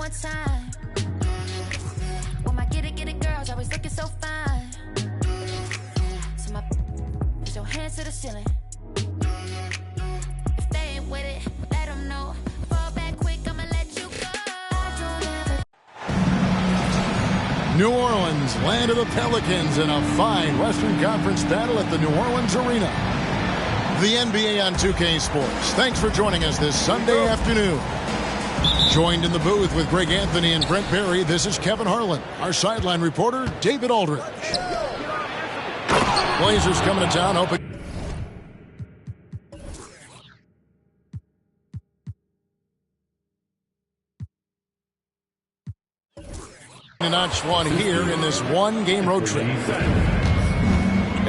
one time. When my get it girls always looking so fine. So my put your hands to the ceiling. If they ain't with it, let them know. Fall back quick, I'ma let you go. New Orleans, land of the Pelicans, in a fine Western Conference battle at the New Orleans Arena. The NBA on 2K Sports. Thanks for joining us this Sunday afternoon. Joined in the booth with Greg Anthony and Brent Barry, this is Kevin Harlan. Our sideline reporter, David Aldridge. Blazers coming to town, hoping. To notch one here in this one-game road trip.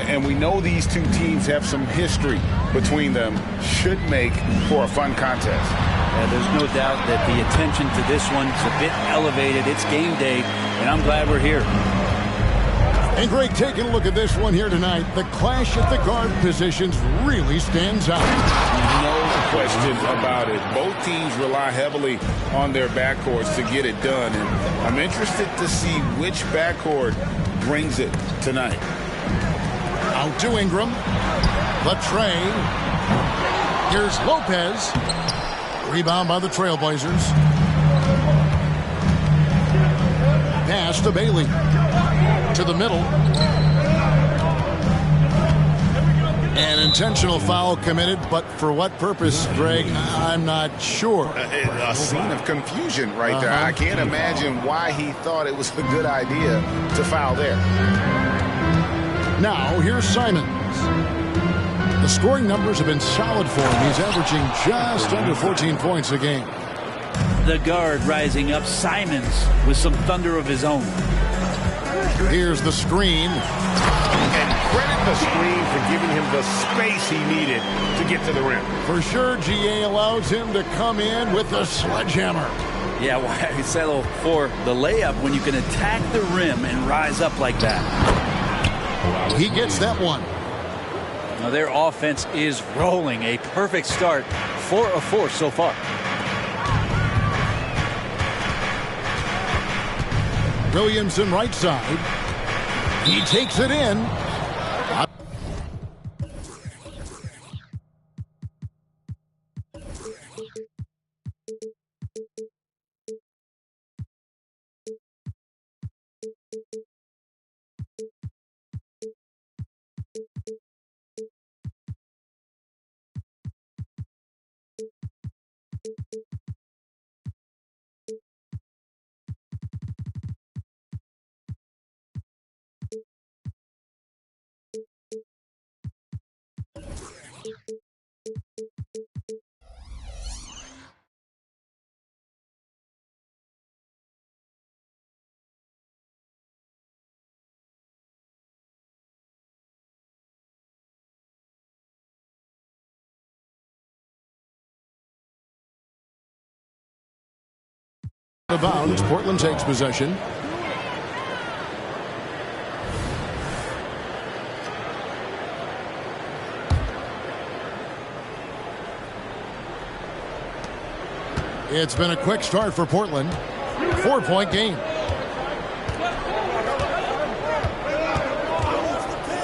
And we know these two teams have some history between them. Should make for a fun contest. There's no doubt that the attention to this one's a bit elevated. It's game day, and I'm glad we're here. And Greg, taking a look at this one here tonight, the clash at the guard positions really stands out. No question about it. Both teams rely heavily on their backcourts to get it done. And I'm interested to see which backcourt brings it tonight. Out to Ingram. Latre. Here's Lopez. Rebound by the Trailblazers. Pass to Bailey. To the middle. An intentional foul committed, but for what purpose, Greg, I'm not sure. A scene of confusion right there. I can't imagine why he thought it was a good idea to foul there. Now, here's Simons. The scoring numbers have been solid for him. He's averaging just under 14 points a game. The guard rising up, Simons, with some thunder of his own. Here's the screen. And credit the screen for giving him the space he needed to get to the rim. For sure, GA allows him to come in with the sledgehammer. Yeah, why settle for the layup when you can attack the rim and rise up like that? He gets that one. Now their offense is rolling. A perfect start. 4 of 4 so far. Williamson right side. He takes it in. Out of bounds, Portland takes possession. It's been a quick start for Portland. 4-point game.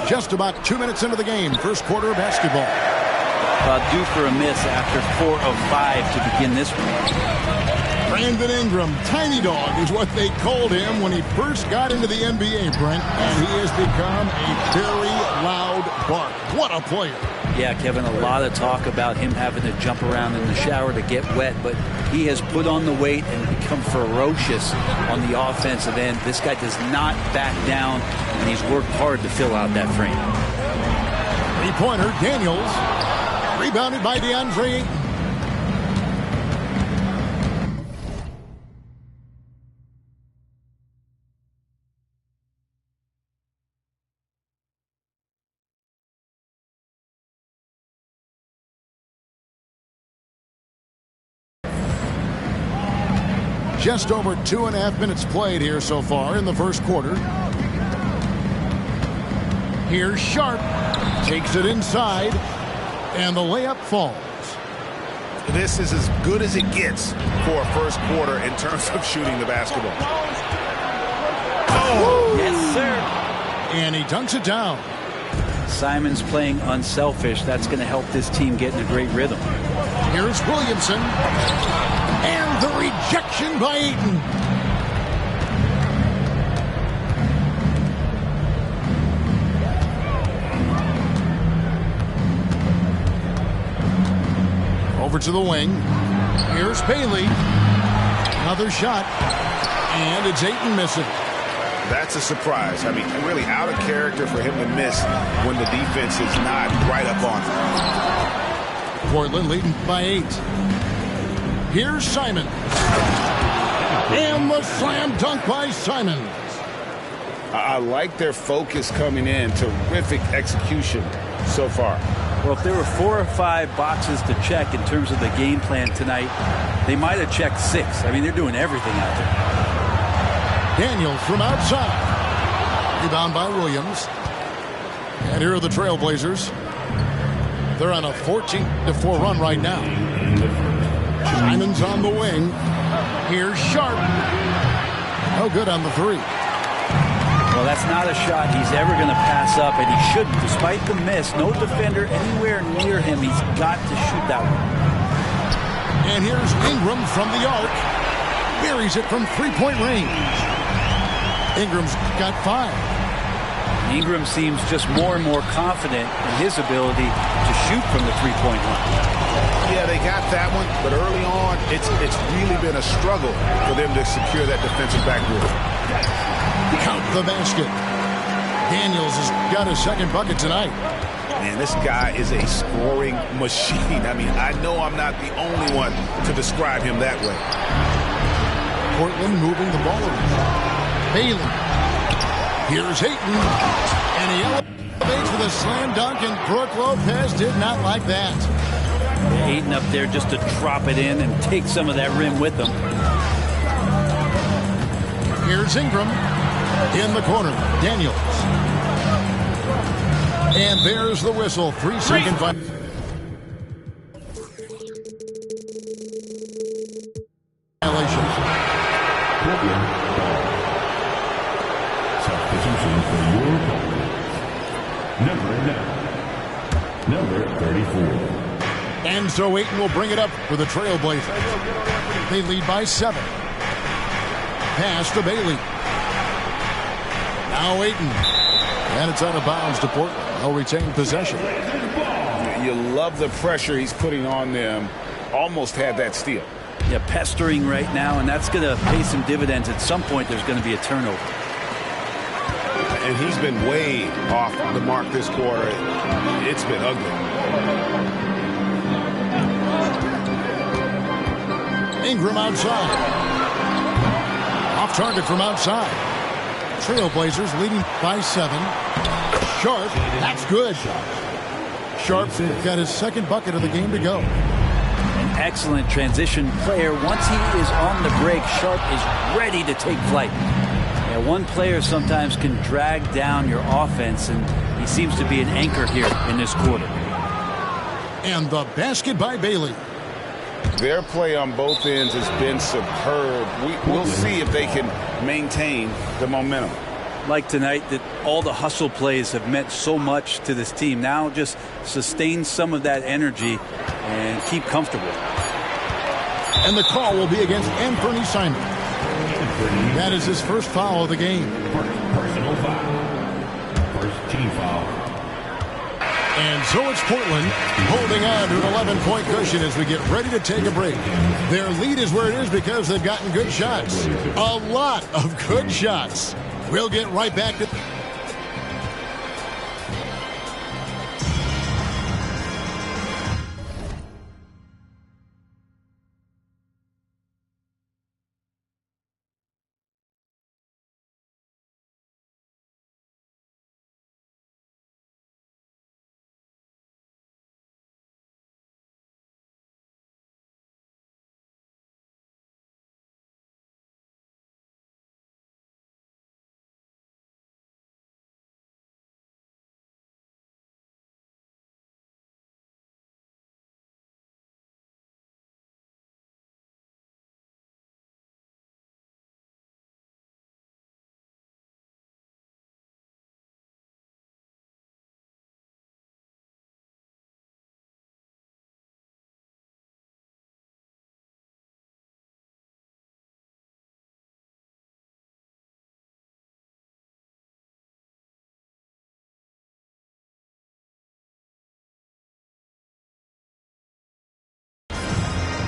Just about 2 minutes into the game, first quarter of basketball. Due for a miss after 4 of 5 to begin this one. Brandon Ingram, Tiny Dog is what they called him when he first got into the NBA, Brent, and he has become a very loud bark. What a player. Yeah, Kevin, a lot of talk about him having to jump around in the shower to get wet, but he has put on the weight and become ferocious on the offensive end. This guy does not back down, and he's worked hard to fill out that frame. Three-pointer, Daniels. Rebounded by DeAndre Ayton. Just over 2.5 minutes played here so far in the first quarter. Here's Sharp. Takes it inside. And the layup falls. this is as good as it gets for a first quarter in terms of shooting the basketball. Oh, yes, sir. And he dunks it down. Simon's playing unselfish. That's going to help this team get in a great rhythm. Here's Williamson. And the rejection by Ayton. Over to the wing. Here's Bailey. Another shot. And it's Ayton missing. That's a surprise. I mean, really out of character for him to miss when the defense is not right up on him. Portland leading by 8. Here's Simon. And the slam dunk by Simon. I like their focus coming in. Terrific execution so far. Well, if there were 4 or 5 boxes to check in terms of the game plan tonight, they might have checked 6. I mean, they're doing everything out there. Daniels from outside. Rebound by Williams. And here are the Trailblazers. They're on a 14-4 run right now. Simon's on the wing. Here's Sharp. No good on the 3. Well, that's not a shot he's ever going to pass up, and he shouldn't. Despite the miss, no defender anywhere near him. He's got to shoot that one. And here's Ingram from the arc. Buries it from three-point range. Ingram's got 5. Ingram seems just more and more confident in his ability to shoot from the three-point line. Yeah, they got that one, but early on, it's really been a struggle for them to secure that defensive backboard. Count the basket. Daniels has got his second bucket tonight. Man, this guy is a scoring machine. I mean, I know I'm not the only one to describe him that way. Portland moving the ball around. Bailey. Here's Ayton. And he elevates with a slam dunk, and Brook Lopez did not like that. Ayton up there just to drop it in and take some of that rim with them. Here's Ingram. In the corner, Daniels. And there's the whistle. 3-second violation. Substitution for your opponent. Number 34. And so Ayton will bring it up for the Trailblazers. They lead by 7. Pass to Bailey. Now Ayton. And it's out of bounds to Portland. They'll retain possession. You love the pressure he's putting on them. Almost had that steal. Yeah, pestering right now, and that's going to pay some dividends. At some point, there's going to be a turnover. And he's been way off the mark this quarter. It's been ugly. Ingram outside. Off target from outside. Trailblazers leading by 7. Sharp, that's good. Sharp got his second bucket of the game to go. An excellent transition player. Once he is on the break, Sharp is ready to take flight. Yeah, one player sometimes can drag down your offense, and he seems to be an anchor here in this quarter. And the basket by Bailey. Their play on both ends has been superb. We'll see if they can maintain the momentum. Like tonight, that all the hustle plays have meant so much to this team. Now just sustain some of that energy and keep comfortable. And the call will be against Anthony Simon. That is his first foul of the game. Personal foul. First team foul. And so it's Portland holding on to an 11-point cushion as we get ready to take a break. Their lead is where it is because they've gotten good shots. A lot of good shots. We'll get right back to...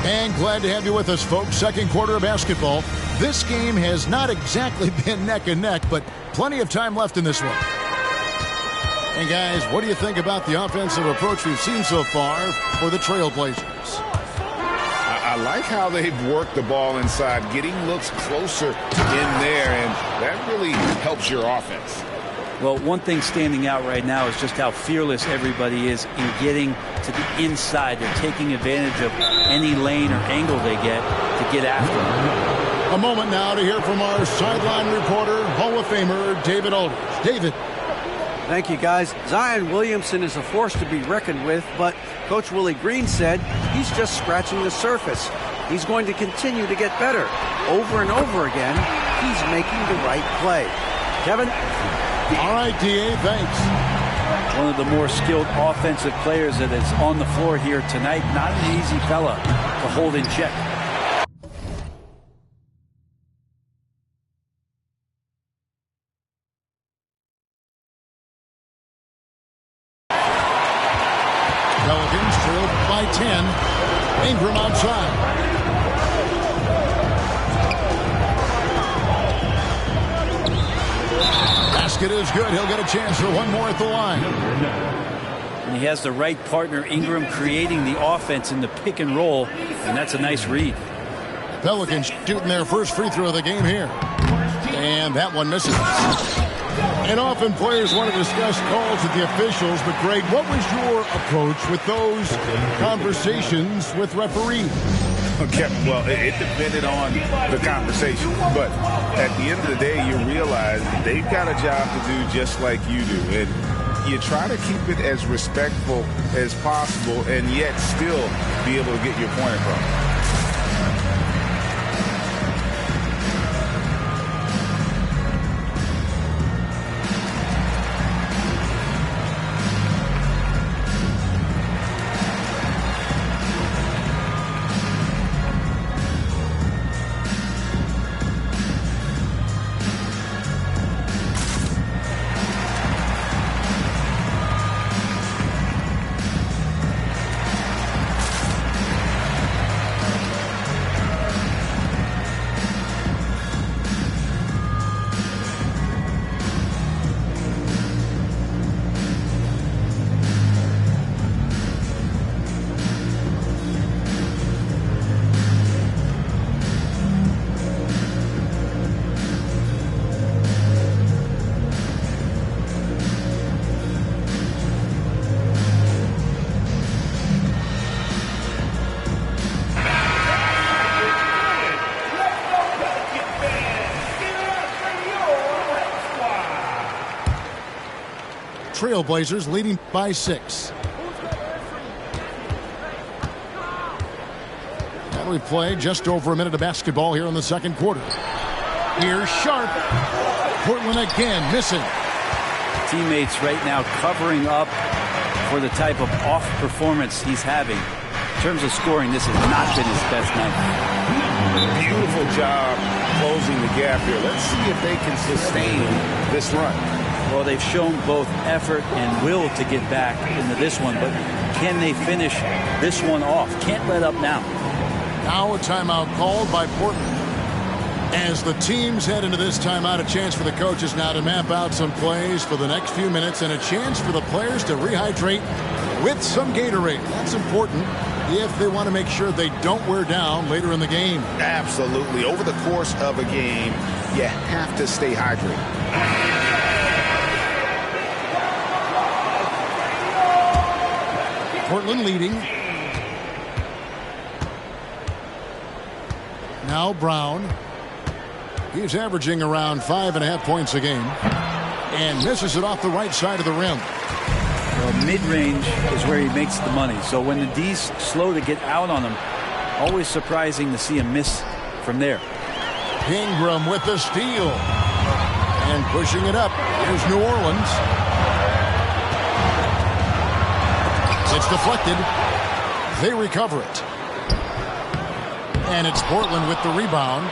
And glad to have you with us, folks. Second quarter of basketball. This game has not exactly been neck and neck, but plenty of time left in this one. And guys, what do you think about the offensive approach we've seen so far for the Trailblazers? I like how they've worked the ball inside, getting looks closer in there, and that really helps your offense. Well, one thing standing out right now is just how fearless everybody is in getting to the inside. They're taking advantage of any lane or angle they get after them. A moment now to hear from our sideline reporter, Hall of Famer David Aldridge. David. Thank you, guys. Zion Williamson is a force to be reckoned with, but Coach Willie Green said he's just scratching the surface. He's going to continue to get better. Over and over again, he's making the right play. Kevin? All right, D.A., thanks. One of the more skilled offensive players that is on the floor here tonight. Not an easy fella to hold in check. Pelicans trailed by 10. Ingram outside. Basket is good. He'll get a chance for one more at the line. And he has the right partner, Ingram, creating the offense in the pick and roll, and that's a nice read. Pelicans shooting their first free throw of the game here. And that one misses. And often players want to discuss calls with the officials, but Greg, what was your approach with those conversations with referees? Okay, well, it depended on the conversation, but at the end of the day, you realize they've got a job to do just like you do, and you try to keep it as respectful as possible and yet still be able to get your point across. Trailblazers leading by 6. And we play just over a minute of basketball here in the second quarter. Here's Sharp. Portland again missing. Teammates right now covering up for the type of off performance he's having. In terms of scoring, this has not been his best night. Beautiful job closing the gap here. Let's see if they can sustain this run. Well, they've shown both effort and will to get back into this one, but can they finish this one off? Can't let up now. Now a timeout called by Portland. As the teams head into this timeout, a chance for the coaches now to map out some plays for the next few minutes and a chance for the players to rehydrate with some Gatorade. That's important if they want to make sure they don't wear down later in the game. Absolutely. Over the course of a game, you have to stay hydrated. Portland leading. Now Brown. He's averaging around 5.5 points a game. And misses it off the right side of the rim. Well, mid-range is where he makes the money. So when the D's slow to get out on him, always surprising to see him miss from there. Ingram with the steal. And pushing it up. Here's New Orleans. It's deflected. They recover it. And it's Portland with the rebound.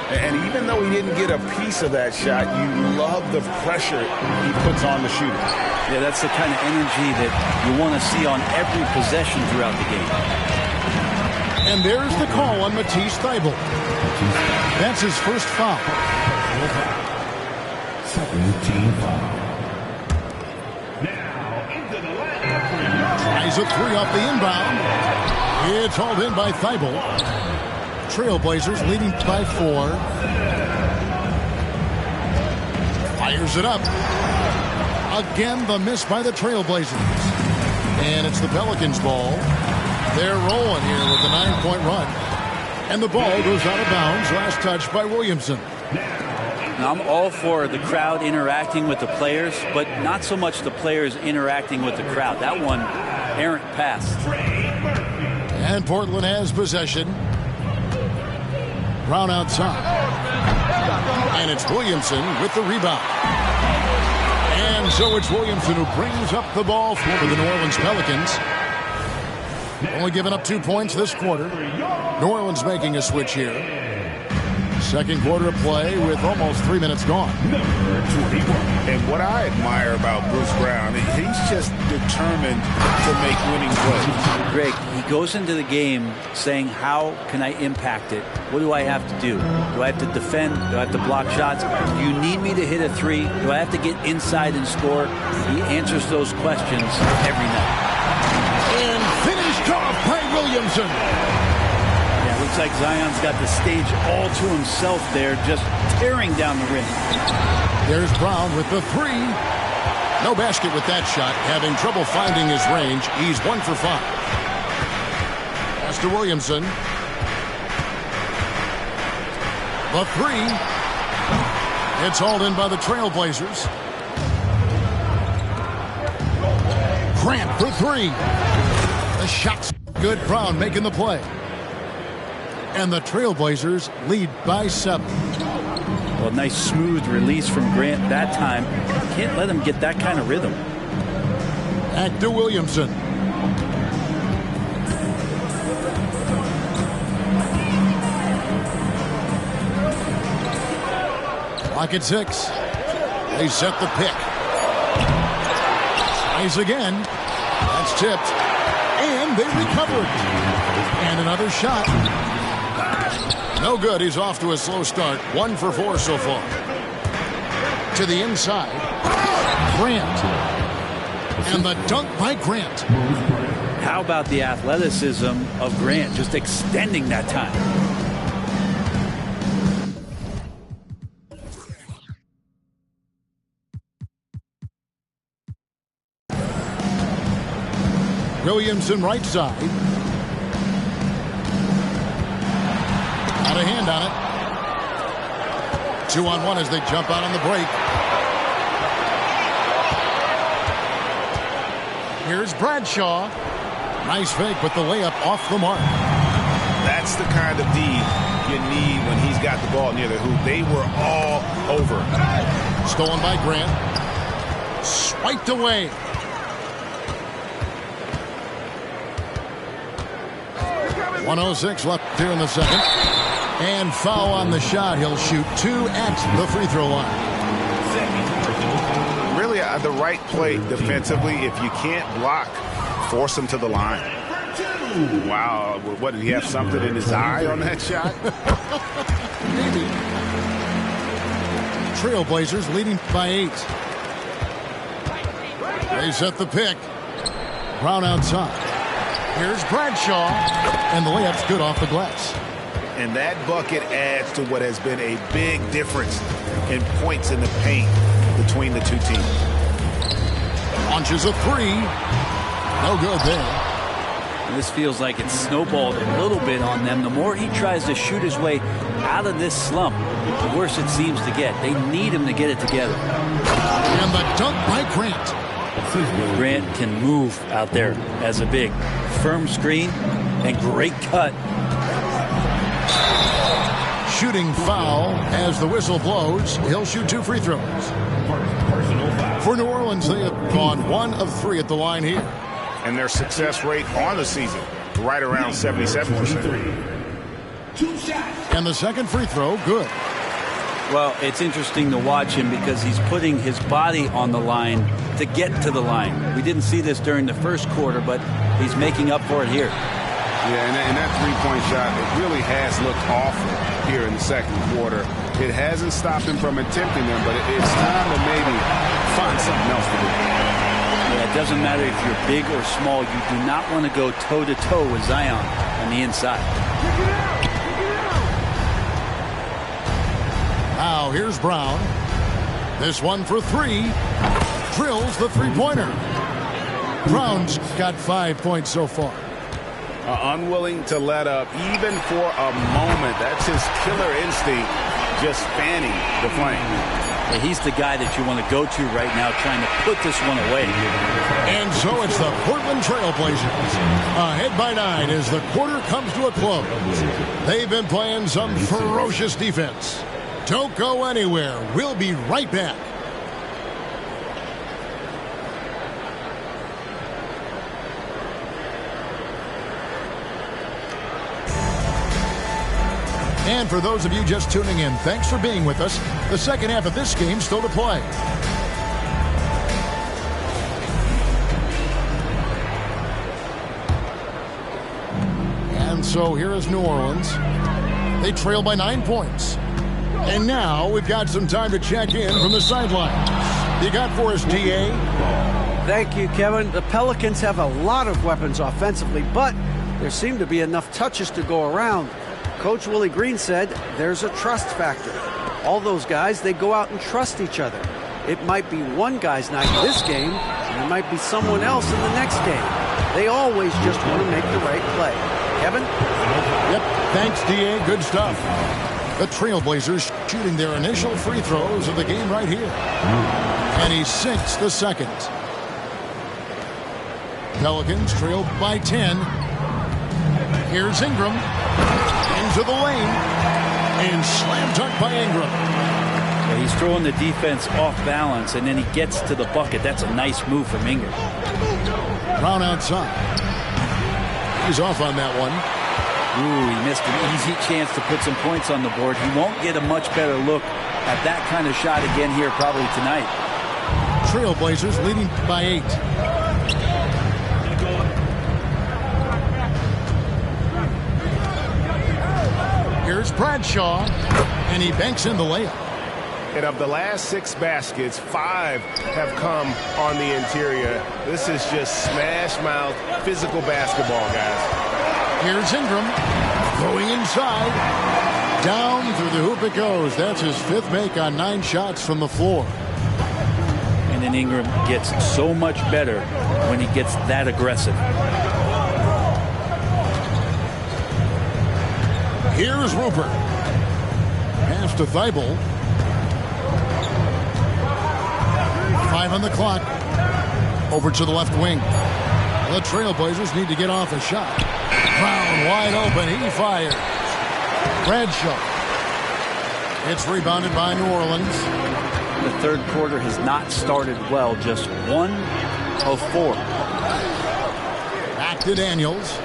And even though he didn't get a piece of that shot, you love the pressure he puts on the shooter. Yeah, that's the kind of energy that you want to see on every possession throughout the game. And there's the call on Matisse Thybulle. That's his first foul. Second team foul. Now into the line. Tries a three off the inbound. It's hauled in by Thybulle. Trailblazers leading by 4. Fires it up. Again, the miss by the Trailblazers. And it's the Pelicans' ball. They're rolling here with a 9-point run. And the ball goes out of bounds. Last touch by Williamson. Now, I'm all for the crowd interacting with the players, but not so much the players interacting with the crowd. That one, errant pass. And Portland has possession. Brown outside. And it's Williamson with the rebound. And so it's Williamson who brings up the ball for the New Orleans Pelicans. Only giving up 2 points this quarter. New Orleans making a switch here. Second quarter of play with almost 3 minutes gone. And what I admire about Bruce Brown, he's just determined to make winning plays. Greg, he goes into the game saying, how can I impact it? What do I have to do? Do I have to defend? Do I have to block shots? Do you need me to hit a three? Do I have to get inside and score? He answers those questions every night. And finished off by Williamson. Yeah, looks like Zion's got the stage all to himself there, just tearing down the rim. There's Brown with the three. No basket with that shot. Having trouble finding his range. He's 1 for 5. Pass to Williamson. The three. It's hauled in by the Trailblazers. Grant for 3. The shot's good. Brown making the play. And the Trailblazers lead by 7. Well, nice smooth release from Grant that time. Can't let him get that kind of rhythm. Back to Williamson. Clock at 6. They set the pick. Tries again. That's tipped. And they recovered. And another shot. No good. He's off to a slow start. 1 for 4 so far. To the inside. Grant. And the dunk by Grant. How about the athleticism of Grant, just extending that time? Williamson right side. Got a hand on it. 2-on-1 as they jump out on the break. Here's Bradshaw. Nice fake, but the layup off the mark. That's the kind of D you need when he's got the ball near the hoop. They were all over. Stolen by Grant. Swiped away. .106 left here in the second. And foul on the shot. He'll shoot 2 at the free throw line. Really the right play defensively. If you can't block, force him to the line. Wow. What, did he have something in his eye on that shot? Maybe. Trailblazers leading by 8. They set the pick. Brown outside. Here's Bradshaw. And the layup's good off the glass. And that bucket adds to what has been a big difference in points in the paint between the two teams. Launches a 3. No good there. This feels like it's snowballed a little bit on them. The more he tries to shoot his way out of this slump, the worse it seems to get. They need him to get it together. And the dunk by Grant. Grant can move out there as a big. Firm screen and great cut. Shooting foul as the whistle blows. He'll shoot 2 free throws. For New Orleans, they have gone 1 of 3 at the line here. And their success rate on the season, right around 77%. And the second free throw, good. Well, it's interesting to watch him because he's putting his body on the line to get to the line. We didn't see this during the first quarter, but he's making up for it here. Yeah, and that three-point shot, it really has looked awful here in the second quarter. It hasn't stopped him from attempting them, but it's time to maybe find something else to do. Yeah, it doesn't matter if you're big or small. You do not want to go toe-to-toe with Zion on the inside. Now here's Brown. This one for three. Drills the three-pointer. Brown's got 5 points so far. Unwilling to let up even for a moment. That's his killer instinct, just fanning the flame. Yeah, he's the guy that you want to go to right now, trying to put this one away. And so it's the Portland Trailblazers ahead by 9 as the quarter comes to a close. They've been playing some ferocious defense. Don't go anywhere. We'll be right back. And for those of you just tuning in, thanks for being with us. The second half of this game still to play. And so here is New Orleans. They trail by 9 points. And now we've got some time to check in from the sidelines. You got for us, DA? Thank you, Kevin. The Pelicans have a lot of weapons offensively, but there seem to be enough touches to go around. Coach Willie Green said there's a trust factor. All those guys, they go out and trust each other. It might be one guy's night in this game, and it might be someone else in the next game. They always just want to make the right play. Kevin? Yep, thanks, DA. Good stuff. The Trailblazers shooting their initial free throws of the game right here. And he sinks the second. Pelicans trail by 10. Here's Ingram. Into the lane. And slam dunk by Ingram. Yeah, he's throwing the defense off balance, and then he gets to the bucket. That's a nice move from Ingram. Brown outside. He's off on that one. Ooh, he missed an easy chance to put some points on the board. He won't get a much better look at that kind of shot again here probably tonight. Trailblazers leading by 8. Here's Bradshaw, and he banks in the layup. And of the last 6 baskets, 5 have come on the interior. This is just smash-mouth physical basketball, guys. Here's Ingram going inside. Down through the hoop it goes. That's his 5th make on 9 shots from the floor. And then Ingram gets so much better when he gets that aggressive. Here's Rupert. Pass to Thibault. 5 on the clock. Over to the left wing. The Trailblazers need to get off a shot. Brown wide open. He fires. Bradshaw. It's rebounded by New Orleans. The third quarter has not started well. Just 1 of 4. Back to Daniels.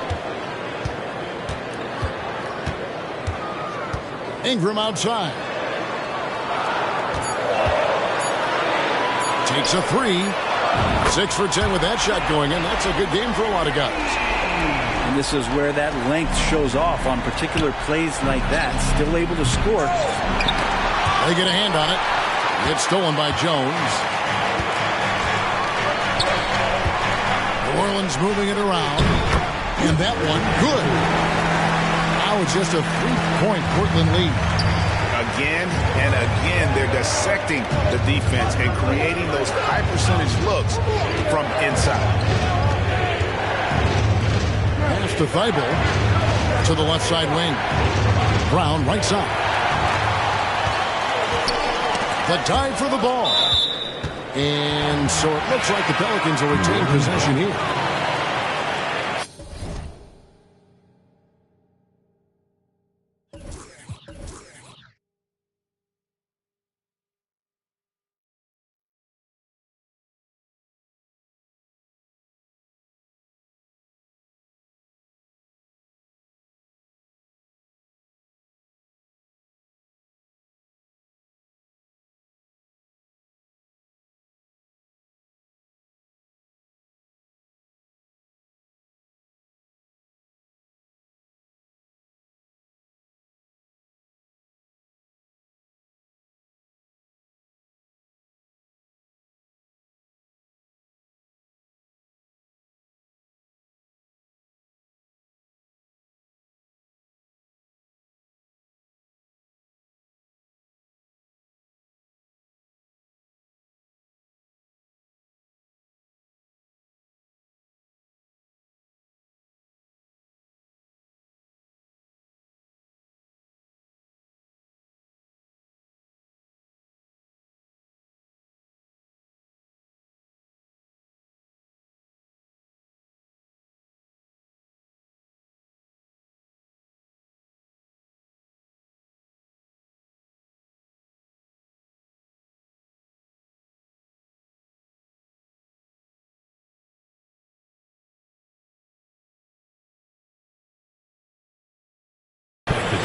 Ingram outside. Takes a 3. 6 for 10 with that shot going in. That's a good game for a lot of guys. And this is where that length shows off on particular plays like that. Still able to score. They get a hand on it. It's stolen by Jones. New Orleans moving it around. And that one, good. Now it's just a 3-point Portland lead. Again and again, they're dissecting the defense and creating those high percentage looks from inside. Pass to Thibault to the left side wing. Brown right side. The dive for the ball. And so it looks like the Pelicans will retain possession here.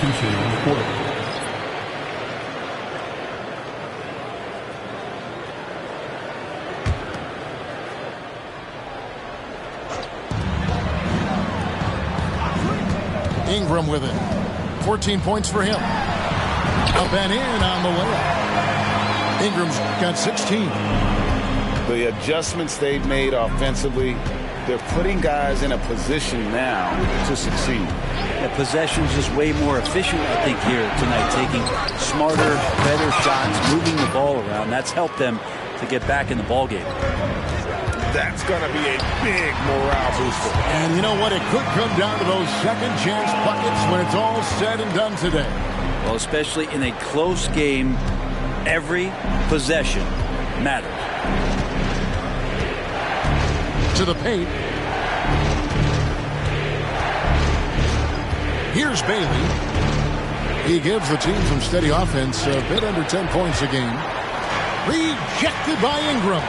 substitution on the court. Ingram with it. 14 points for him. Up and in on the layup. Ingram's got 16. The adjustments they've made offensively, they're putting guys in a position now to succeed. The possession's just way more efficient, I think, here tonight, taking smarter, better shots, moving the ball around. That's helped them to get back in the ball game. That's going to be a big morale booster. And you know what? It could come down to those second chance buckets when it's all said and done today. Well, especially in a close game, every possession matters. To the paint. Here's Bailey. He gives the team some steady offense, a bit under 10 points a game. Rejected by Ingram.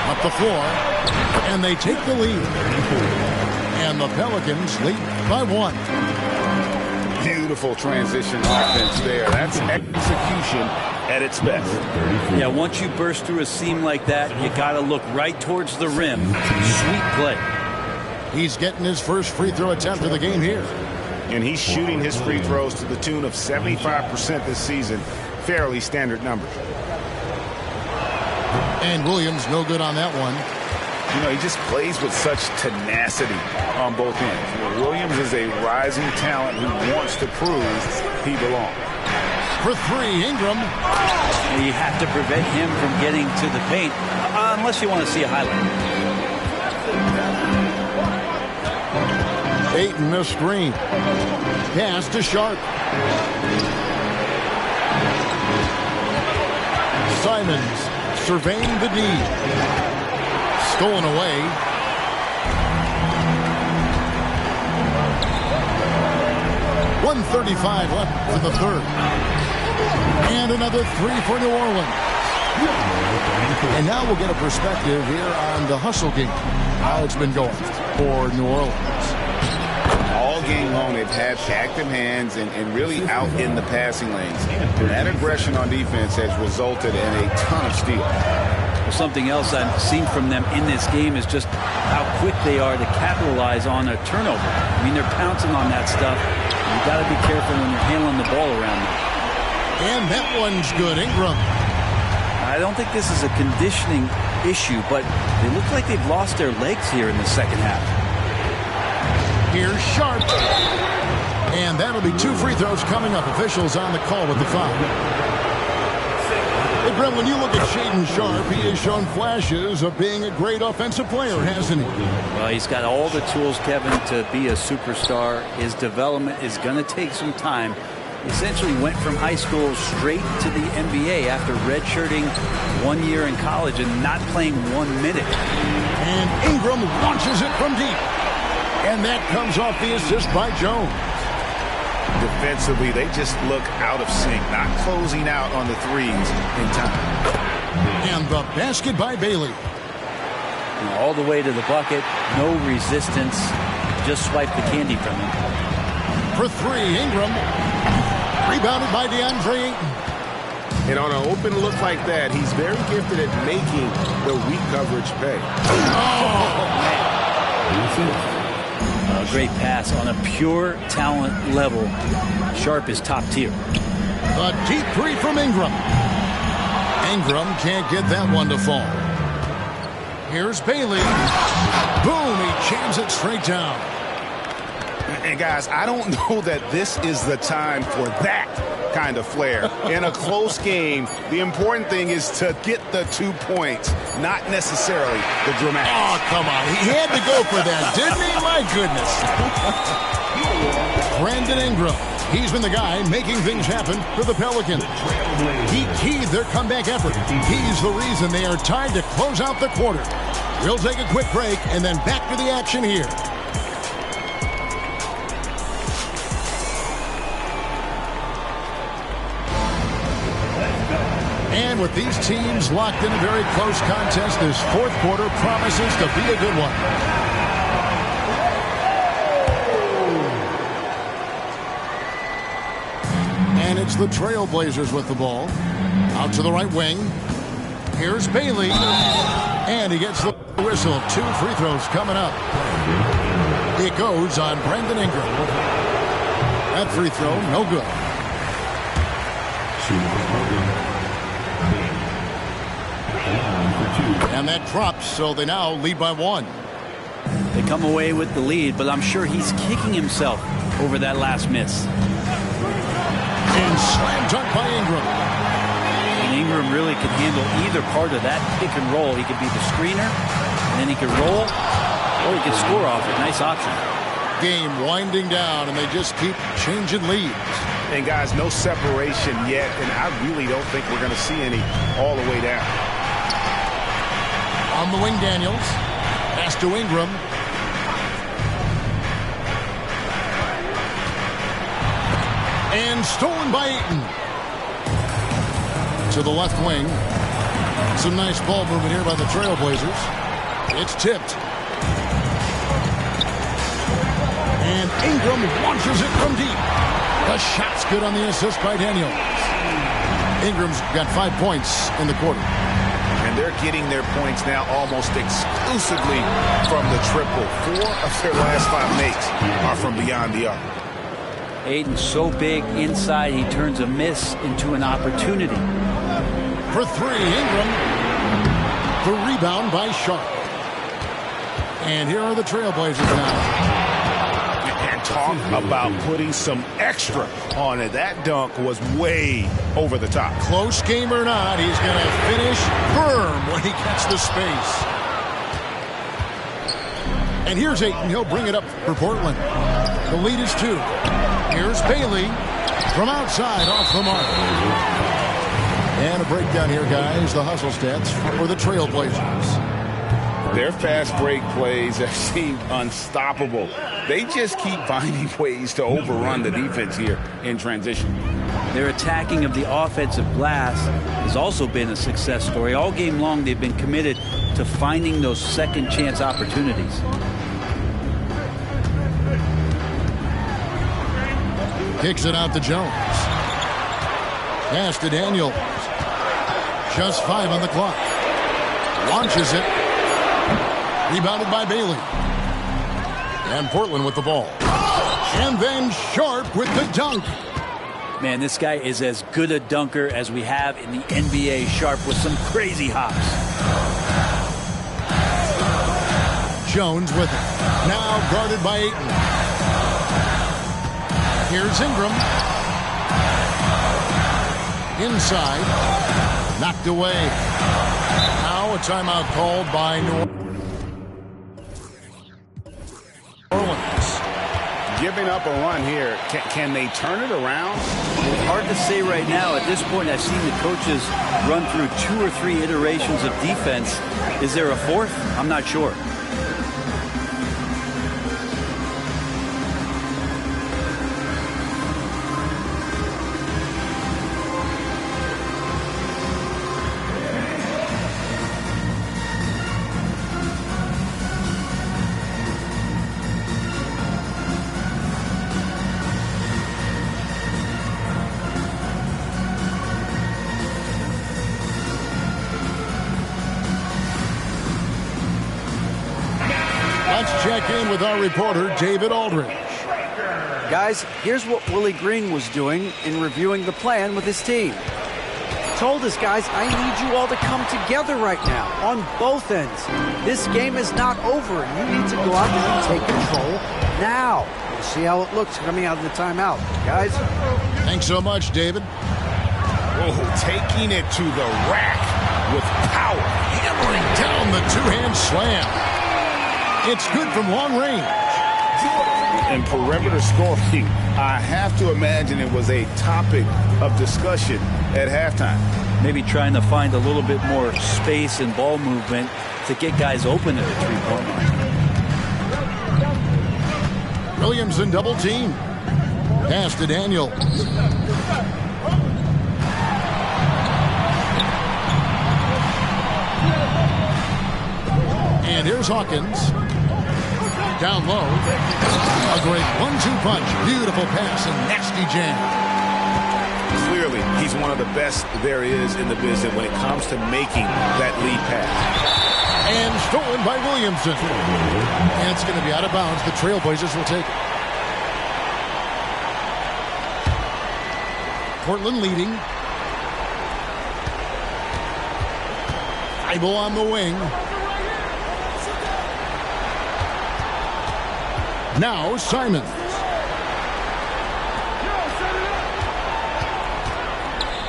Up the floor, and they take the lead. And the Pelicans lead by 1. Beautiful transition offense there. That's execution at its best. Yeah, once you burst through a seam like that, you got to look right towards the rim. Sweet play. He's getting his first free throw attempt of the game here. And he's shooting his free throws to the tune of 75% this season. Fairly standard numbers. And Williams no good on that one. You know, he just plays with such tenacity on both ends. You know, Williams is a rising talent who wants to prove he belongs. For 3, Ingram. You have to prevent him from getting to the paint, unless you want to see a highlight. Ayton a screen. Pass to Sharp. Simons surveying the D. Stolen away. .135 left for the third. And another 3 for New Orleans. And now we'll get a perspective here on the hustle game. How it's been going for New Orleans. All game long, they've had active hands and really out in the passing lanes. And that aggression on defense has resulted in a ton of steals. Well, something else I've seen from them in this game is just how quick they are to capitalize on a turnover. I mean, they're pouncing on that stuff. You've got to be careful when you're handling the ball around them. And that one's good. Ingram. I don't think this is a conditioning issue, but they look like they've lost their legs here in the second half. Here's Sharp. And that'll be 2 free throws coming up. Officials on the call with the foul. Hey, Brent, when you look at Shaedon Sharp, he has shown flashes of being a great offensive player, hasn't he? Well, he's got all the tools, Kevin, to be a superstar. His development is going to take some time. He essentially went from high school straight to the NBA after redshirting 1 year in college and not playing 1 minute. And Ingram launches it from deep. And that comes off the assist by Jones. Defensively, they just look out of sync, not closing out on the threes in time. And the basket by Bailey. All the way to the bucket, no resistance, just swipe the candy from him. For 3, Ingram. Rebounded by DeAndre Ayton. And on an open look like that, he's very gifted at making the weak coverage pay. Oh, man. A great pass on a pure talent level. Sharp is top tier. A deep 3 from Ingram. Ingram can't get that one to fall. Here's Bailey. Boom, he jams it straight down. And guys, I don't know that this is the time for that kind of flair. In a close game, the important thing is to get the 2 points, not necessarily the dramatic. Oh, come on. He had to go for that, didn't he? My goodness. Brandon Ingram. He's been the guy making things happen for the Pelicans. He keyed their comeback effort. He's the reason they are tied to close out the quarter. We'll take a quick break and then back to the action here. And with these teams locked in a very close contest, this fourth quarter promises to be a good one. It's the Trailblazers with the ball. Out to the right wing. Here's Bailey. And he gets the whistle. 2 free throws coming up. It goes on Brandon Ingram. That free throw, no good. And that drops, so they now lead by 1. They come away with the lead, but I'm sure he's kicking himself over that last miss. And slam dunk by Ingram. And Ingram really could handle either part of that pick and roll. He could be the screener, and then he could roll, or he could score off it. Nice option. Game winding down, and they just keep changing leads. And guys, no separation yet, and I really don't think we're going to see any all the way down. On the wing, Daniels. Pass to Ingram. And stolen by Ayton. To the left wing. Some nice ball movement here by the Trailblazers. It's tipped. And Ingram launches it from deep. The shot's good on the assist by Daniels. Ingram's got 5 points in the quarter. And they're getting their points now almost exclusively from the triple. 4 of their last 5 makes are from beyond the arc. Ayton's so big inside, he turns a miss into an opportunity. For 3, Ingram. The rebound by Sharp. And here are the Trailblazers now. And talk about putting some extra on it. That dunk was way over the top. Close game or not, he's going to finish firm when he gets the space. And here's Ayton. He'll bring it up for Portland. The lead is 2. Here's Bailey from outside off the mark. And a breakdown here, guys. The hustle stats for the Trailblazers. Their fast break plays have seemed unstoppable. They just keep finding ways to overrun the defense here in transition. Their attacking of the offensive glass has also been a success story. All game long, they've been committed to finding those second chance opportunities. Kicks it out to Jones. Pass to Daniels. Just 5 on the clock. Launches it. Rebounded by Bailey. And Portland with the ball. And then Sharp with the dunk. Man, this guy is as good a dunker as we have in the NBA. Sharp with some crazy hops. Jones with it. Now guarded by Ayton. Here's Ingram. Inside. Knocked away. Now a timeout called by New Orleans. Giving up a run here. Can they turn it around? Hard to say right now. At this point, I've seen the coaches run through 2 or 3 iterations of defense. Is there a 4th? I'm not sure. Let's check in with our reporter, David Aldridge. Guys, here's what Willie Green was doing in reviewing the plan with his team. Told us, guys, I need you all to come together right now on both ends. This game is not over. You need to go out there and take control now. We'll see how it looks coming out of the timeout. Guys? Thanks so much, David. Oh, taking it to the rack with power. Hammering down the two-hand slam. It's good from long range. And perimeter scoring, I have to imagine it was a topic of discussion at halftime. Maybe trying to find a little bit more space and ball movement to get guys open at the three-point line. Williamson double team. Pass to Daniel. And here's Hawkins. Down low. A great 1-2 punch. Beautiful pass and nasty jam. Clearly, he's one of the best there is in the business when it comes to making that lead pass. And stolen by Williamson. And it's going to be out of bounds. The Trailblazers will take it. Portland leading. Thybulle on the wing. Now Simons.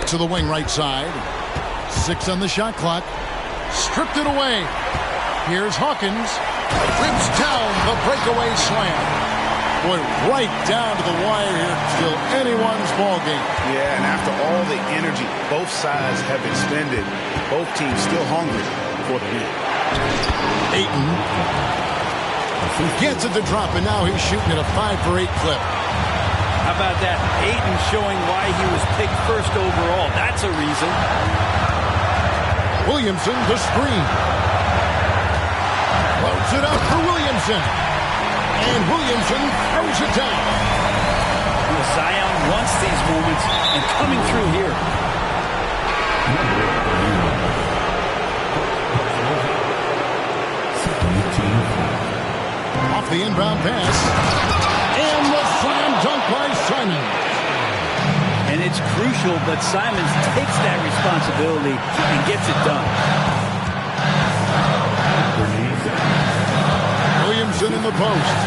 To the wing right side. 6 on the shot clock. Stripped it away. Here's Hawkins. Rips down the breakaway slam. Boy, right down to the wire here. Still anyone's ball game. Yeah, and after all the energy both sides have expended, both teams still hungry for the win. Ayton gets it to drop, and now he's shooting at a 5-for-8 clip. How about that? Ayton showing why he was picked first overall. That's a reason. Williamson, the screen. Floats it up for Williamson. And Williamson throws it down. Zion wants these moments, and coming through here. Off the inbound pass. And the slam dunk by Simons. And it's crucial, but Simons takes that responsibility and gets it done. Williamson in the post.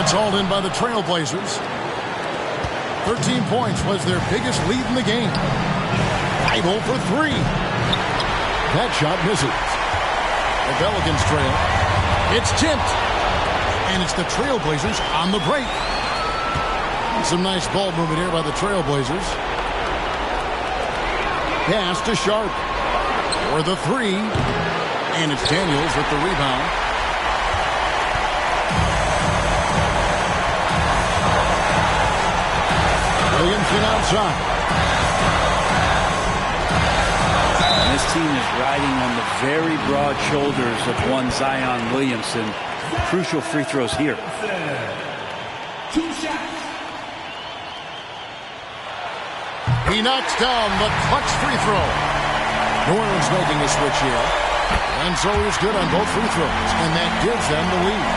It's hauled in by the Trailblazers. 13 points was their biggest lead in the game. Thybulle for 3. That shot misses. The Pelicans trail. It's tipped. And it's the Trailblazers on the break. Some nice ball movement here by the Trailblazers. Pass to Sharp for the 3. And it's Daniels with the rebound. Williamson outside. And this team is riding on the very broad shoulders of one Zion Williamson. Crucial free throws here. 2 shots. He knocks down the clutch free throw. New Orleans making a switch here. And so is good on both free throws. And that gives them the lead.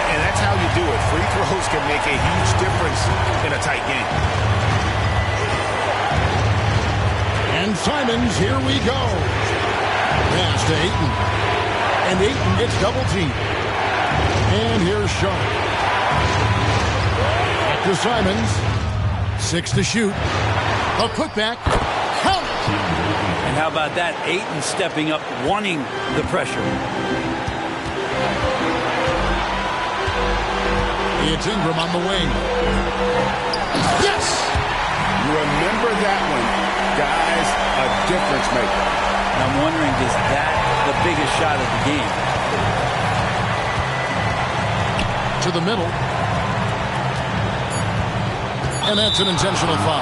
And that's how you do it. Free throws can make a huge difference in a tight game. And Simons, here we go. Pass to Ayton. And Ayton gets double teamed. And here's Sharp. Back to Simons. 6 to shoot. A putback. Count it. And how about that? Ayton stepping up, wanting the pressure. It's Ingram on the wing. Yes! Remember that one. Guys, a difference maker. I'm wondering, is that the biggest shot of the game? To the middle. And that's an intentional foul.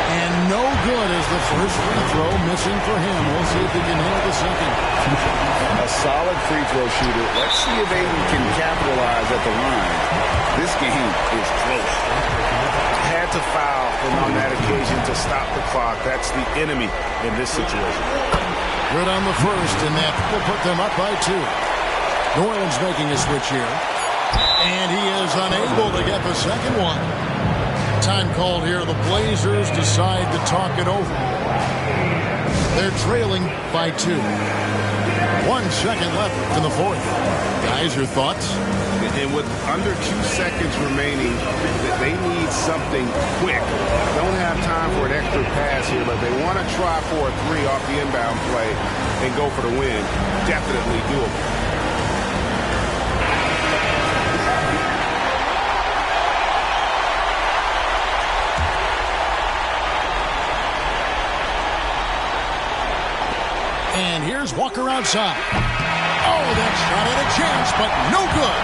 And no good as the first free throw missing for him. We'll see if he can nail the second. A solid free throw shooter. Let's see if Ayton can capitalize at the line. This game is close. Had to foul on that occasion to stop the clock. That's the enemy in this situation. Good on the first, and that will put them up by 2. New Orleans making a switch here. And he is unable to get the second one. Time called here. The Blazers decide to talk it over. They're trailing by 2. 1 second left in the fourth. Guys, your thoughts? And with under 2 seconds remaining, they need something quick. Don't have time for an extra pass here, but they want to try for a 3 off the inbound play and go for the win. Definitely doable. And here's Walker outside. Oh, that shot had a chance, but no good.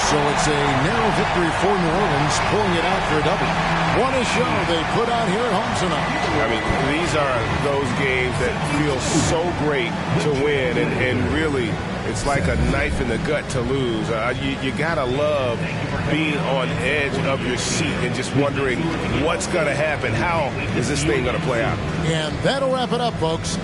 So it's a narrow victory for New Orleans, pulling it out for a double. What a show they put on here at home tonight. I mean, these are those games that feel so great to win, and really, It's like a knife in the gut to lose. You got to love being on edge of your seat and just wondering what's going to happen. How is this thing going to play out? And that'll wrap it up, folks.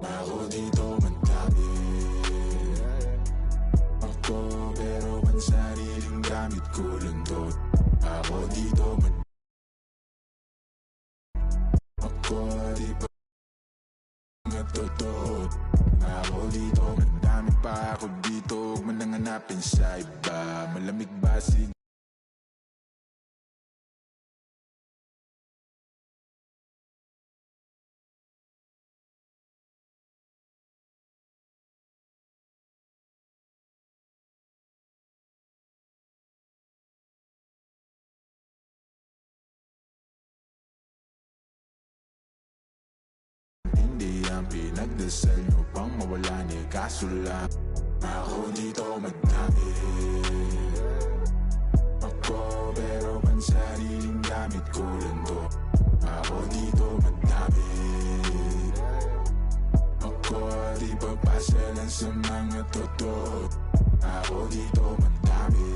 Ako dito madami. Ako pero ang sariling gamit ko lang to. Ako dito madami. Ako di pa nga totoo. Ako dito madami pa ako dito. Huwag man nang hanapin sa iba. Malamig ba si hindi ang pinagdasal nyo pang mawala ni kaso lang. Ako dito madami. Ako pero ang sariling gamit ko lang to. Ako dito madami. Ako di papasa lang sa mga totoo. Ako dito madami.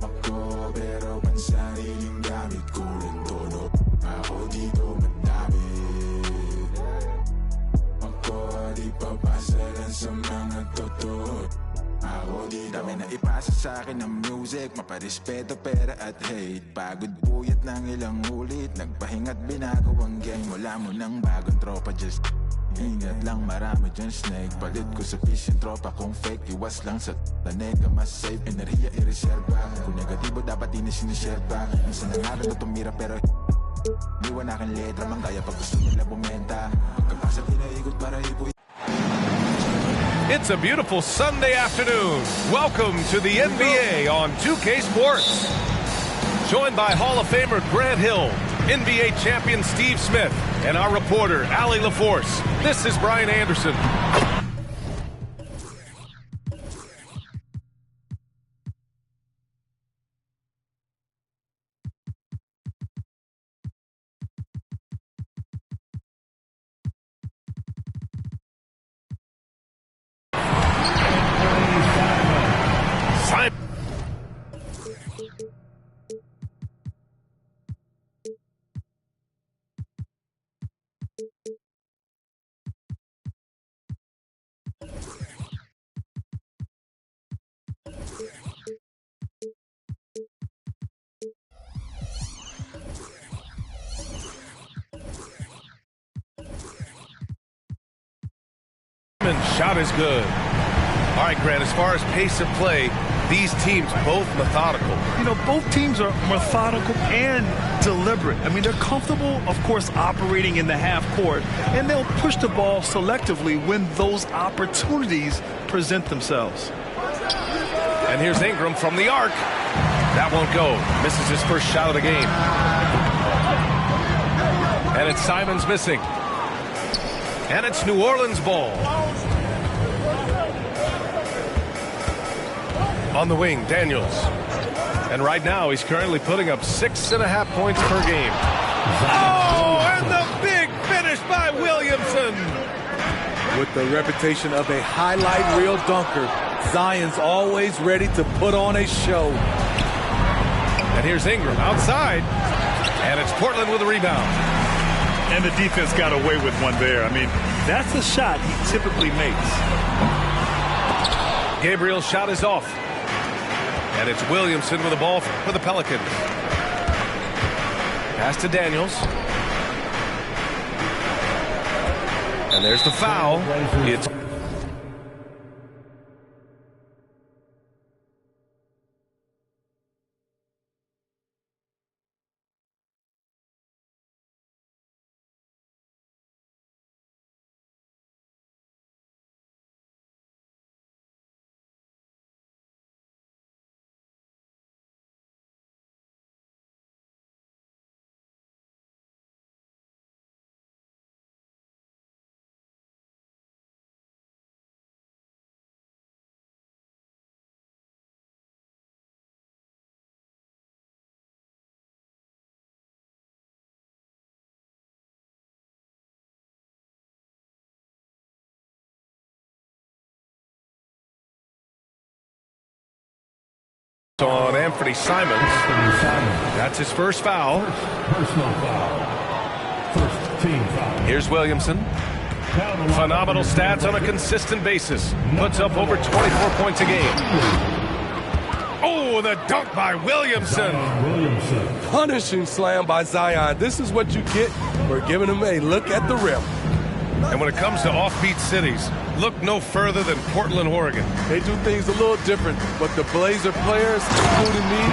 Ako pero ang sariling gamit ko lang to. Ako dito madami. Ako di papasa lang sa mga totoo. Ako di dami na ipasa sa akin ng music. Maparespeto, pera at hate. Pagod puyat ng ilang ulit. Nagpahinga't binago ang game. Wala mo ng bagong tropa, just ingat lang, marami dyan snake. Palit ko sa fish yung tropa kung fake. Iwas lang sa tanega, mas safe. Enerhiya i-reserva. Kung negatibo dapat di na siniserva. Minsan na nga rin na tumira pero niwan aking letra. Manggaya pag gusto nila bumenta. Pagkapasa pinaigot para ipo. It's a beautiful Sunday afternoon. Welcome to the NBA on 2K Sports. Joined by Hall of Famer Grant Hill, NBA champion Steve Smith, and our reporter, Allie LaForce. This is Brian Anderson. Shot is good. All right, Grant, as far as pace of play, these teams both methodical. You know, both teams are methodical and deliberate. I mean, they're comfortable, of course, operating in the half court, and they'll push the ball selectively when those opportunities present themselves. And here's Ingram from the arc. That won't go. Misses his first shot of the game. And it's Simons missing. And it's New Orleans ball. On the wing, Daniels. And right now, he's currently putting up 6.5 points per game. Oh, and the big finish by Williamson. With the reputation of a highlight reel dunker, Zion's always ready to put on a show. And here's Ingram outside. And it's Portland with a rebound. And the defense got away with one there. I mean, that's the shot he typically makes. Gabriel's shot is off. And it's Williamson with the ball for the Pelicans. Pass to Daniels. And there's the foul. It's on Anthony Simons. That's his first foul. Personal foul. First Here's Williamson. Phenomenal stats on a consistent basis. Puts up over 24 points a game. Oh, the dunk by Williamson. Punishing slam by Zion. This is what you get for giving him a look at the rim. And when it comes to offbeat cities, look no further than Portland, Oregon. They do things a little different, but the Blazer players, including me,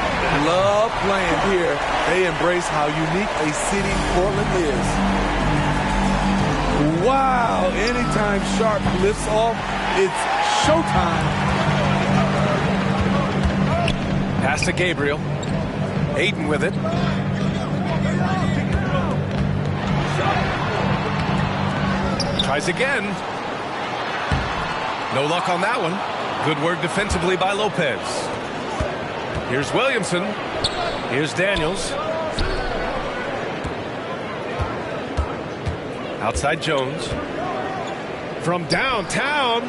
love playing here. They embrace how unique a city Portland is. Wow, anytime Sharp lifts off, it's showtime. Pass to Gabriel. Ayton with it. Tries again. No luck on that one. Good work defensively by Lopez. Here's Williamson. Here's Daniels. Outside Jones. From downtown.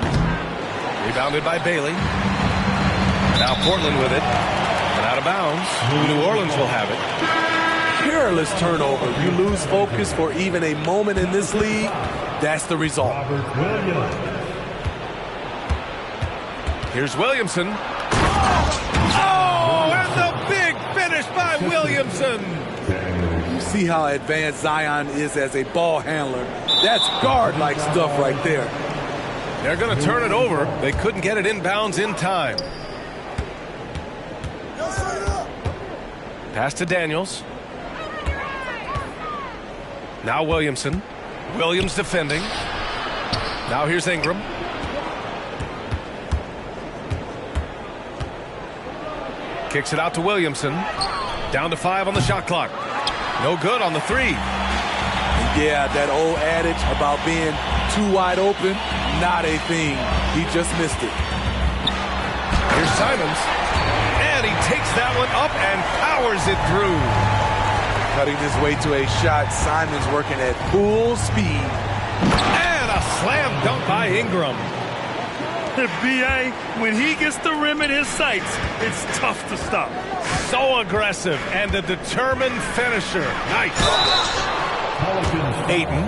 Rebounded by Bailey. Now Portland with it. And out of bounds. New Orleans will have it. Careless turnover. You lose focus for even a moment in this league. That's the result. Here's Williamson. Oh, and the big finish by Williamson. You see how advanced Zion is as a ball handler. That's guard-like stuff right there. They're going to turn it over. They couldn't get it inbounds in time. Pass to Daniels. Now Williamson. Williams defending. Now here's Ingram. Kicks it out to Williamson. Down to 5 on the shot clock. No good on the 3. Yeah, that old adage about being too wide open, not a thing. He just missed it. Here's Simons. And he takes that one up and powers it through. Cutting his way to a shot. Simons working at full speed. And a slam dunk by Ingram. B.A., when he gets the rim in his sights, it's tough to stop. So aggressive and a determined finisher. Nice. Ayton.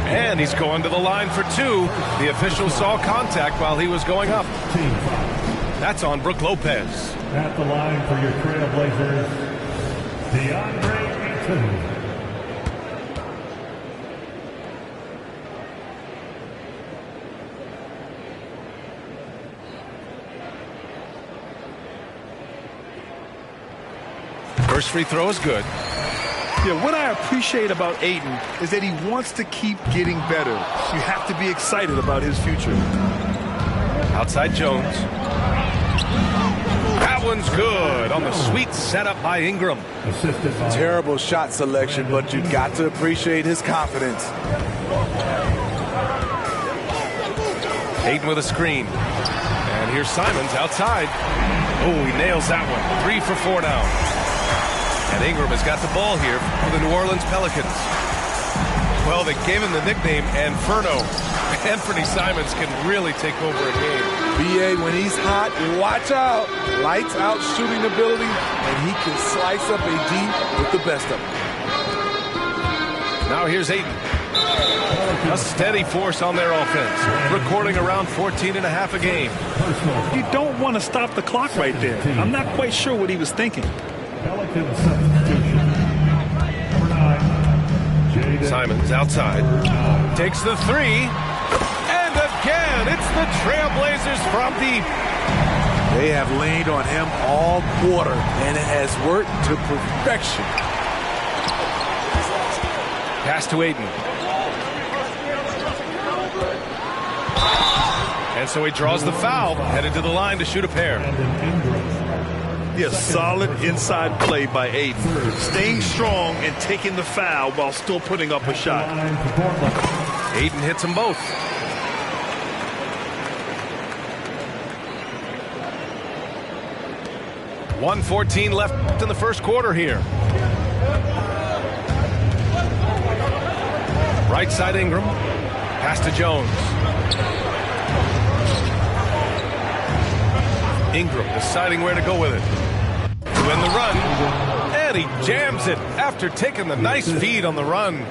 And he's going to the line for 2. The official saw contact while he was going up. That's on Brook Lopez. At the line for your Trailblazers, DeAndre Ayton. First free throw is good. Yeah, what I appreciate about Ayton is that he wants to keep getting better. You have to be excited about his future. Outside Jones. That one's good on the sweet setup by Ingram. Terrible shot selection, but you got to appreciate his confidence. Ayton with a screen. And here's Simons outside. Oh, he nails that one. 3 for 4 now. And Ingram has got the ball here for the New Orleans Pelicans. Well, they gave him the nickname Inferno. Anthony Simons can really take over a game. B.A., when he's hot, watch out. Lights out shooting ability, and he can slice up a D with the best of them. Now here's Ayton. A steady force on their offense, recording around 14.5 a game. You don't want to stop the clock right there. I'm not quite sure what he was thinking. Simons outside. Takes the 3. And again, it's the Trailblazers from deep. They have leaned on him all quarter, and it has worked to perfection. Pass to Ayton. And so he draws the foul, headed to the line to shoot a pair. Yeah, solid inside play by Ayton. Staying strong and taking the foul while still putting up a shot. Ayton hits them both. .114 left in the first quarter here. Right side Ingram. Pass to Jones. Ingram deciding where to go with it. To end the run. And he jams it after taking the nice feed on the run.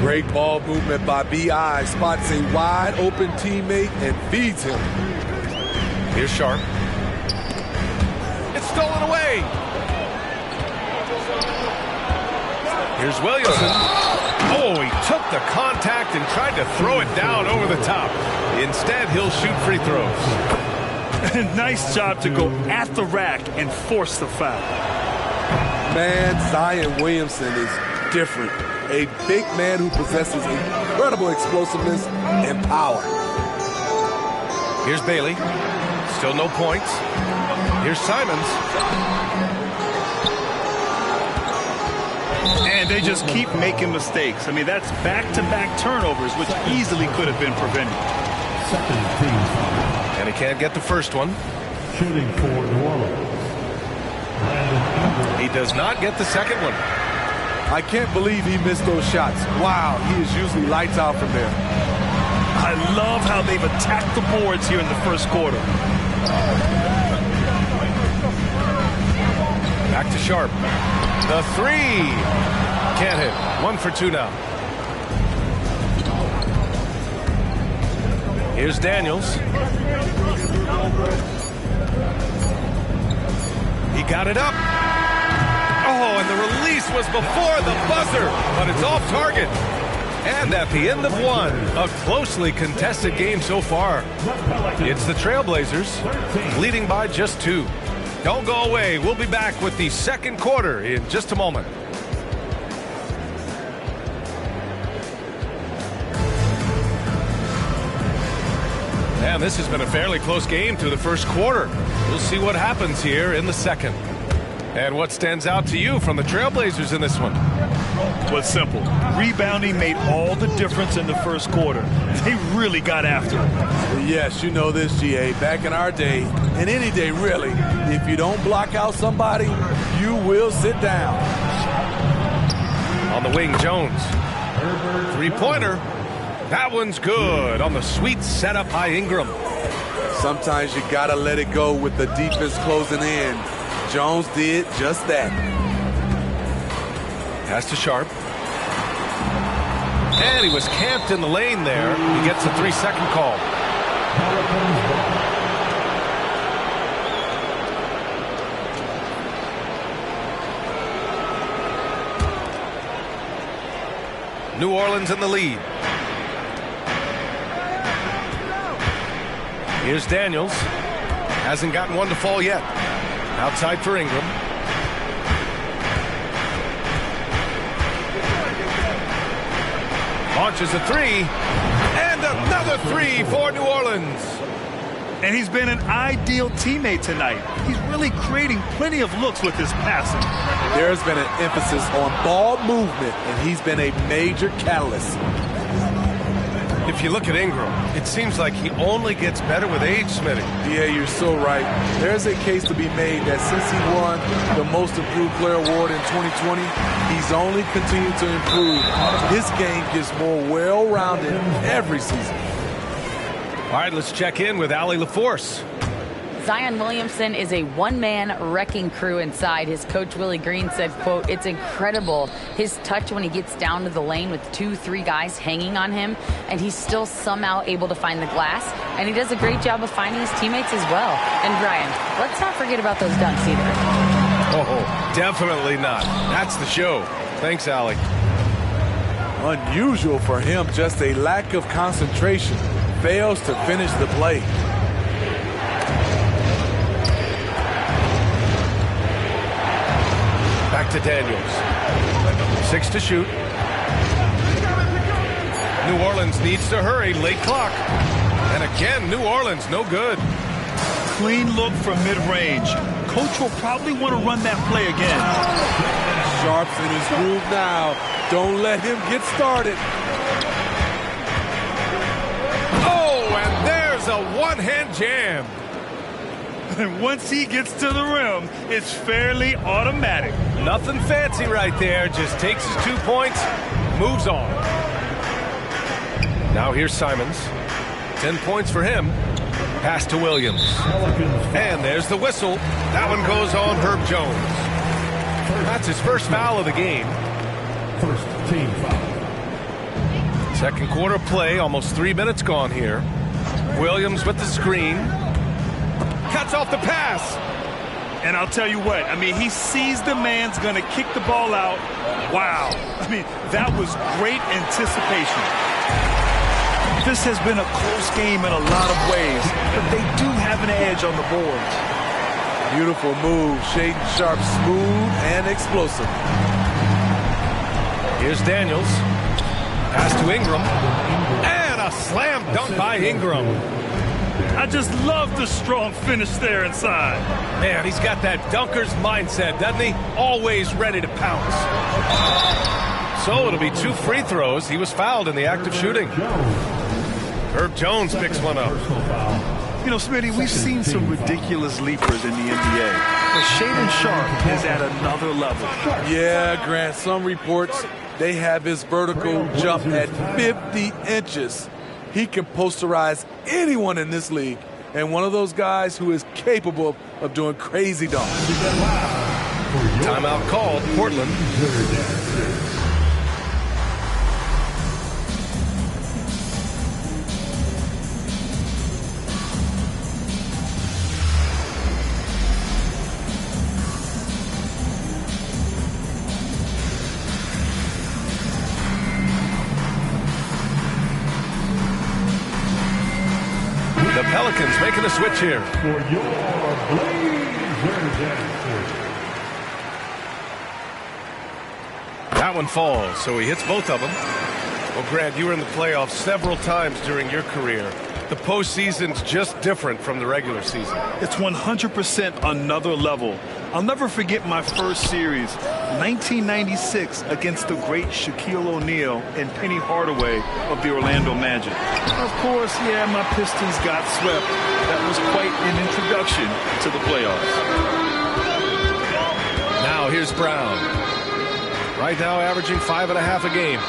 Great ball movement by B.I. Spots a wide open teammate and feeds him. Here's Sharp. It's stolen away. Here's Williamson. Oh, he took the contact and tried to throw it down over the top. Instead, he'll shoot free throws. Nice job to go at the rack and force the foul. Man, Zion Williamson is different. A big man who possesses incredible explosiveness and power. Here's Bailey. Still no points. Here's Simons. And they just keep making mistakes. I mean, that's back-to-back turnovers, which easily could have been prevented. And he can't get the first one. Shooting for New Orleans. He does not get the second one. I can't believe he missed those shots. Wow, he is usually lights out from there. I love how they've attacked the boards here in the first quarter. Back to Sharp. The three. Can't hit. 1 for 2 now. Here's Daniels. He got it up. Oh, and the release was before the buzzer, but it's off target. And at the end of one, a closely contested game so far. It's the Trailblazers leading by just 2. Don't go away. We'll be back with the second quarter in just a moment. And this has been a fairly close game through the first quarter. We'll see what happens here in the second. And what stands out to you from the Trailblazers in this one? Well, it's simple. Rebounding made all the difference in the first quarter. They really got after it. Yes, you know this, G.A. Back in our day, and any day really, if you don't block out somebody, you will sit down. On the wing, Jones. Three-pointer. That one's good on the sweet setup by Ingram. Sometimes you got to let it go with the defense closing in. Jones did just that. Pass to Sharp. And he was camped in the lane there. He gets a 3-second call. New Orleans in the lead. Here's Daniels. Hasn't gotten one to fall yet. Outside for Ingram. Launches a three. And another three for New Orleans. And he's been an ideal teammate tonight. He's really creating plenty of looks with his passing. There's been an emphasis on ball movement, and he's been a major catalyst. If you look at Ingram, it seems like he only gets better with age, Smitty. Yeah, you're so right. There's a case to be made that since he won the Most Improved Player Award in 2020, he's only continued to improve. His game gets more well-rounded every season. All right, let's check in with Allie LaForce. Zion Williamson is a one-man wrecking crew inside. His coach, Willie Green, said, quote, "It's incredible his touch when he gets down to the lane with 2-3 guys hanging on him, and he's still somehow able to find the glass, and he does a great job of finding his teammates as well." And Brian, let's not forget about those dunks either. Oh, definitely not. That's the show. Thanks, Allie. Unusual for him, just a lack of concentration. Fails to finish the play. Back to Daniels. 6 to shoot. New Orleans needs to hurry. Late clock. And again, New Orleans, no good. Clean look from mid-range. Coach will probably want to run that play again. Sharp's in his groove now. Don't let him get started. Oh, and there's a one-hand jam. And once he gets to the rim, it's fairly automatic. Nothing fancy right there. Just takes his 2 points, moves on. Now here's Simons. 10 points for him. Pass to Williams. And there's the whistle. That one goes on Herb Jones. That's his first foul of the game. First team foul. Second quarter play, almost 3 minutes gone here. Williams with the screen. Cuts off the pass. And I'll tell you what, I mean, he sees the man's going to kick the ball out. Wow. I mean, that was great anticipation. This has been a close game in a lot of ways, but they do have an edge on the boards. Beautiful move. Shaedon Sharpe, smooth and explosive. Here's Daniels. Pass to Ingram. And a slam dunk by Ingram. I just love the strong finish there inside. Man, he's got that dunker's mindset, doesn't he? Always ready to pounce. So it'll be 2 free throws. He was fouled in the act of shooting. Herb Jones picks one up. You know, Smitty, we've seen some ridiculous leapers in the NBA, but Shaedon Sharpe is at another level. Yeah, Grant, some reports they have his vertical jump at 50 inches. He can posterize anyone in this league, and one of those guys who is capable of doing crazy dunks. Timeout called, Portland. The Pelicans making a switch here. For your Blazers. That one falls, so he hits both of them. Well, Grant, you were in the playoffs several times during your career. The postseason's just different from the regular season. It's 100% another level. I'll never forget my first series, 1996, against the great Shaquille O'Neal and Penny Hardaway of the Orlando Magic. Of course, yeah, my Pistons got swept. That was quite an introduction to the playoffs. Now here's Brown. Right now averaging 5.5 a game.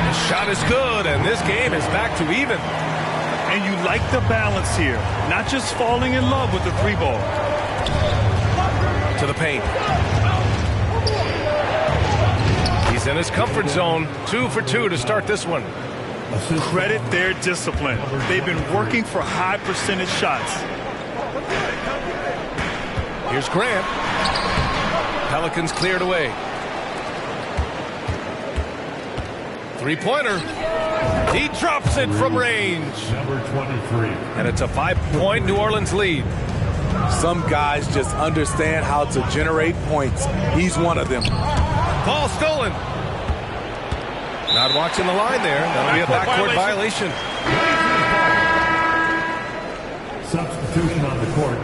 His shot is good, and this game is back to even. And you like the balance here, not just falling in love with the 3-ball. To the paint. He's in his comfort zone. 2 for 2 to start this one. Credit their discipline. They've been working for high percentage shots. Here's Grant. Pelicans cleared away. 3-pointer. He drops it from range. Number 23. And it's a 5-point New Orleans lead. Some guys just understand how to generate points. He's one of them. Ball stolen. Not watching the line there. That'll be a backcourt violation. Substitution on the court.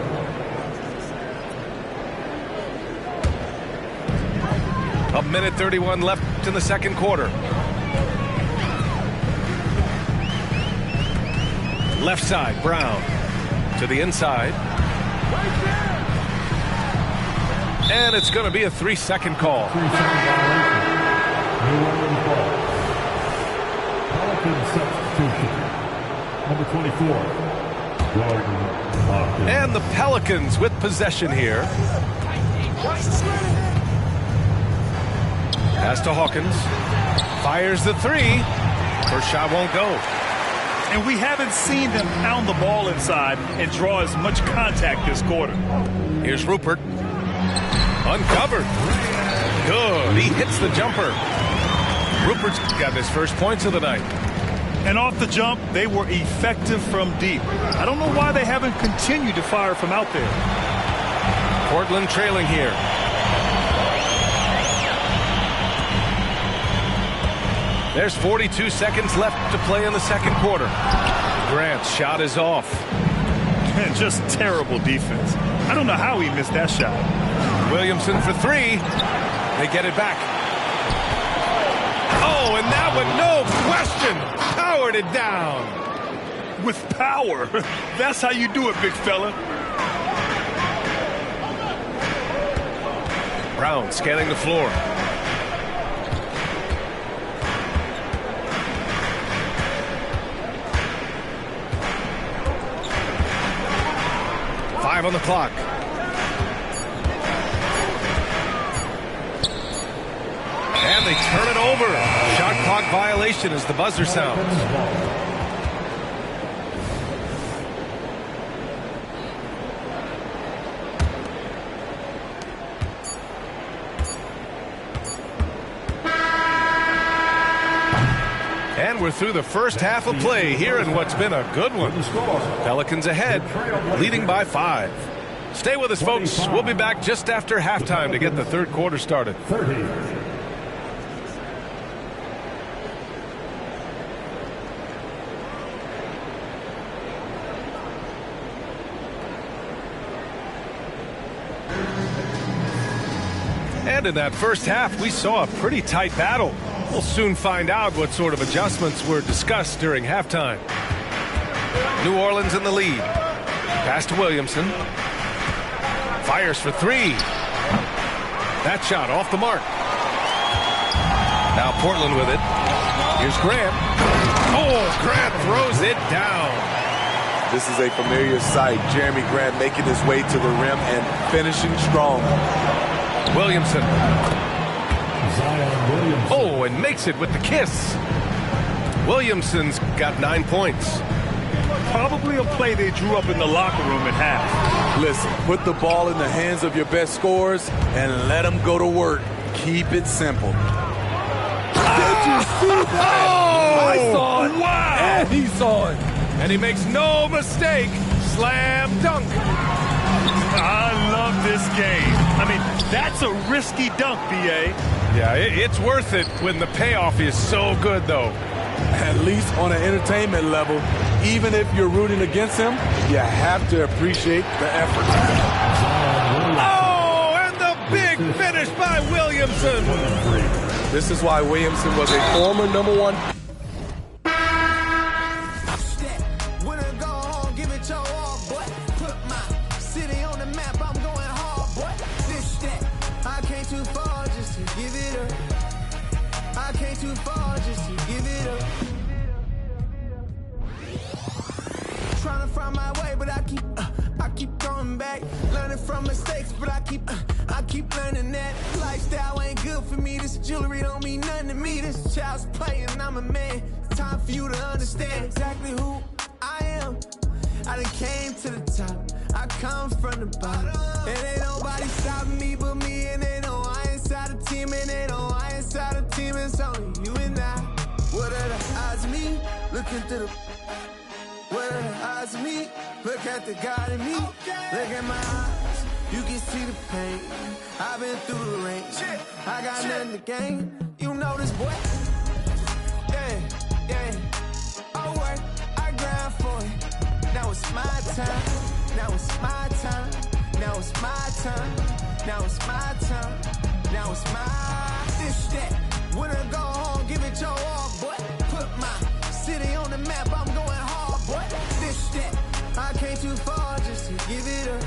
A minute 31 left in the second quarter. Left side, Brown to the inside. And it's going to be a 3-second call. 3-second violation. New Orleans ball. Pelicans substitution. Number 24. Jordan Hawkins. And the Pelicans with possession here. Pass to Hawkins. Fires the 3. First shot won't go. And we haven't seen them pound the ball inside and draw as much contact this quarter. Here's Rupert. Uncovered. Good. He hits the jumper. Rupert's got his first points of the night. And off the jump, they were effective from deep. I don't know why they haven't continued to fire from out there. Portland trailing here. There's 42 seconds left to play in the second quarter. Grant's shot is off. Man, just terrible defense. I don't know how he missed that shot. Williamson for 3. They get it back. Oh, and that one, no question, powered it down. With power. That's how you do it, big fella. Brown scanning the floor. On the clock. And they turn it over. Shot clock violation as the buzzer sounds. And we're through the first half of play here in what's been a good one. Pelicans ahead, leading by 5. Stay with us, folks. We'll be back just after halftime to get the third quarter started. 30. And in that first half, we saw a pretty tight battle. We'll soon find out what sort of adjustments were discussed during halftime. New Orleans in the lead. Pass to Williamson. Fires for 3. That shot off the mark. Now Portland with it. Here's Grant. Oh, Grant throws it down. This is a familiar sight. Jeremy Grant making his way to the rim and finishing strong. Williamson. Oh, and makes it with the kiss. Williamson's got 9 points. Probably a play they drew up in the locker room at half. Listen, put the ball in the hands of your best scorers and let them go to work. Keep it simple. Did you see that? Oh, I saw it. Wow. And he saw it. And he makes no mistake. Slam dunk. I love this game. I mean, that's a risky dunk, B.A. Yeah, it's worth it when the payoff is so good, though. At least on an entertainment level, even if you're rooting against him, you have to appreciate the effort. Oh, and the big finish by Williamson. This is why Williamson was a former #1. From mistakes, but I keep learning that lifestyle ain't good for me. This jewelry don't mean nothing to me. This child's playing, I'm a man. It's time for you to understand exactly who I am. I done came to the top. I come from the bottom. And ain't nobody stopping me but me. And they know I ain't inside the team. And they know I ain't inside the team. It's only you and I. What are the odds of me looking through the... What are the odds of me? Look at the God in me. Look at my eyes. You can see the pain. I've been through the rain. I got nothing to gain. You know this, boy. Yeah, yeah. I work, I grind for it. Now it's my time. Now it's my time. Now it's my time. Now it's my time. Now it's my this that. When I go home, give it your all, boy. Put my city on the map. I'm going hard, boy. This that. I came too far just to give it up.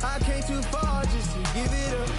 I came too far just to give it up.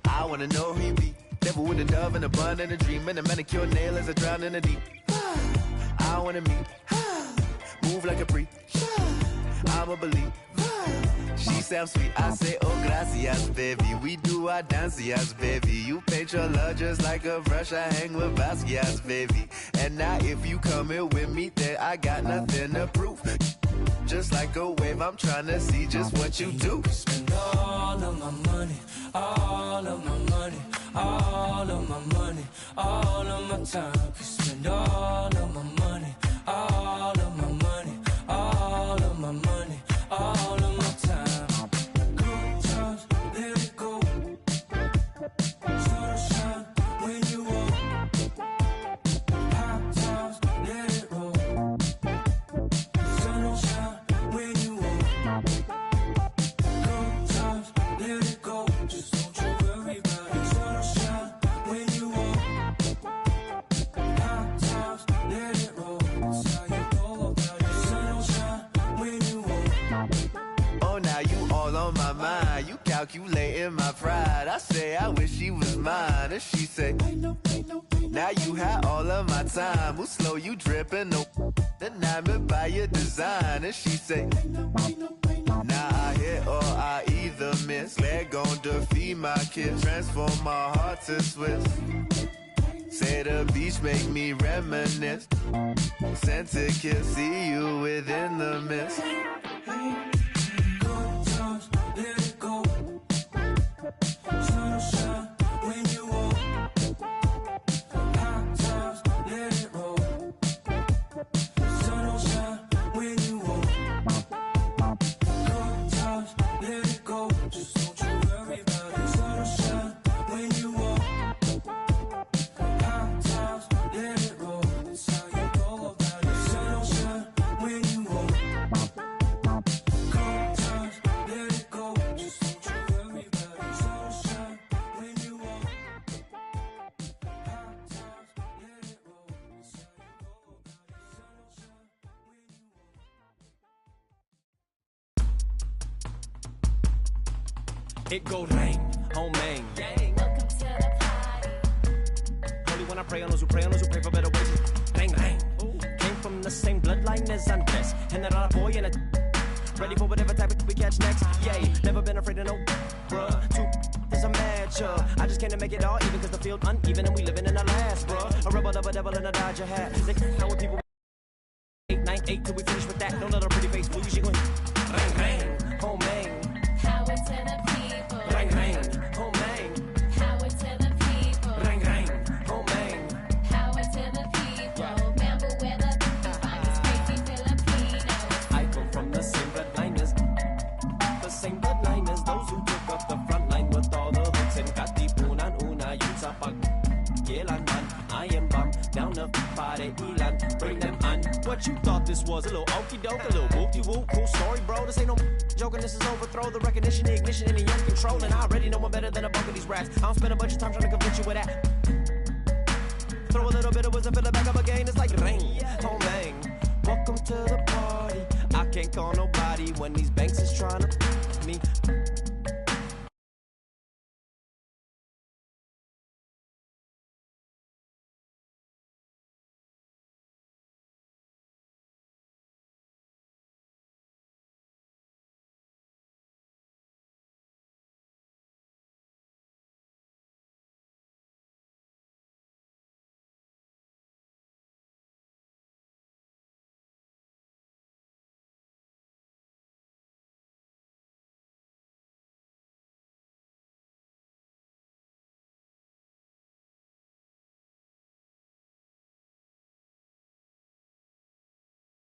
I wanna know who you be. Devil with a dove and a bun and a dream and a manicure nail as I drown in the deep. I wanna meet, move like a freak. I'ma believe. She sounds sweet. I say, oh gracias, baby. We do our dancias, baby. You paint your love just like a brush. I hang with Basquiat's, baby. And now if you come here with me, then I got nothing to prove. Just like a wave, I'm trying to see just what you do. Spend all of my money, all of my money, all of my money, all of my time. Could spend all of my money, all of my money, all of my money, all of my time. Good times, let it go. Sun shine when you walk. Hot times, let it roll. Sun don't shine when you walk. Good times, let it go. Just don't you worry about it. Sun don't shine when you walk. calculating my pride. I say I wish she was mine, and she say, now you had all of my time. Move slow, you dripping, no, enamored by your design. And she say, now I hit or I either miss. Leg gon' defeat my kiss, transform my heart to Swiss. Say the beach make me reminisce. Sent to kiss, see you within the mist. It go rain, oh man. Welcome to the party. Only when I pray on those who pray for better wages. Bang, bang. Came from the same bloodline as Andres. And that other boy in a ready for whatever type of we catch next. Yay, never been afraid of no bruh. Two is a matchup. I just came to make it all even cause the field uneven and we living in the last, bruh. A rebel, double, devil, and a Dodger hat. They how when people 8, 9, 8 till we finish with that. Don't let her pretty face fool you. She gon' bang, bang, oh man. How it to the people. Bang, bang, oh man. How it to the people. Bang, bang, oh man. How it to the people. Remember where the find this crazy Filipino. I come from the same bloodliners. The same bloodliners. Those who took up the front line with all the hooks and katipunan una yun sa pag-kilanman. I am bum down the party ilan. Bring them on. What you thought this was? A little okie doke, a little whoop-de-whoop. Cool story, bro. This ain't no joking. This is overthrow. The recognition, the ignition, and the young control. And I already know one better than a bunch of these rats. I don't spend a bunch of time trying to convince you with that. Throw a little bit of wisdom, fill it back up again. It's like rain. Oh man, welcome to the party. I can't call nobody when these banks is trying to me.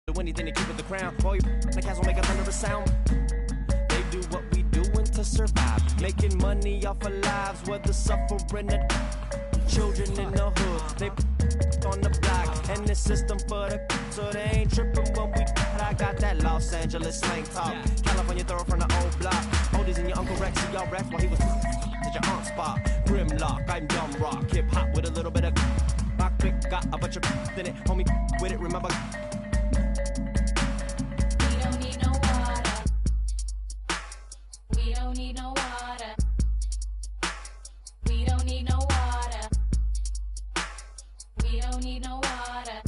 Do anything to keep with the crown. All your the cats will make a thunderous sound. They do what we doing to survive, making money off of lives, whether suffering the children in the hood. They on the block and the system for the so they ain't tripping when we. I got that Los Angeles slang talk. California throw from the old block. Oldies and your Uncle Rex, see y'all Rex while he was at your aunt's spot. Grimlock, I'm dumb rock, hip hop with a little bit of. My quick got a bunch of in it, homie with it. Remember. We don't need no water. We don't need no water. We don't need no water. We don't need no water.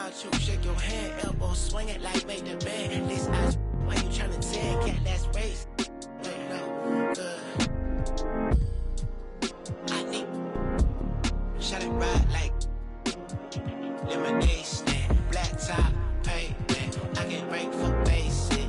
about you. Shake your hand, elbow, swing it like make the band. This eyes, why you tryna tag? Cat, that's race. Wait, no, good. I need shut it right like lemonade stand, black top, pavement. I can break for basic.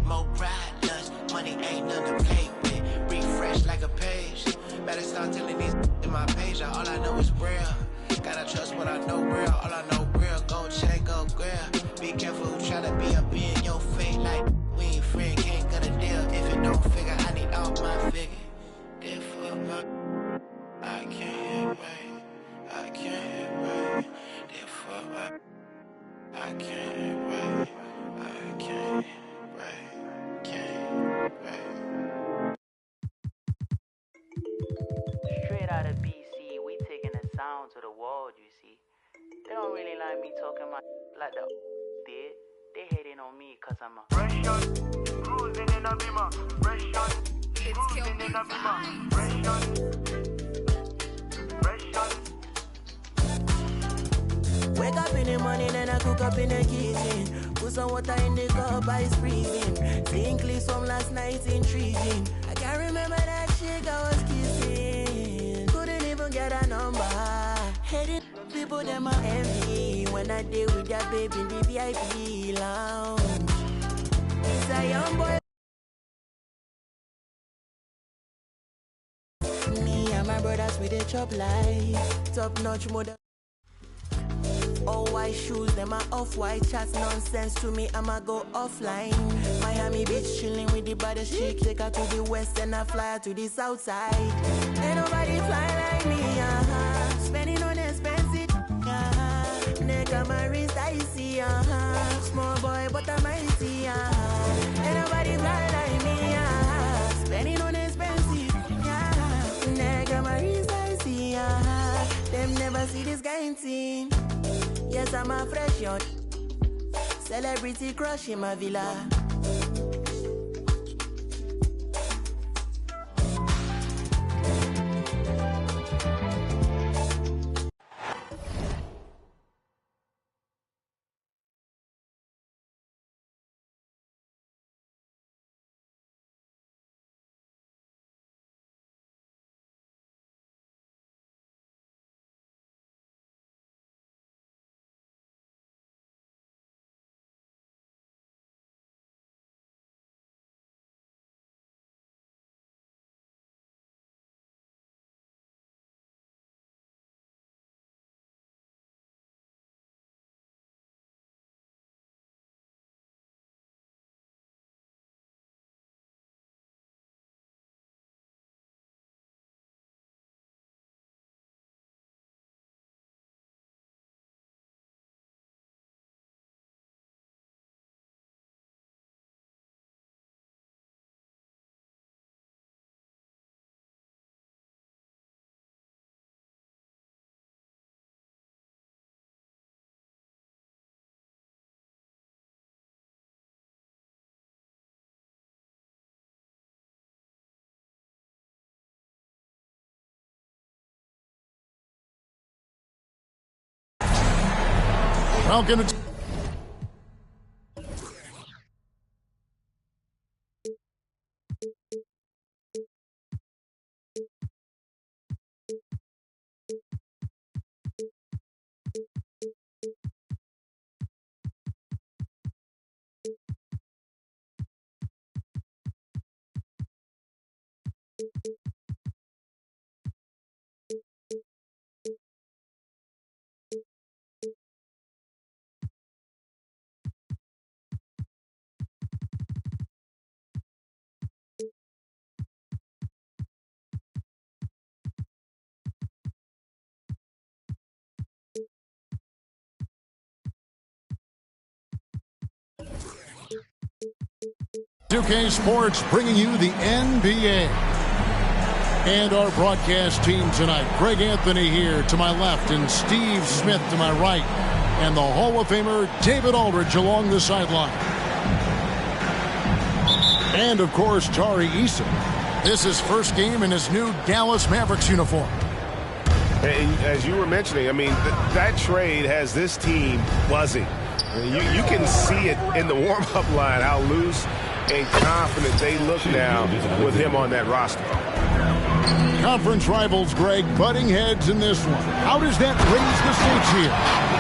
More pride, lunch, money ain't nothing to play with. Refresh like a page. Better start telling these in my page. All I know is real. Gotta trust what I know real. All I know real. Gold chain, gold grill. Be careful who try to be up in your face. Like we ain't friend, can't cut a deal. If it don't figure, I need all my figure. Therefore, I can't wait. I can't wait. Therefore, I can't wait. I can't wait. Can't wait. Straight out of BC, we taking the sound to the world, you see. They don't really like me talking my like the did. They hating on me cause I'm a fresh shot, cruising in a bimmer, fresh shot, cruising in a bimmer, fresh shot, fresh shot. Wake up in the morning and I cook up in the kitchen. Put some water in the cup, ice freezing. Seeing clips from last night intriguing. I can't remember that chick I was kissing. Couldn't even get a number. Heading people them are envy when I deal with that baby in the VIP lounge. It's a young boy. Me and my brothers with the chop life. Top notch mother. All white shoes, them are off-white. Chats nonsense to me, I'ma go offline. Miami Beach chilling with the baddest chick. Take her to the west and I fly her to the south side. Ain't nobody fly like me, spending on expensive, nigga, my wrist icy, small boy but I'm mighty, Ain't nobody fly like me, spending on expensive, nigga, my wrist icy, them never see this kind thing. Yes, I'm a fresh young celebrity crush in my villa. Welcome to 2K Sports bringing you the NBA. And our broadcast team tonight. Greg Anthony here to my left and Steve Smith to my right. And the Hall of Famer David Aldridge along the sideline. And, of course, Tari Eason. This is first game in his new Dallas Mavericks uniform. And as you were mentioning, I mean, that trade has this team buzzing. You can see it in the warm-up line, how loose and confident they look now with him on that roster. Conference rivals, Greg, butting heads in this one. How does that raise the stakes here?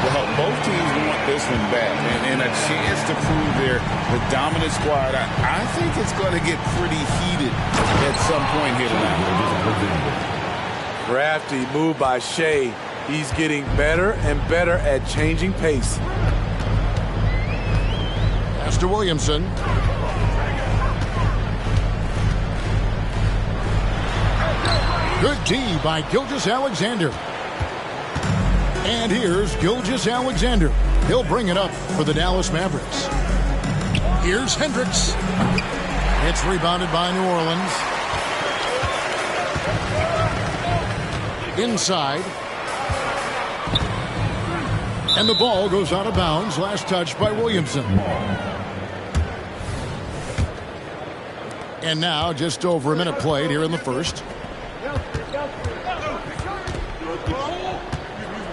Well, both teams want this one back and a chance to prove they're the dominant squad. I think it's going to get pretty heated at some point here tonight. Crafty move by Shea. He's getting better and better at changing pace. Pass to Williamson. Good D by Gilgeous-Alexander. And here's Gilgeous-Alexander. He'll bring it up for the Dallas Mavericks. Here's Hendricks. It's rebounded by New Orleans. Inside. And the ball goes out of bounds. Last touch by Williamson. And now just over a minute played here in the first.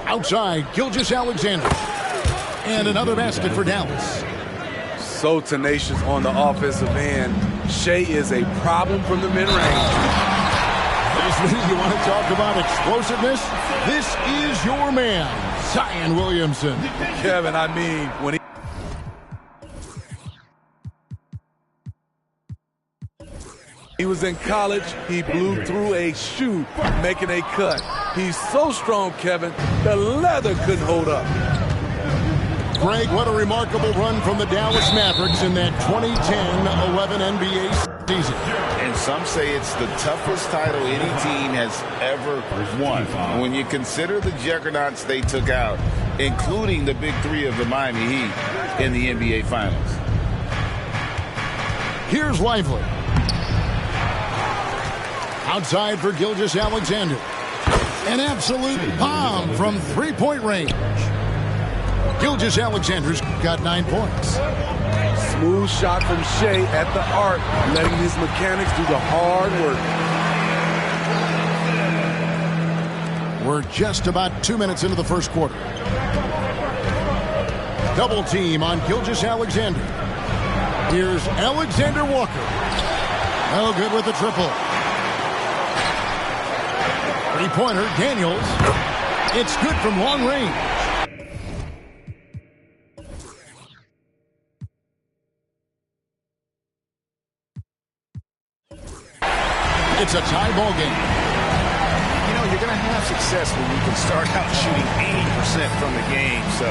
Outside, Gilgeous-Alexander. And another basket for Dallas. So tenacious on the offensive end. Shea is a problem from the mid-range. You want to talk about explosiveness? This is your man, Zion Williamson. Kevin, I mean, when he was in college, he blew through a shoe, making a cut. He's so strong, Kevin, the leather couldn't hold up. Greg, what a remarkable run from the Dallas Mavericks in that 2010-11 NBA season. And some say it's the toughest title any team has ever won. When you consider the juggernauts they took out, including the big three of the Miami Heat in the NBA Finals. Here's Lively. Outside for Gilgeous-Alexander. An absolute bomb from three-point range. Gilgeous-Alexander's got 9 points. Smooth shot from Shea at the arc, letting his mechanics do the hard work. We're just about 2 minutes into the first quarter. Double team on Gilgeous-Alexander. Here's Alexander Walker. Oh, good with the triple. Three-pointer, Daniels. It's good from long range. It's a tie ball game. You know, you're going to have success when you can start out shooting 80% from the game. So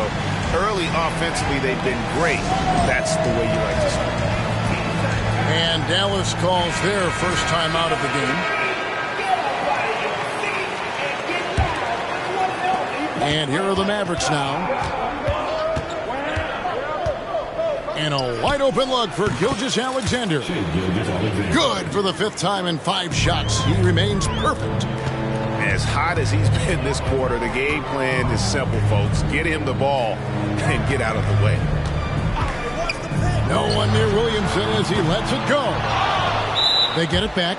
early offensively, they've been great. That's the way you like to start. And Dallas calls their first time out of the game. And here are the Mavericks now. And a wide open look for Gilgeous-Alexander. Good for the 5th time in 5 shots. He remains perfect. As hot as he's been this quarter, the game plan is simple, folks. Get him the ball and get out of the way. No one near Williamson as he lets it go. They get it back.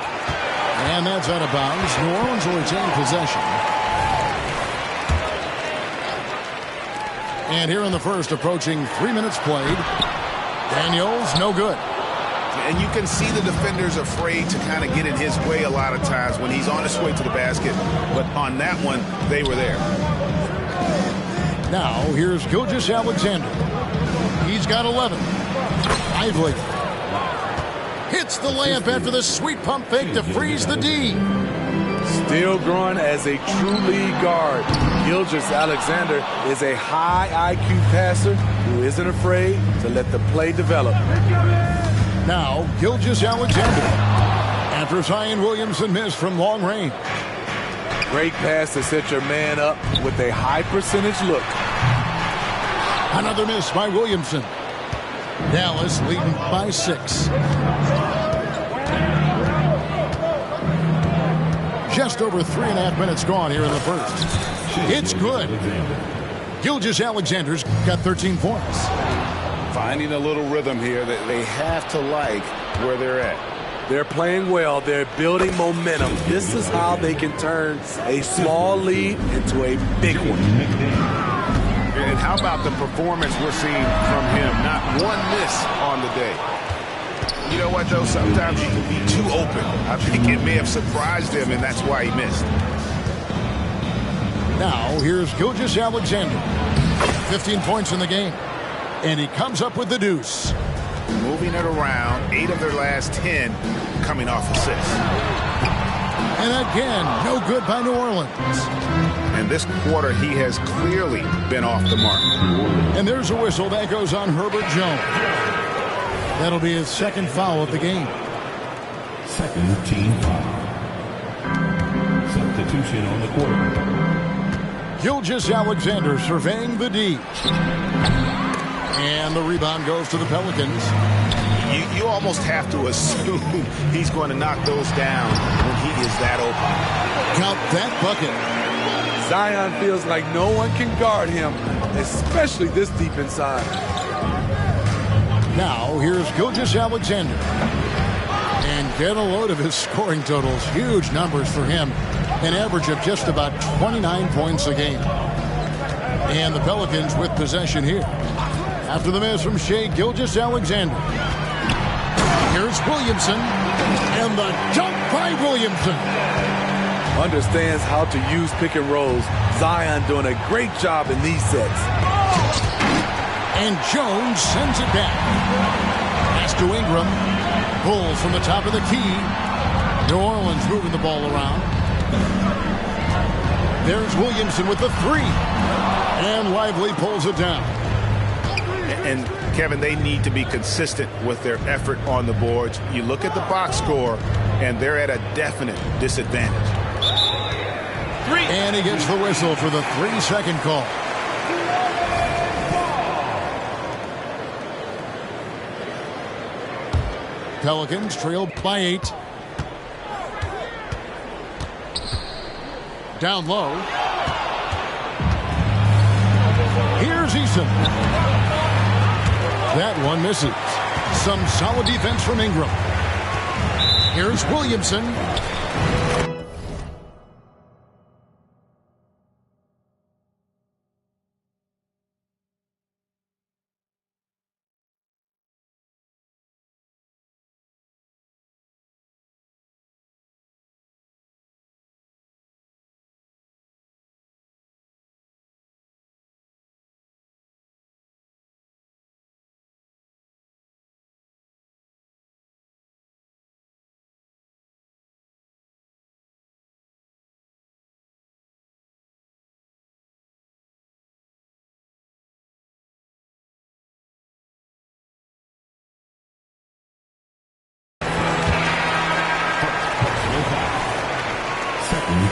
And that's out of bounds. New Orleans will retain possession. And here in the first, approaching 3 minutes played. Daniels, no good. And you can see the defenders afraid to kind of get in his way a lot of times when he's on his way to the basket. But on that one, they were there. Now, here's Gilgeous-Alexander. He's got 11. Lively hits the layup after the sweet pump fake to freeze the D. Still growing as a true lead guard, Gilgeous-Alexander is a high IQ passer who isn't afraid to let the play develop. Now, Gilgeous-Alexander after Zion Williamson missed from long range. Great pass to set your man up with a high percentage look. Another miss by Williamson. Dallas leading by 6. Just over 3.5 minutes gone here in the first. It's good. Gilgeous-Alexander's got 13 points. Finding a little rhythm here that they have to like where they're at. They're playing well. They're building momentum. This is how they can turn a small lead into a big one. And how about the performance we're seeing from him? Not one miss on the day. You know what, though? Sometimes you can be too open. I think it may have surprised him, and that's why he missed. Now, here's Gilgeous-Alexander. 15 points in the game. And he comes up with the deuce. Moving it around, 8 of their last 10 coming off assists. And again, no good by New Orleans. And this quarter, he has clearly been off the mark. And there's a whistle that goes on Herbert Jones. That'll be his second foul of the game. Second team foul. Substitution on the quarter. Gilgeous-Alexander surveying the D. And the rebound goes to the Pelicans. You almost have to assume he's going to knock those down when he is that open. Count that bucket. Zion feels like no one can guard him, especially this deep inside. Now, here's Gilgeous-Alexander. And get a load of his scoring totals. Huge numbers for him. An average of just about 29 points a game. And the Pelicans with possession here. After the miss from Shai Gilgeous-Alexander. Here's Williamson. And the dunk by Williamson. Understands how to use pick and rolls. Zion doing a great job in these sets. And Jones sends it back. Pass to Ingram. Pulls from the top of the key. New Orleans moving the ball around. There's Williamson with the three. And Lively pulls it down. And Kevin, they need to be consistent with their effort on the boards. You look at the box score, and they're at a definite disadvantage. And he gets the whistle for the 3-second call. Pelicans trail by 8. Down low. Here's Eason. That one misses. Some solid defense from Ingram. Here's Williamson.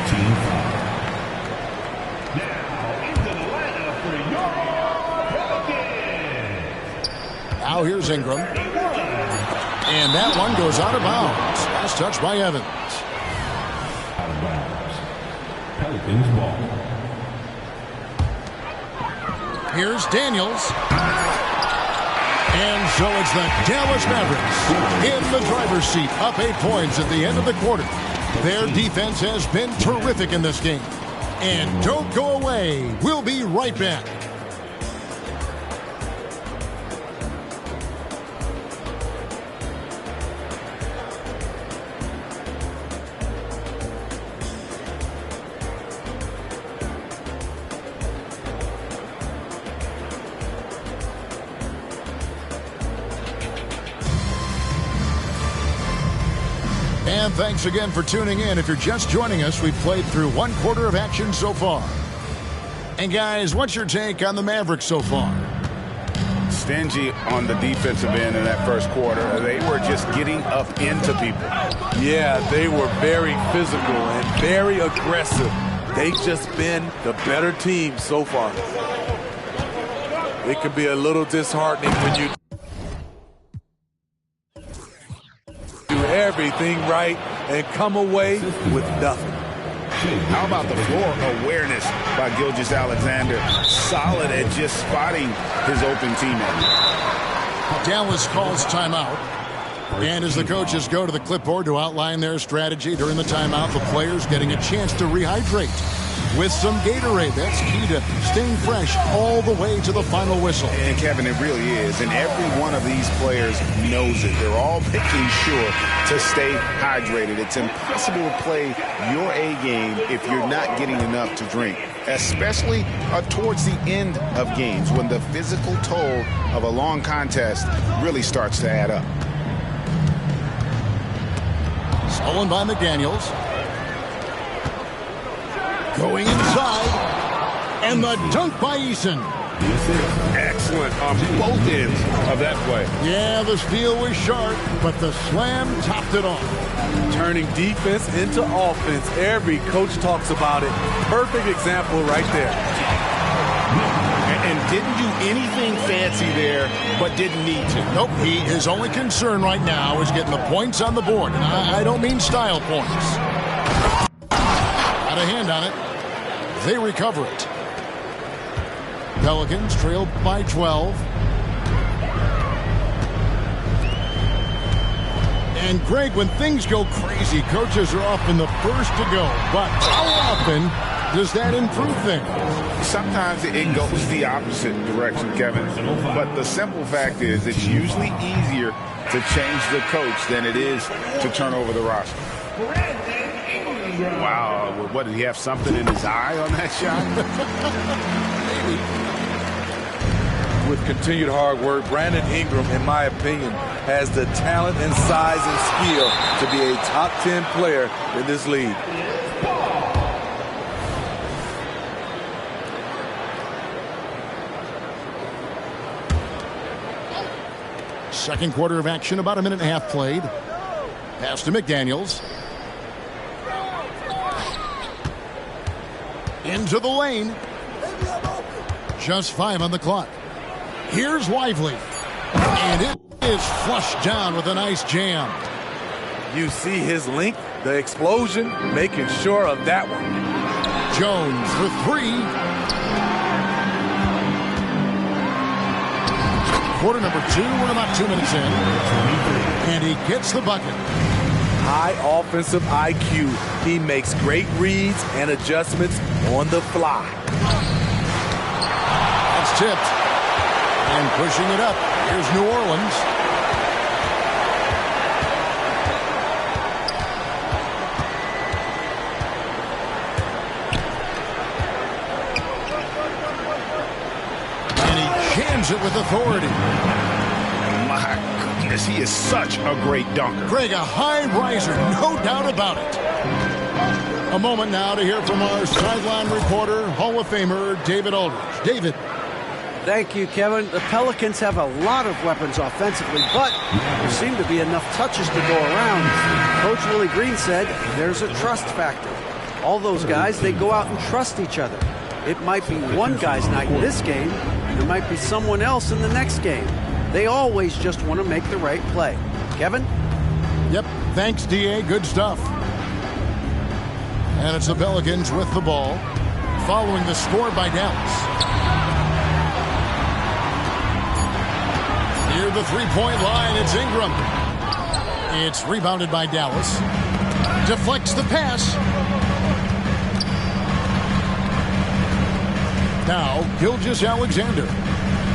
Team foul. Now into the lineup for your Pelicans. Now here's Ingram. And that one goes out of bounds. Last touch by Evans. Out of bounds. Pelicans ball. Here's Daniels. And so it's the Dallas Mavericks in the driver's seat, up 8 points at the end of the quarter. Their defense has been terrific in this game. And don't go away. We'll be right back. And thanks again for tuning in. If you're just joining us, we've played through 1 quarter of action so far. And guys, what's your take on the Mavericks so far? Stingy on the defensive end in that first quarter. They were just getting up into people. Yeah, they were very physical and very aggressive. They've just been the better team so far. It can be a little disheartening when you do everything right and come away with nothing. How about the floor awareness by Gilgeous-Alexander? Solid at just spotting his open teammate. Dallas calls timeout. And as the coaches go to the clipboard to outline their strategy during the timeout, the players getting a chance to rehydrate with some Gatorade. That's key to staying fresh all the way to the final whistle. And Kevin, it really is. And every one of these players knows it. They're all making sure to stay hydrated. It's impossible to play your A game if you're not getting enough to drink, especially towards the end of games when the physical toll of a long contest really starts to add up. Stolen by McDaniels. Going inside. And the dunk by Eason. Excellent on both ends of that play. Yeah, the steal was sharp, but the slam topped it off. Turning defense into offense. Every coach talks about it. Perfect example right there. And didn't do anything fancy there, but didn't need to. Nope, his only concern right now is getting the points on the board. And I don't mean style points. Got a hand on it. They recover it. Pelicans trail by 12. And Greg, when things go crazy, coaches are often the first to go. But how often does that improve things? Sometimes it goes the opposite direction, Kevin. But the simple fact is it's usually easier to change the coach than it is to turn over the roster. Wow, what, did he have something in his eye on that shot? Maybe. With continued hard work, Brandon Ingram, in my opinion, has the talent and size and skill to be a top 10 player in this league. Second quarter of action, about a minute and a half played. Pass to McDaniels. Into the lane. Just 5 on the clock. Here's Lively. And it is flushed down with a nice jam. You see his length, the explosion, making sure of that one. Jones for 3. Quarter number 2, we're about 2 minutes in. And he gets the bucket. High offensive IQ. He makes great reads and adjustments on the fly. That's tipped. And pushing it up. Here's New Orleans. And he jams it with authority. My goodness, he is such a great dunker. Greg, a high riser, no doubt about it. A moment now to hear from our sideline reporter, Hall of Famer David Aldridge. David. Thank you, Kevin. The Pelicans have a lot of weapons offensively, but there seem to be enough touches to go around. Coach Willie Green said there's a trust factor. All those guys, they go out and trust each other. It might be one guy's night in this game, there might be someone else in the next game. They always just want to make the right play. Kevin? Yep, thanks, D.A. Good stuff. And it's the Pelicans with the ball, following the score by Dallas. Near the three-point line, it's Ingram. It's rebounded by Dallas. Deflects the pass. Now, Gilgeous-Alexander.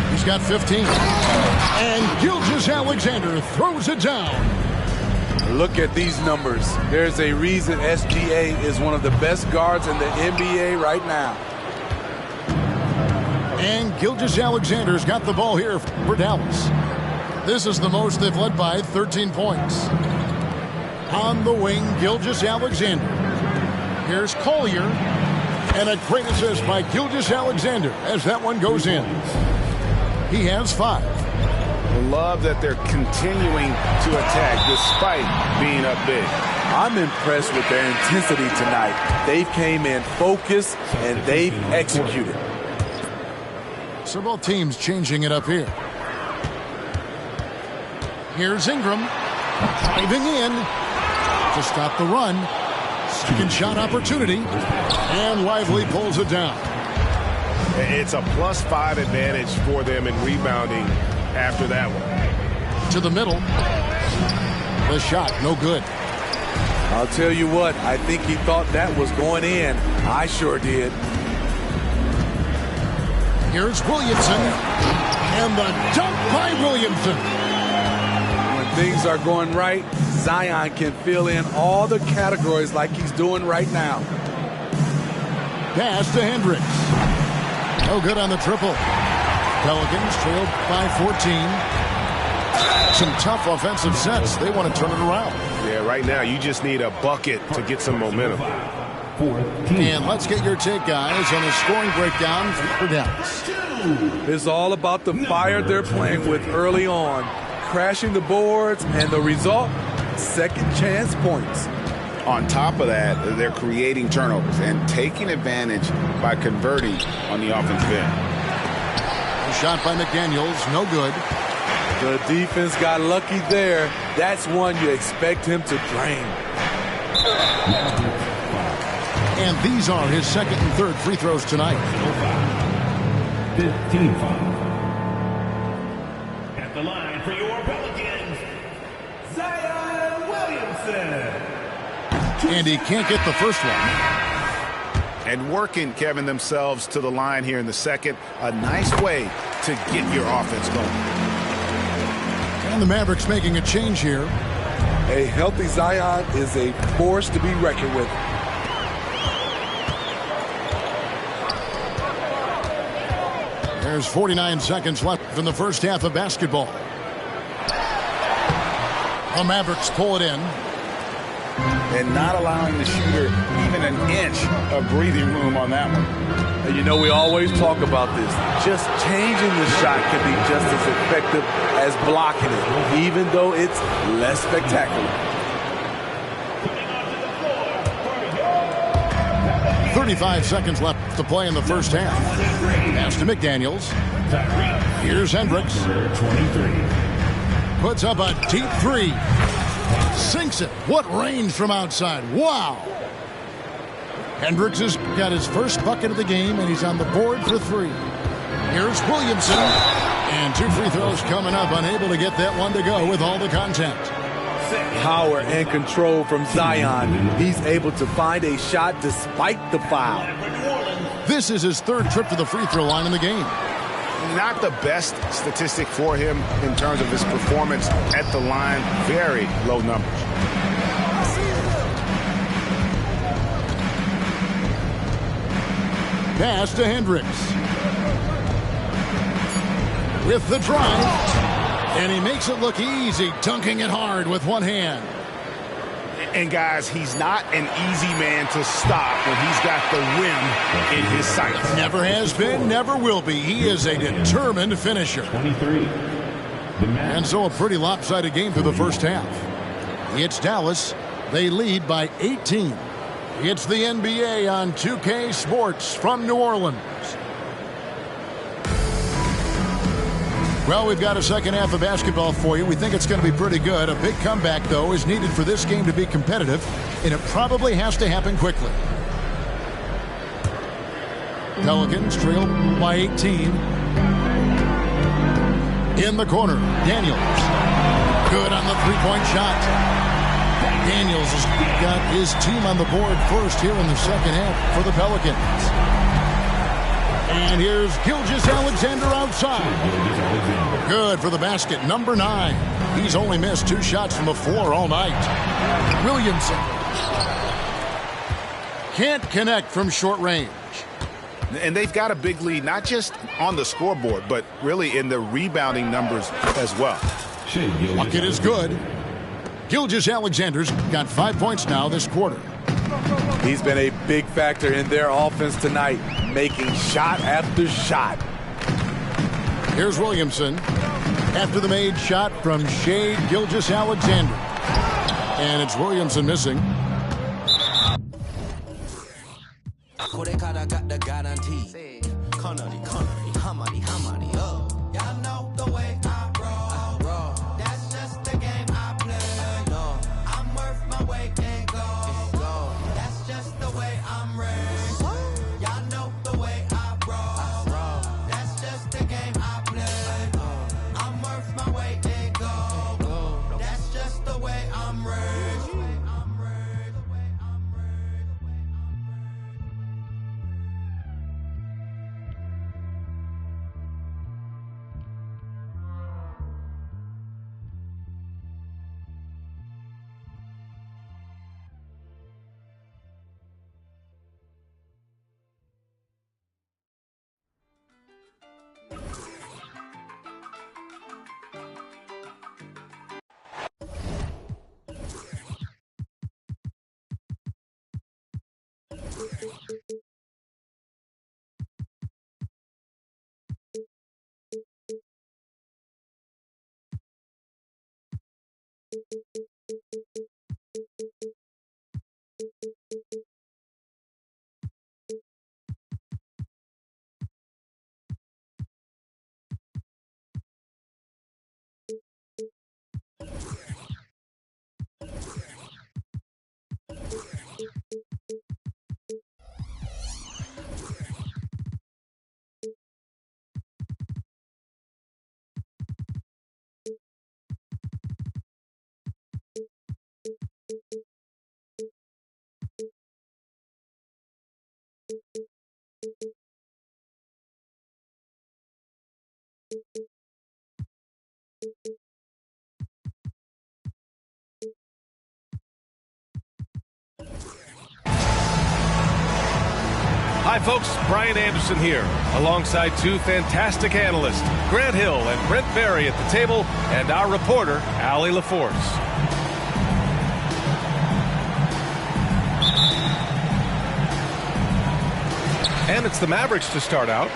He's got 15. And Gilgeous-Alexander throws it down. Look at these numbers. There's a reason SGA is one of the best guards in the NBA right now. And Gilgeous-Alexander's got the ball here for Dallas. This is the most they've led by, 13 points. On the wing, Gilgeous-Alexander. Here's Collier. And a great assist by Gilgeous-Alexander as that one goes in. He has 5. Love that they're continuing to attack despite being up big. I'm impressed with their intensity tonight. They came in focused and they've executed. So both teams changing it up here. Here's Ingram driving in to stop the run. Second shot opportunity, and Lively pulls it down. It's a +5 advantage for them in rebounding after that one. To the middle. The shot, no good. I'll tell you what, I think he thought that was going in. I sure did. Here's Williamson. And the dunk by Williamson. When things are going right, Zion can fill in all the categories like he's doing right now. Pass to Hendricks. No good on the triple. Pelicans trailed by 14. Some tough offensive sets. They want to turn it around. Yeah, right now you just need a bucket to get some momentum. And let's get your take, guys, on the scoring breakdown for Dallas. It's all about the fire they're playing with early on. Crashing the boards, and the result, second chance points. On top of that, they're creating turnovers and taking advantage by converting on the offensive end. A shot by McDaniels, no good. The defense got lucky there. That's one you expect him to drain. And these are his second and third free throws tonight. 15 foul. At the line for your Pelicans, Zion Williamson. And he can't get the first one. And working, Kevin, themselves to the line here in the second. A nice way to get your offense going. And the Mavericks making a change here. A healthy Zion is a force to be reckoned with. There's 49 seconds left in the first half of basketball. The Mavericks pull it in. And not allowing the shooter even an inch of breathing room on that one. And you know, we always talk about this. Just changing the shot can be just as effective as blocking it, even though it's less spectacular. 35 seconds left to play in the first half. Pass to McDaniels. Here's Hendricks. Puts up a deep three. Sinks it. What range from outside. Wow. Hendricks has got his first bucket of the game, and he's on the board for three. Here's Williamson. And two free throws coming up. Unable to get that one to go with all the contact. Power and control from Zion. He's able to find a shot despite the foul. This is his third trip to the free throw line in the game. Not the best statistic for him in terms of his performance at the line. Very low numbers. Pass to Hendricks. With the drive. And he makes it look easy, dunking it hard with one hand. And guys, he's not an easy man to stop when he's got the rim in his sights. Never has been, never will be. He is a determined finisher. 23. And so a pretty lopsided game through the first half. It's Dallas. They lead by 18. It's the NBA on 2K Sports from New Orleans. Well, we've got a second half of basketball for you. We think it's going to be pretty good. A big comeback, though, is needed for this game to be competitive, and it probably has to happen quickly. Pelicans trail by 18. In the corner, Daniels. Good on the three-point shot. Daniels has got his team on the board first here in the second half for the Pelicans. And here's Gilgeous-Alexander outside. Good for the basket, number 9. He's only missed 2 shots from the floor all night. Williamson can't connect from short range. And they've got a big lead, not just on the scoreboard, but really in the rebounding numbers as well. Bucket is good. Gilgeous-Alexander's got 5 points now this quarter. He's been a big factor in their offense tonight, making shot after shot. Here's Williamson after the made shot from Shai Gilgeous-Alexander. And it's Williamson missing. Y'all know the way I roll. That's just the game I play. I'm worth my weight in gold. That's just the way I'm raised. Y'all know the way I roll. That's just the game I play. I'm worth my weight in gold. That's just the way I'm Hi, folks. Brian Anderson here, alongside two fantastic analysts, Grant Hill and Brent Barry at the table, and our reporter, Allie LaForce. And it's the Mavericks to start out.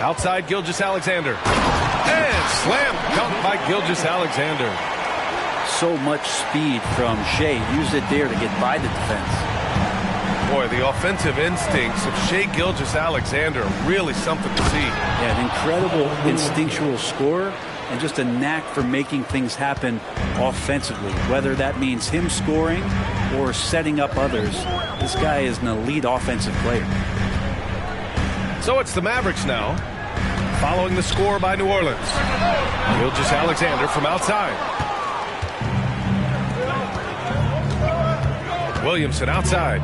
Outside, Gilgeous-Alexander. And slam dunk by Gilgeous-Alexander. So much speed from Shai. Used it there to get by the defense. Boy, the offensive instincts of Shai Gilgeous-Alexander are really something to see. Yeah, an incredible instinctual scorer and just a knack for making things happen offensively. Whether that means him scoring or setting up others, this guy is an elite offensive player. So it's the Mavericks now, following the score by New Orleans. Gilgeous-Alexander from outside. Williamson outside.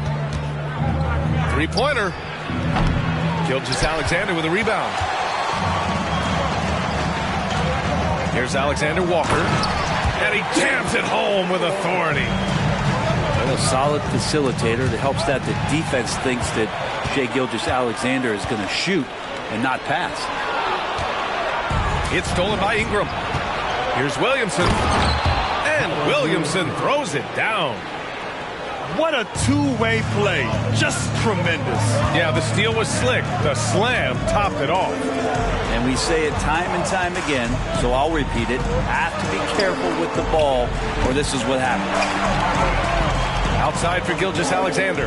Three-pointer. Gilgeous-Alexander with a rebound. Here's Alexander Walker. And he jams it home with authority. A solid facilitator that helps that the defense thinks that Shai Gilgeous-Alexander is going to shoot and not pass. It's stolen by Ingram. Here's Williamson. And Williamson throws it down. What a two-way play. Just tremendous. Yeah, the steal was slick. The slam topped it off. And we say it time and time again, so I'll repeat it. Have to be careful with the ball, or this is what happens. Outside for Gilgeous-Alexander.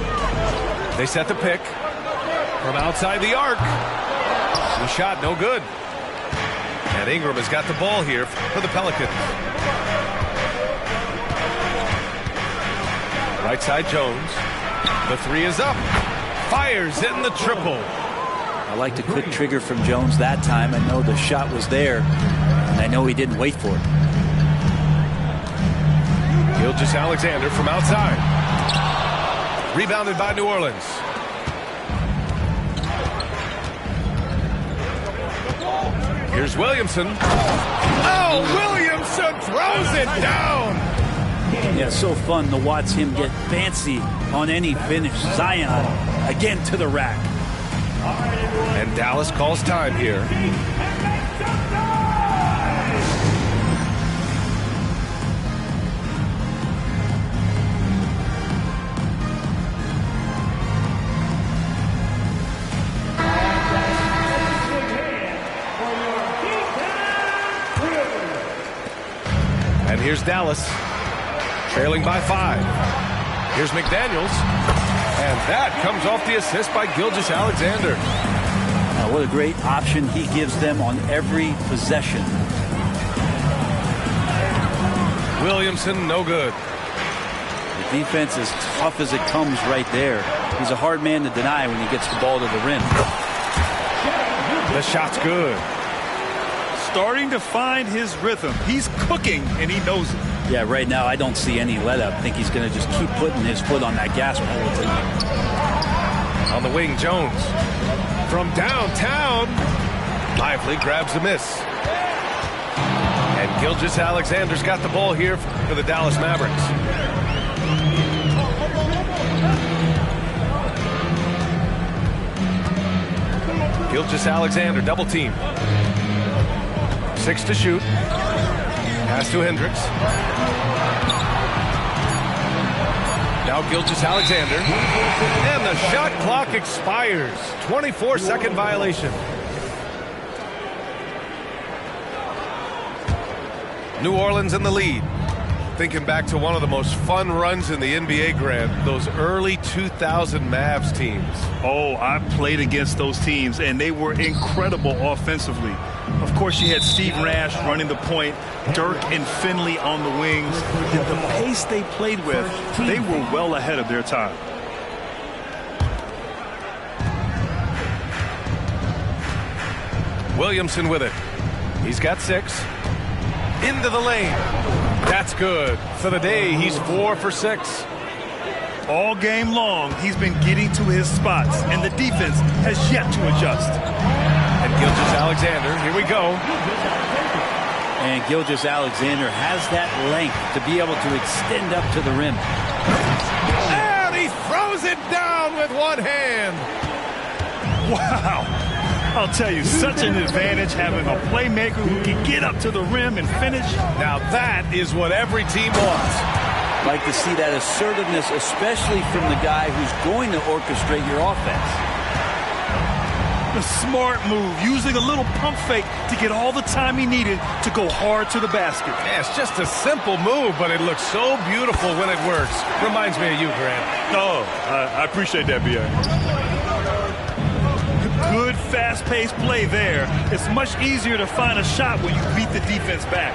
They set the pick from outside the arc. The shot no good. And Ingram has got the ball here for the Pelicans. Right side Jones. The three is up. Fires in the triple. I like the quick trigger from Jones that time. I know the shot was there, and I know he didn't wait for it. Gilgeous-Alexander from outside. Rebounded by New Orleans. Here's Williamson. Oh, Williamson throws it down. Yeah, so fun to watch him get fancy on any finish. Zion again to the rack. And Dallas calls time here. And here's Dallas, trailing by 5. Here's McDaniels, and that comes off the assist by Gilgeous-Alexander. What a great option he gives them on every possession. Williamson, no good. The defense is tough as it comes right there. He's a hard man to deny when he gets the ball to the rim. The shot's good. Starting to find his rhythm. He's cooking, and he knows it. Yeah, right now I don't see any let up. I think he's going to just keep putting his foot on that gas pedal tonight. On the wing, Jones. From downtown, Lively grabs a miss. And Gilgeous-Alexander's got the ball here for the Dallas Mavericks. Gilgeous-Alexander, double team. 6 to shoot. Pass to Hendricks. Now Gilgeous-Alexander. And the shot clock expires. 24-second violation. New Orleans in the lead. Thinking back to one of the most fun runs in the NBA, Grant, those early 2000 Mavs teams. Oh, I played against those teams, and they were incredible offensively. Of course, you had Steve Nash running the point, Dirk and Finley on the wings. The pace they played with, they were well ahead of their time. Williamson with it. He's got 6. Into the lane. That's good. For the day, he's 4 for 6. All game long, he's been getting to his spots, and the defense has yet to adjust. And Gilgeous-Alexander, here we go. And Gilgeous-Alexander has that length to be able to extend up to the rim. And he throws it down with one hand. Wow. I'll tell you, such an advantage having a playmaker who can get up to the rim and finish. Now that is what every team wants. Like to see that assertiveness, especially from the guy who's going to orchestrate your offense. A smart move, using a little pump fake to get all the time he needed to go hard to the basket. Yeah, it's just a simple move, but it looks so beautiful when it works. Reminds me of you, Grant. Oh, I appreciate that, B.A. Good, fast-paced play there. It's much easier to find a shot when you beat the defense back.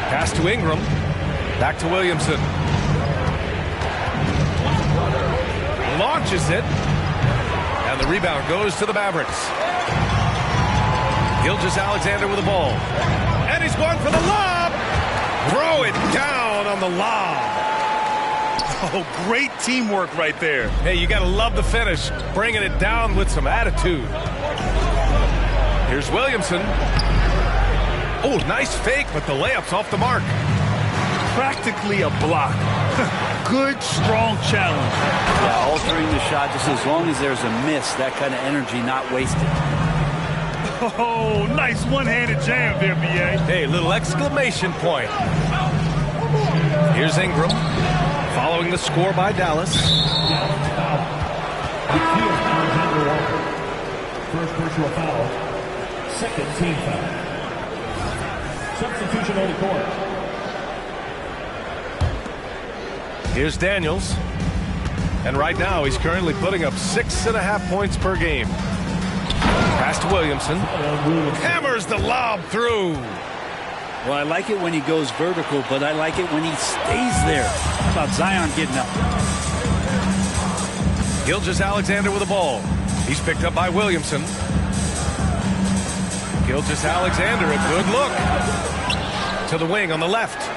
Pass to Ingram. Back to Williamson. Launches it. And the rebound goes to the Mavericks. Gilgeous-Alexander with the ball. And he's going for the lob. Throw it down on the lob. Oh, great teamwork right there. Hey, you got to love the finish. Bringing it down with some attitude. Here's Williamson. Oh, nice fake, but the layup's off the mark. Practically a block. Good, strong challenge. Yeah, altering the shot just as long as there's a miss, that kind of energy not wasted. Oh, nice one-handed jam there, B.A. Hey, little exclamation point. Here's Ingram, following the score by Dallas. First personal foul, second team foul. Substitution on the court. Here's Daniels. And right now, he's currently putting up 6.5 points per game. Pass to Williamson. Hammers the lob through. Well, I like it when he goes vertical, but I like it when he stays there. How about Zion getting up? Gilgeous-Alexander with the ball. He's picked up by Williamson. Gilgeous-Alexander, a good look. To the wing on the left.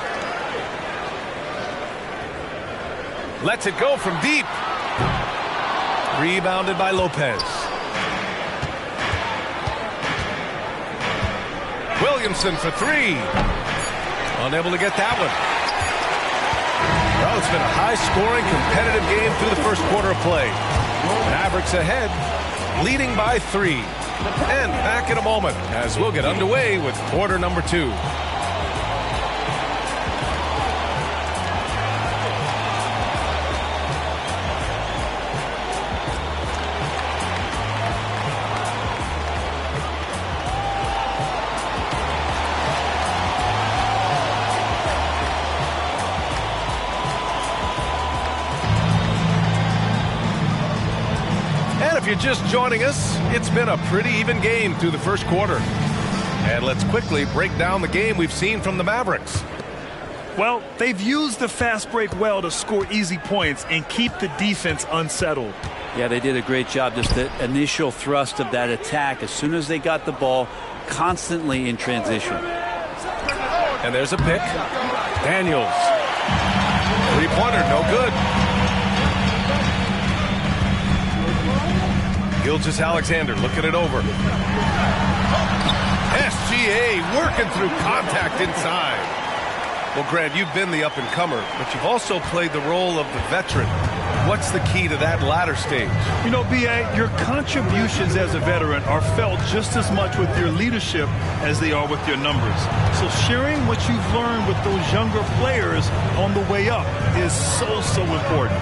Lets it go from deep. Rebounded by Lopez. Williamson for 3. Unable to get that one. Well, it's been a high-scoring, competitive game through the first quarter of play. Mavericks ahead, leading by 3. And back in a moment as we'll get underway with quarter number 2. If you're just joining us, it's been a pretty even game through the first quarter. And let's quickly break down the game we've seen from the Mavericks. Well, they've used the fast break well to score easy points and keep the defense unsettled. Yeah, they did a great job. Just the initial thrust of that attack, as soon as they got the ball, constantly in transition. And there's a pick. Daniels. Three-pointer, no good. Gilgeous-Alexander looking it over. SGA working through contact inside. Well, Grant, you've been the up-and-comer, but you've also played the role of the veteran. What's the key to that latter stage? You know, B.A., your contributions as a veteran are felt just as much with your leadership as they are with your numbers. So sharing what you've learned with those younger players on the way up is so important.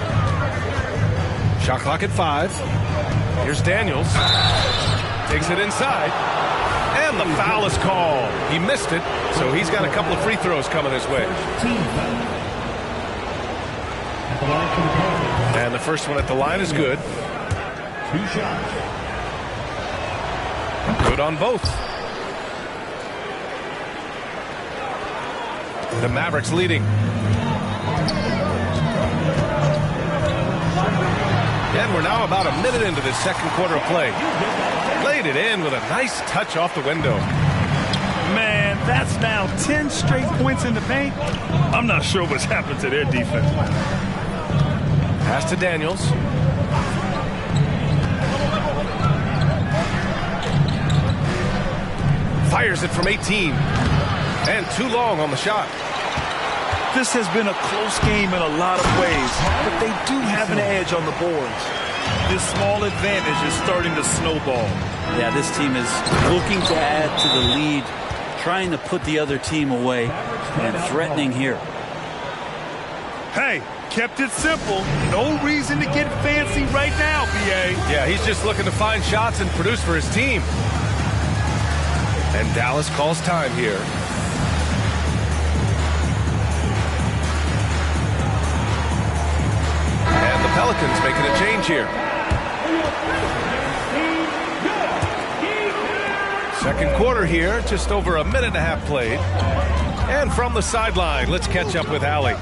Shot clock at 5. Here's Daniels. Takes it inside. And the foul is called. He missed it, so he's got a couple of free throws coming his way. And the first one at the line is good. 2 shots. Good on both. The Mavericks leading. And we're now about a minute into this second quarter of play. Laid it in with a nice touch off the window. Man, that's now 10 straight points in the paint. I'm not sure what's happened to their defense. Pass to Daniels. Fires it from 18. And too long on the shot. This has been a close game in a lot of ways, but they do have an edge on the boards. This small advantage is starting to snowball. Yeah, this team is looking to add to the lead, trying to put the other team away, and threatening here. Hey, kept it simple. No reason to get fancy right now, B.A. Yeah, he's just looking to find shots and produce for his team. And Dallas calls time here. And the Pelicans making a change here. Second quarter here, just over a minute and a half played. And from the sideline, let's catch up with Allie.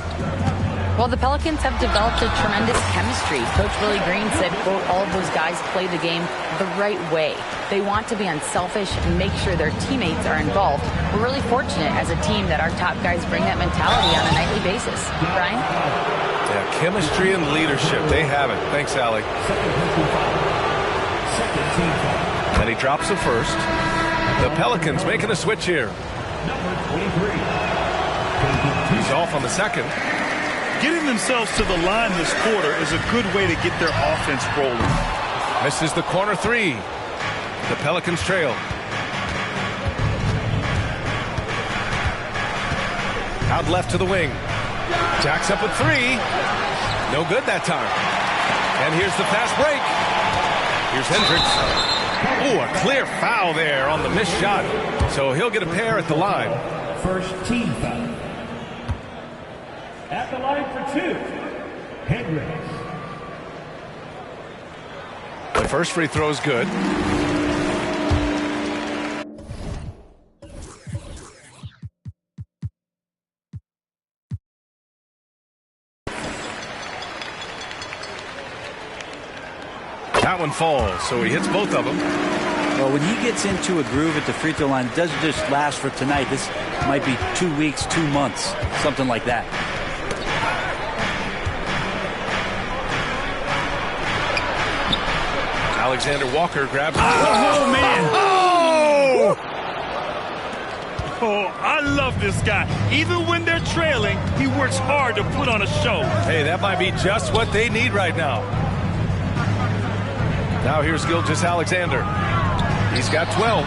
Well, the Pelicans have developed a tremendous chemistry. Coach Willie Green said, quote, all of those guys play the game the right way. They want to be unselfish and make sure their teammates are involved. We're really fortunate as a team that our top guys bring that mentality on a nightly basis. Brian? Yeah, chemistry and leadership. They have it. Thanks, Allie. And he drops the first. The Pelicans making a switch here. He's off on the second. Getting themselves to the line this quarter is a good way to get their offense rolling. This is the corner three. The Pelicans trail. Out left to the wing. Jacks up with 3. No good that time. And here's the fast break. Here's Hendricks. Oh, a clear foul there on the missed shot. So he'll get a pair at the line. First team foul. At the line for 2, Hendricks. The first free throw is good. That one falls, so he hits both of them. Well, when he gets into a groove at the free throw line, it doesn't just last for tonight. This might be 2 weeks, 2 months, something like that. Alexander Walker grabs. Oh, man. Oh! Oh, I love this guy. Even when they're trailing, he works hard to put on a show. Hey, that might be just what they need right now. Now here's Gilgeous-Alexander. He's got 12.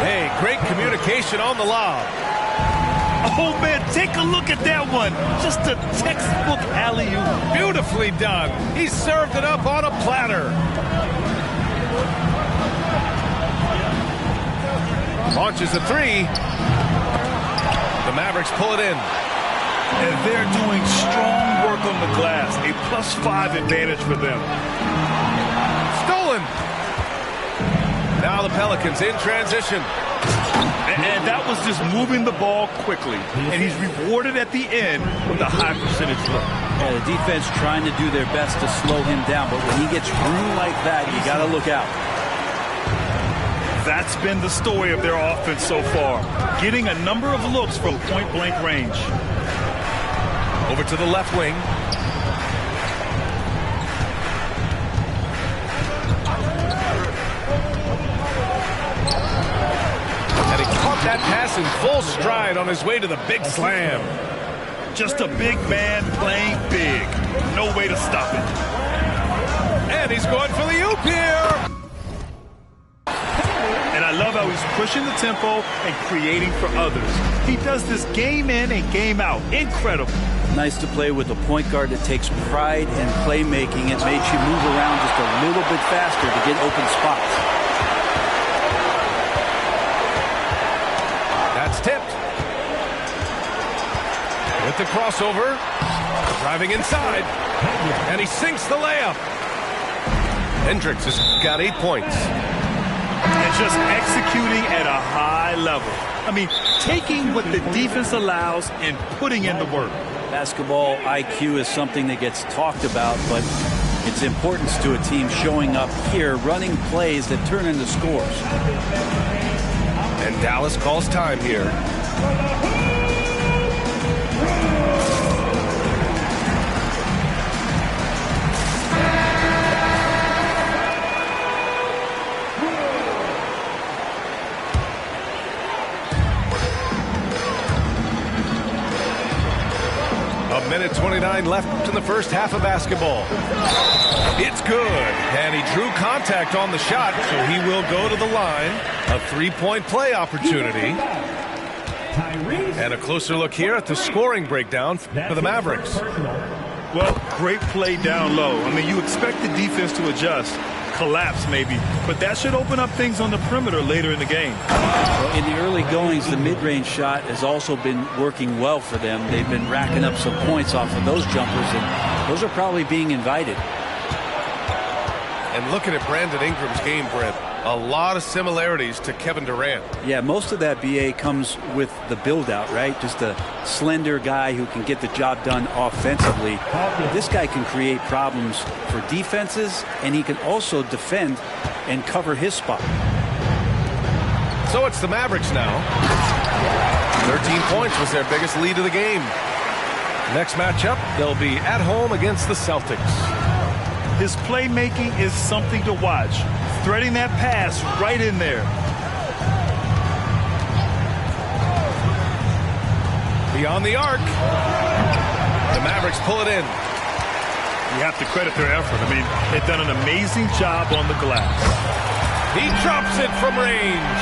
Hey, great communication on the lob. Oh, man, take a look at that one. Just a textbook alley-oop. Beautifully done. He served it up on a platter. Launches a 3. The Mavericks pull it in. And they're doing strong work on the glass. A +5 advantage for them. Stolen. Now the Pelicans in transition. And that was just moving the ball quickly. And he's rewarded at the end with a high percentage look. Yeah, the defense trying to do their best to slow him down. But when he gets room like that, you got to look out. That's been the story of their offense so far. Getting a number of looks from point-blank range. Over to the left wing. And he caught that pass in full stride on his way to the big slam. Just a big man playing big. No way to stop it. And he's going for the oop here. And I love how he's pushing the tempo and creating for others. He does this game in and game out. Incredible. Nice to play with a point guard that takes pride in playmaking. It makes you move around just a little bit faster to get open spots. That's tipped. With the crossover, driving inside, and he sinks the layup. Hendricks has got 8 points. And just executing at a high level. I mean, taking what the defense allows and putting in the work. Basketball IQ is something that gets talked about, but its importance to a team showing up here, running plays that turn into scores. And Dallas calls time here. A minute 29 left in the first half of basketball. It's good, and he drew contact on the shot, so he will go to the line. A three-point play opportunity. And a closer look here at the scoring breakdown for the Mavericks. Well, great play down low. I mean, you expect the defense to adjust, collapse maybe, but that should open up things on the perimeter later in the game. Well, in the early goings, the mid-range shot has also been working well for them. They've been racking up some points off of those jumpers, and those are probably being invited. And looking at Brandon Ingram's game, Brent, a lot of similarities to Kevin Durant. Yeah, most of that, BA, comes with the build-out, right? Just a slender guy who can get the job done offensively. This guy can create problems for defenses, and he can also defend and cover his spot. So it's the Mavericks now. 13 points was their biggest lead of the game. Next matchup, they'll be at home against the Celtics. His playmaking is something to watch. Threading that pass right in there. Beyond the arc. The Mavericks pull it in. You have to credit their effort. I mean, they've done an amazing job on the glass. He drops it from range.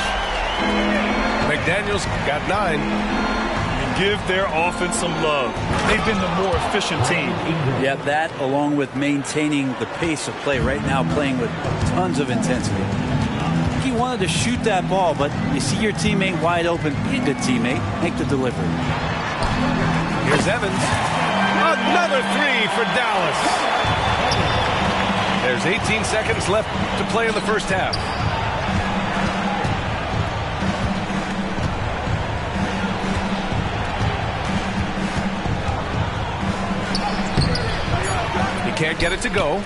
McDaniels got 9. Give their offense some love. They've been the more efficient team. Yeah, that along with maintaining the pace of play right now, playing with tons of intensity. He wanted to shoot that ball, but you see your teammate wide open. Be a good teammate. Make the delivery. Here's Evans. Another three for Dallas. There's 18 seconds left to play in the first half. Can't get it to go.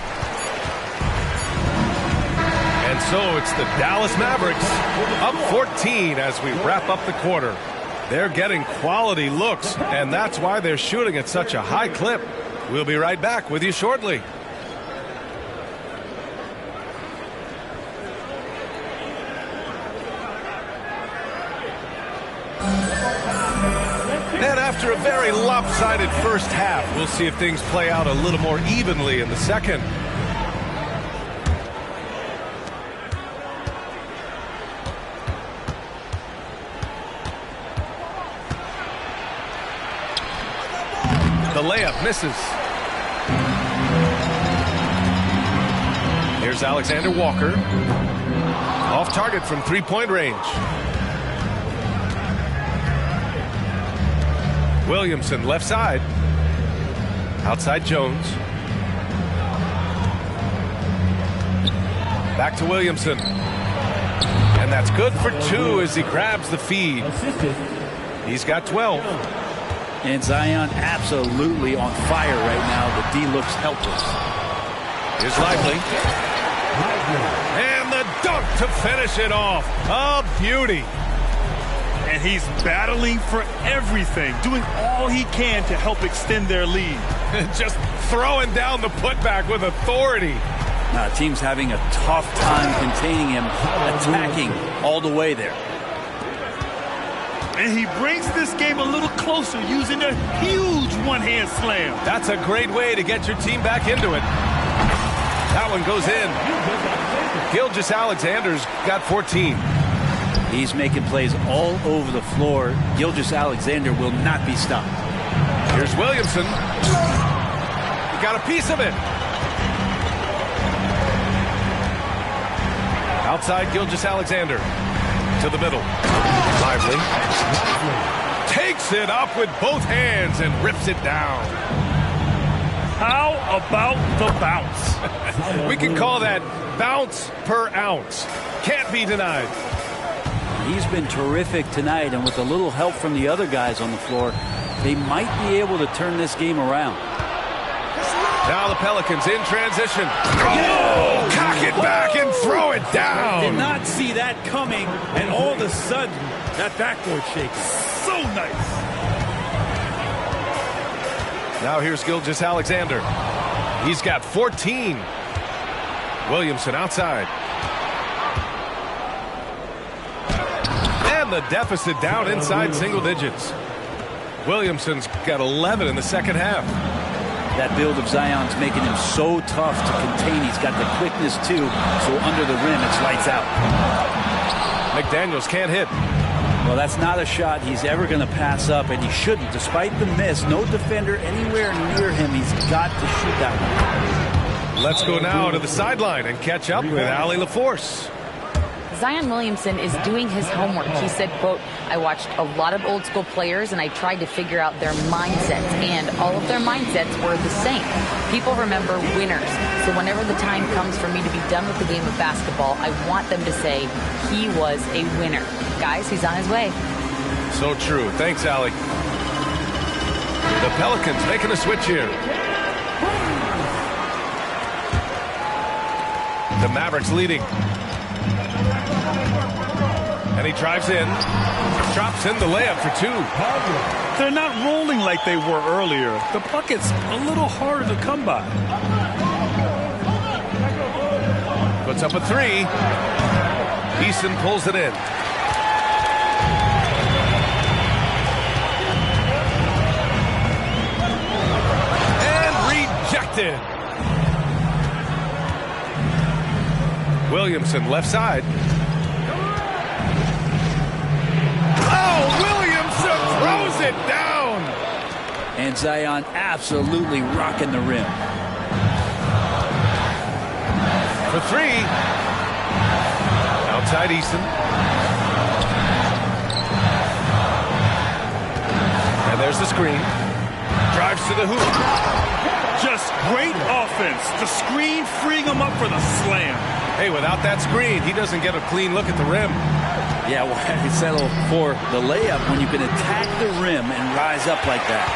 And so it's the Dallas Mavericks up 14 as we wrap up the quarter. They're getting quality looks, and that's why they're shooting at such a high clip. We'll be right back with you shortly. And after a very lopsided first half, we'll see if things play out a little more evenly in the second. The layup misses. Here's Alexander Walker. Off target from three-point range. Williamson left side. Outside Jones. Back to Williamson. And that's good for 2 as he grabs the feed. He's got 12. And Zion absolutely on fire right now. The D looks helpless. Here's Lively. And the dunk to finish it off. A beauty. And he's battling for everything, doing all he can to help extend their lead. Just throwing down the putback with authority. Team's having a tough time containing him, attacking all the way there. And he brings this game a little closer using a huge one-hand slam. That's a great way to get your team back into it. That one goes in. Gilgeous-Alexander's got 14. He's making plays all over the floor. Gilgeous-Alexander will not be stopped. Here's Williamson. He got a piece of it. Outside Gilgeous-Alexander. To the middle. Lively. Takes it up with both hands and rips it down. How about the bounce? We can call that bounce per ounce. Can't be denied. He's been terrific tonight, and with a little help from the other guys on the floor, they might be able to turn this game around. Now the Pelicans in transition. Oh, cock it back and throw it down. Did not see that coming, and all of a sudden, that backboard shaking. So nice. Now here's Gilgeous-Alexander. He's got 14. Williamson outside. And the deficit down inside single digits. Williamson's got 11 in the second half. That build of Zion's making him so tough to contain. He's got the quickness, too, so under the rim, it's lights out. McDaniels can't hit. Well, that's not a shot he's ever going to pass up, and he shouldn't. Despite the miss, no defender anywhere near him. He's got to shoot that one. Let's go now to the sideline and catch up with Allie LaForce. Zion Williamson is doing his homework. He said, quote, I watched a lot of old school players and I tried to figure out their mindsets, and all of their mindsets were the same. People remember winners. So whenever the time comes for me to be done with the game of basketball, I want them to say he was a winner. Guys, he's on his way. So true. Thanks, Allie. The Pelicans making a switch here. The Mavericks leading. And he drives in, drops in the layup for two. They're not rolling like they were earlier. The bucket's a little harder to come by. Puts up a three. Eason pulls it in. And rejected. Williamson left side. Throws it down. And Zion absolutely rocking the rim. For three. Outside Eason. And there's the screen. Drives to the hoop. Just great offense. The screen freeing him up for the slam. Hey, without that screen, he doesn't get a clean look at the rim. Yeah, why well, settle for the layup when you can attack the rim and rise up like that?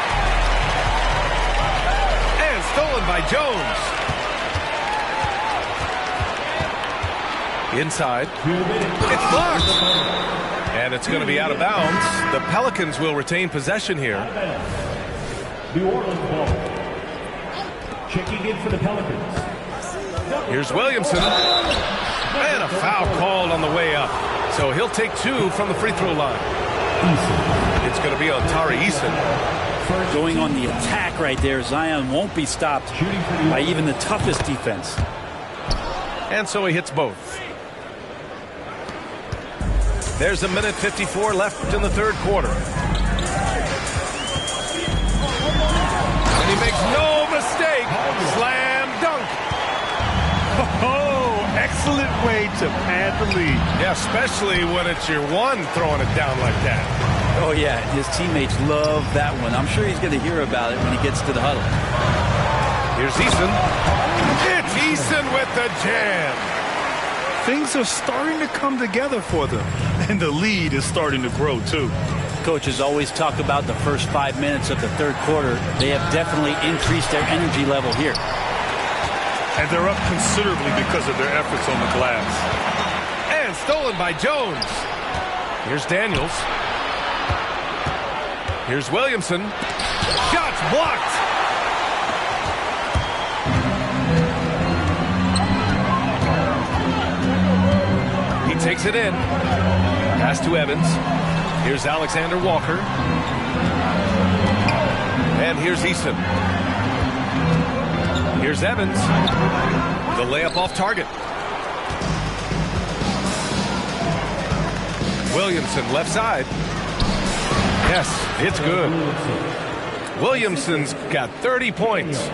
And stolen by Jones. Inside. It's blocked. And it's going to be out of bounds. The Pelicans will retain possession here. New Orleans ball. Checking in for the Pelicans. Here's Williamson. And a foul called on the way up. So he'll take two from the free throw line. It's going to be on Tari Eason. Going on the attack right there. Zion won't be stopped by even the toughest defense. And so he hits both. There's a minute 54 left in the third quarter. And he makes no mistake. Slam dunk. Oh, excellent way to pad the lead. Yeah, especially when it's your one throwing it down like that. Oh, yeah, his teammates love that one. I'm sure he's going to hear about it when he gets to the huddle. Here's Eason. It's Eason with the jam. Things are starting to come together for them, and the lead is starting to grow, too. Coaches always talk about the first 5 minutes of the third quarter. They have definitely increased their energy level here. And they're up considerably because of their efforts on the glass. And stolen by Jones. Here's Daniels. Here's Williamson. Shots blocked. He takes it in. Pass to Evans. Here's Alexander Walker. And here's Easton. Here's Evans. The layup off target. Williamson left side. Yes, it's good. Williamson's got 30 points.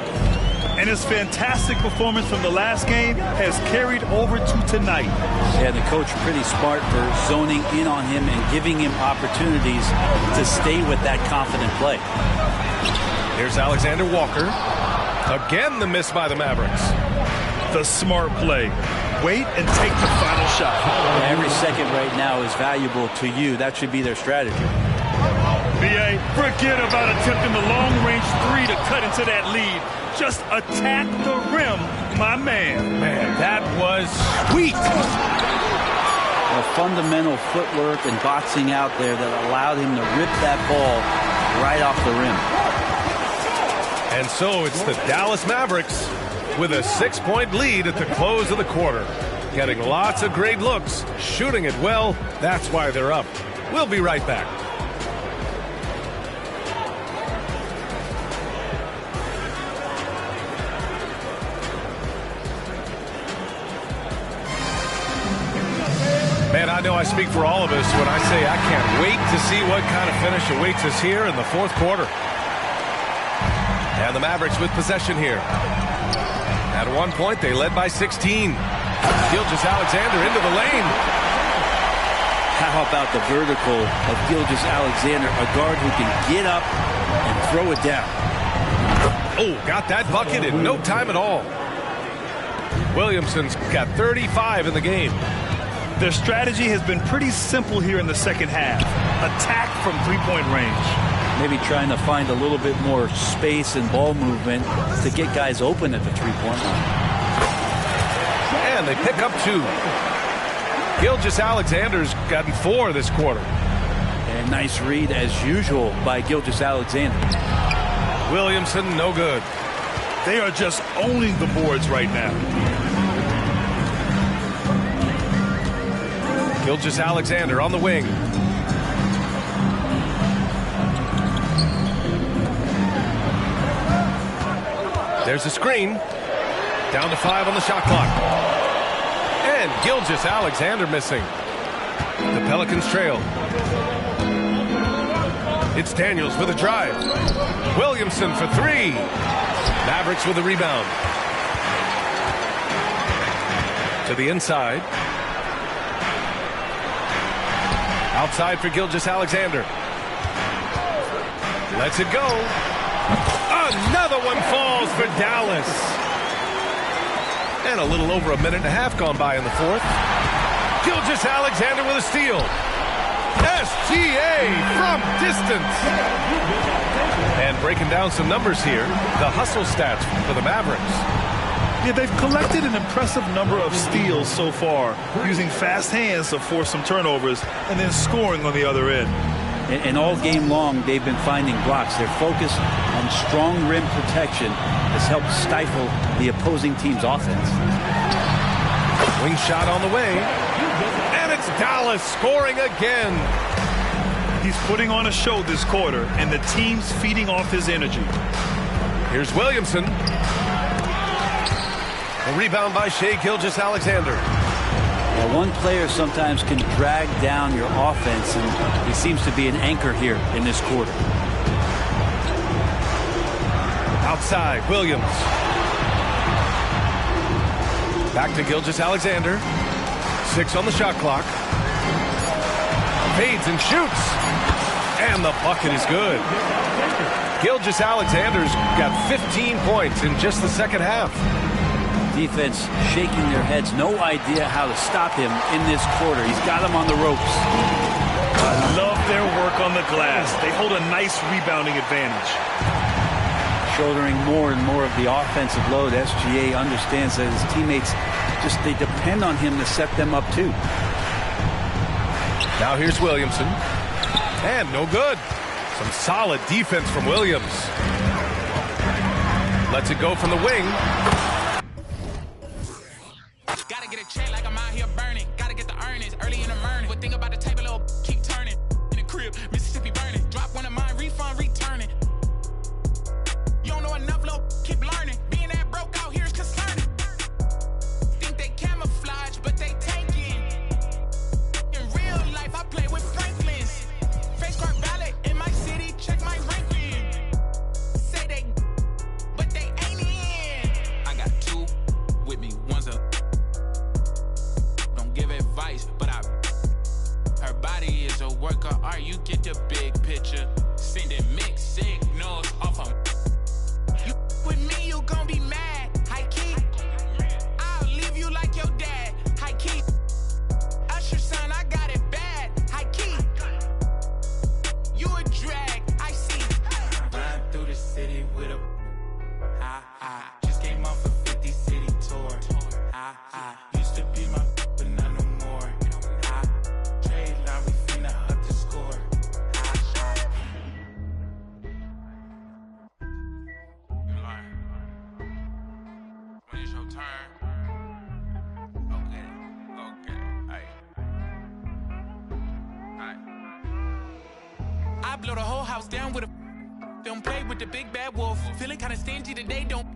And his fantastic performance from the last game has carried over to tonight. Yeah, the coach pretty smart for zoning in on him and giving him opportunities to stay with that confident play. Here's Alexander Walker. Again, the miss by the Mavericks. The smart play. Wait and take the final shot. Every second right now is valuable to you. That should be their strategy. B.A., forget about attempting the long-range three to cut into that lead. Just attack the rim, my man. Man, that was sweet. A fundamental footwork and boxing out there that allowed him to rip that ball right off the rim. And so it's the Dallas Mavericks with a 6-point lead at the close of the quarter. Getting lots of great looks, shooting it well. That's why they're up. We'll be right back. Man, I know I speak for all of us when I say I can't wait to see what kind of finish awaits us here in the fourth quarter. And the Mavericks with possession here. At one point, they led by 16. Gilgeous-Alexander into the lane. How about the vertical of Gilgeous-Alexander, a guard who can get up and throw it down. Oh, got that bucket in no time at all. Williamson's got 35 in the game. Their strategy has been pretty simple here in the second half. Attack from three-point range. Maybe trying to find a little bit more space and ball movement to get guys open at the three-point line. And they pick up 2. Gilgeous-Alexander's gotten 4 this quarter. And nice read, as usual, by Gilgeous-Alexander. Williamson, no good. They are just owning the boards right now. Gilgeous-Alexander on the wing. There's a screen. Down to 5 on the shot clock. And Gilgeous-Alexander missing. The Pelicans trail. It's Daniels with a drive. Williamson for 3. Mavericks with a rebound. To the inside. Outside for Gilgeous-Alexander. Lets it go. Another one falls for Dallas. And a little over a minute and a half gone by in the fourth. Gilgeous-Alexander with a steal. SGA from distance. And breaking down some numbers here, the hustle stats for the Mavericks. Yeah, they've collected an impressive number of steals so far, using fast hands to force some turnovers and then scoring on the other end. And all game long, they've been finding blocks. Their focus on strong rim protection has helped stifle the opposing team's offense. Wing shot on the way. And it's Dallas scoring again. He's putting on a show this quarter, and the team's feeding off his energy. Here's Williamson. A rebound by Shai Gilgeous-Alexander. Now, one player sometimes can drag down your offense, and he seems to be an anchor here in this quarter. Outside, Williams. Back to Gilgeous-Alexander. 6 on the shot clock. Fades and shoots. And the bucket is good. Gilgeous-Alexander's got 15 points in just the second half. Defense shaking their heads, no idea how to stop him in this quarter. He's got him on the ropes. I love their work on the glass. They hold a nice rebounding advantage. Shouldering more and more of the offensive load, SGA understands that his teammates they depend on him to set them up too. Now here's Williamson. And no good. Some solid defense from Williams. Lets it go from the wing. Gotta get a check like I'm out here burning. Gotta get the earnings early in the morning. But think about the table, little keep turning. In the crib. bodies, but her body is a work of art. You get the big picture. Sending mixed signals off of. You with me, you gon' be mad. High key. I'll leave you like your dad. High key. Usher son, I got it bad. High key. You a drag, I see. Ride through the city with a just came off a 50 city tour. Used to be my but not no more. Trade line, we finna up the score. When it's your turn, go get it, Aight. I blow the whole house down with a. Don't play with the big bad wolf. Feeling kinda stingy today, don't.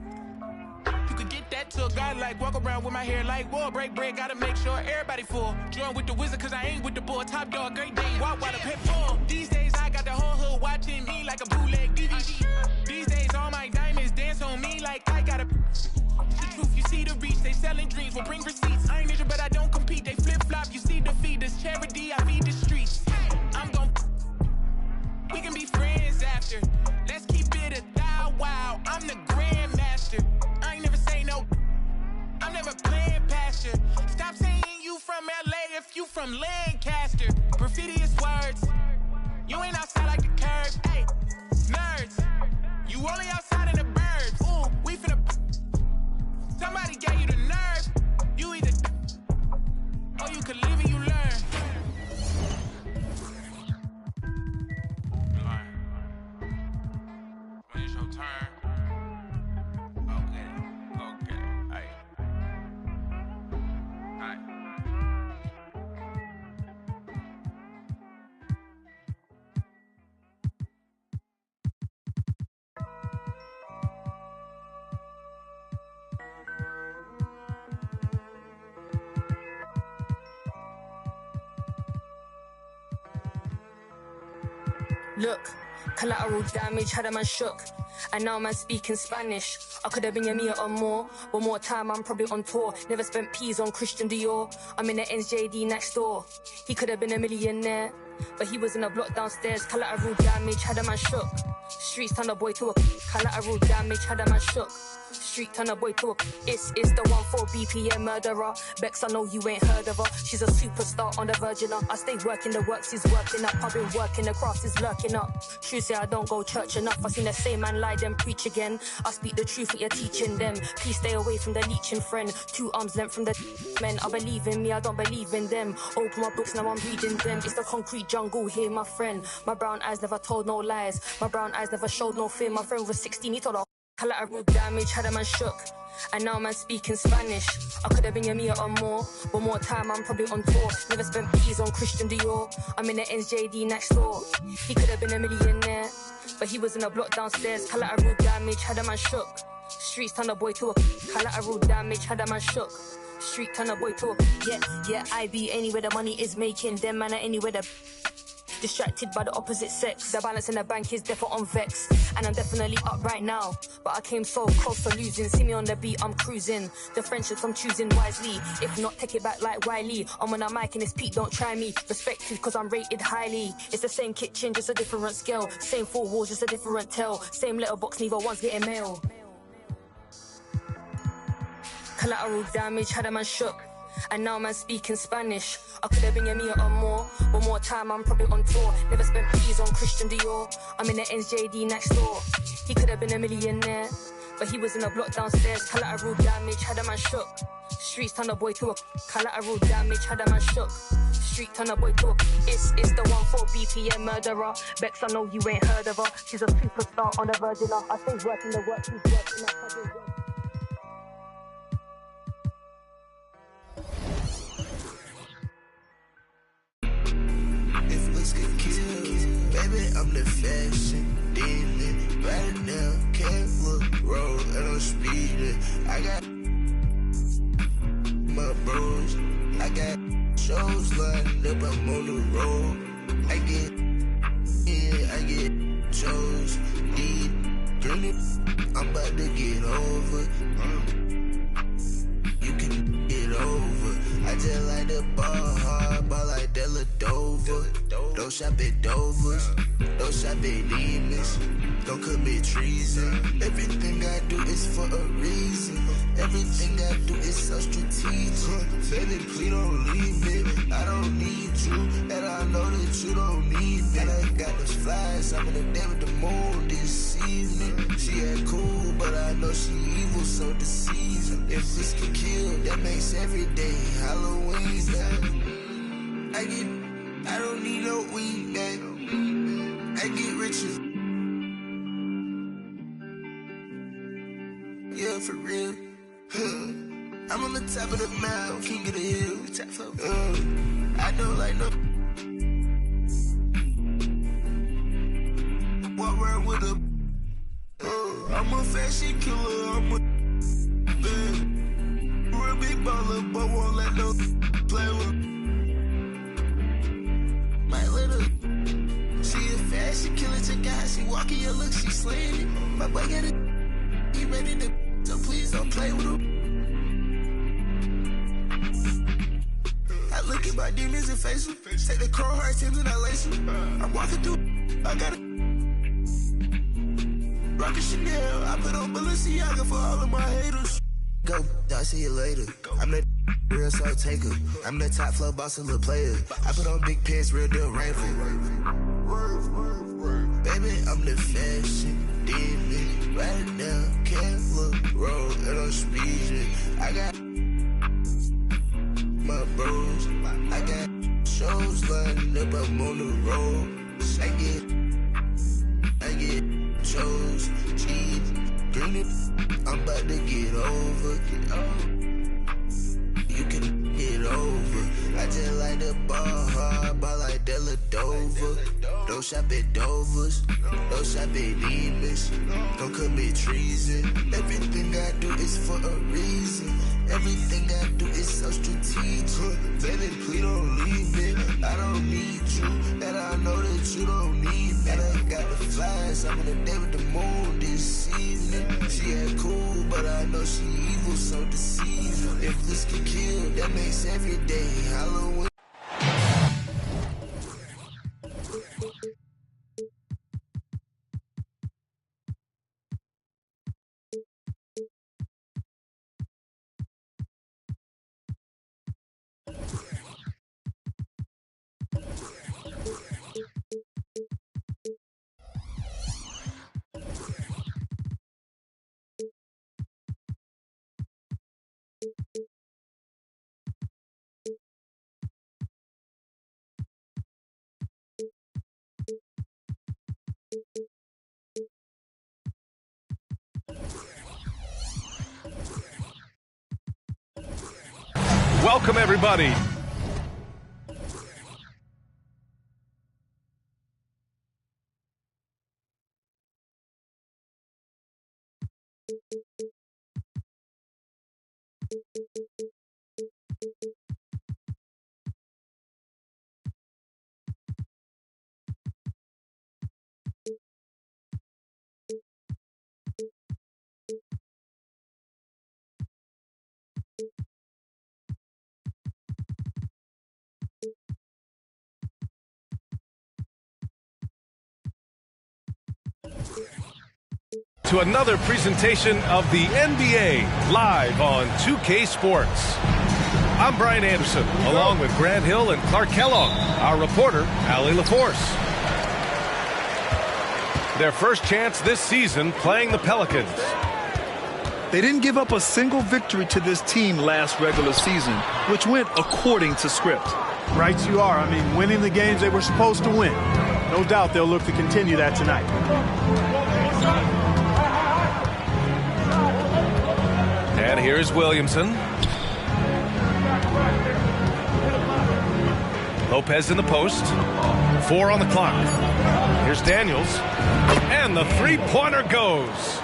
You could get that to a guy like walk around with my hair like whoa, break bread, gotta make sure everybody full. Join with the wizard cause I ain't with the bull. Top dog, great day, walk while the pit full. These days I got the whole hood watching me like a bootleg DVD. These days all my diamonds dance on me like I got a. The truth, you see the reach, they selling dreams, will bring receipts. I ain't ninja but I don't compete, they flip flop, you see defeat. This charity, I feed the streets. I'm gon' we can be friends after. Let's keep it a thou wow. I'm the grandmaster. I ain't never say no. I'm never playing past you. Stop saying you from LA if you from Lancaster. Perfidious words. You ain't outside like the curb. Hey, nerds. You only outside in the burbs. Ooh, we finna. Somebody gave you the nerve. You either. Or you could live and you learn. When it's your turn, go get it, Aight. Look, collateral damage had a man shook, and now man speaking Spanish. I could have been a meter or more. One more time, I'm probably on tour. Never spent peas on Christian Dior. I'm in the NJD next door. He could have been a millionaire, but he was in a block downstairs. Collateral damage had a man shook. Streets turned a boy to a collateral damage had a man shook. Street turn a boy to a it's the 1-4 BPM murderer. Bex, I know you ain't heard of her. She's a superstar on the virgin. I stay working, the works is working up. I've been working, the craft is lurking up. True say I don't go church enough. I seen the same man lie then preach again. I speak the truth, what you're teaching them. Please stay away from the leeching friend. 2 arms length from the men. I believe in me, I don't believe in them. Open my books, now I'm reading them. It's the concrete jungle here, my friend. My brown eyes never told no lies. My brown eyes never showed no fear. My friend was 16, he told her collateral damage had a man shook, and now man speaking Spanish. I could have been a meter or more. One more time, I'm probably on tour. Never spent peas on Christian Dior. I'm in the NJD next door. He could have been a millionaire, but he was in a block downstairs. Collateral damage had a man shook. Streets turned a boy to a collateral damage had a man shook. Street turn a boy to a yeah. I be anywhere the money is making. Them man are anywhere the distracted by the opposite sex. The balance in the bank is definitely on vex, and I'm definitely up right now, but I came so close to losing. See me on the beat, I'm cruising. The friendships I'm choosing wisely. If not, take it back like Wiley. I'm on a mic and it's peak, don't try me. Respected cause I'm rated highly. It's the same kitchen, just a different scale. Same 4 walls, just a different tell. Same letterbox, neither one's getting mail. Collateral damage had a man shook, and now man speaking Spanish. I could have been a meter or more. One more time, I'm probably on tour. Never spent peas on Christian Dior. I'm in the NJD next door. He could have been a millionaire, but he was in a block downstairs. Collateral damage had a man shook. Streets turn a boy to a collateral damage had a man shook. Street turn a boy to a it's the 1-4 BPM murderer. Bex, I know you ain't heard of her. She's a superstar on the virgin. I stay working the work, she's working up. Baby, I'm the fashion demon. Right now, Kenwood Road, and I'm speeding. I got my bros, I got shows lined up, I'm on the road. I get shows, need I'm about to get over. You can get over. I I just like the ball hard, ball like Della Dover. Don't shop at Dover's, don't shop at Demons. Don't commit treason. Everything I do is for a reason. Everything I do is so strategic. Baby, please don't leave me. I don't need you, and I know that you don't need me. And I got those flies, I'm in the day with the moon this evening. She ain't cool, but I know she evil, so deceiving. If this can kill, that makes every day Halloween. I don't need no weed, man. I get riches. Yeah, for real. I'm on the top of the mountain, king of the hill. I don't like no. Walk around with a. I'm a fashion killer. I'm a. Real big baller, but won't let no play with. My little. She a fashion killer. Check out how she walking. Your look, she slaying it. My boy got it. He ready to. So please don't play with him. I look at my demons and face them. Take the Crow Heart Timbs and I lace them. I'm walking through. I got a Rocket Chanel. I put on Balenciaga for all of my haters. Go, I'll see you later. I'm the real soul taker. I'm the top flow boss and little player. I put on big pants, real deal rifle. Baby, I'm the fashion demon. Right now, can't look roll and I'm speeding. I got my bros. I got shows lined up, I'm on the road. I get chose. Cheese, green it. I'm about to get over. You can get over. I just like the ball hard, ball like Della Dover. Don't shop at Dover's, don't shop at Demons. Don't commit treason. Everything I do is for a reason. Everything I do is so strategic. Baby, please don't leave me. I don't need you, and I know that you don't need me. And I got the flies, I'm in the day with the moon this evening. She ain't cool, but I know she evil, so deceiving. If this can kill, that makes every day Halloween. Welcome, everybody. To another presentation of the NBA live on 2K Sports. I'm Brian Anderson, along with Grant Hill and Clark Kellogg, our reporter, Allie LaForce. Their first chance this season playing the Pelicans. They didn't give up a single victory to this team last regular season, which went according to script. Right you are. I mean, winning the games they were supposed to win. No doubt they'll look to continue that tonight. And here's Williamson. Lopez in the post. 4 on the clock. Here's Daniels. And the three-pointer goes.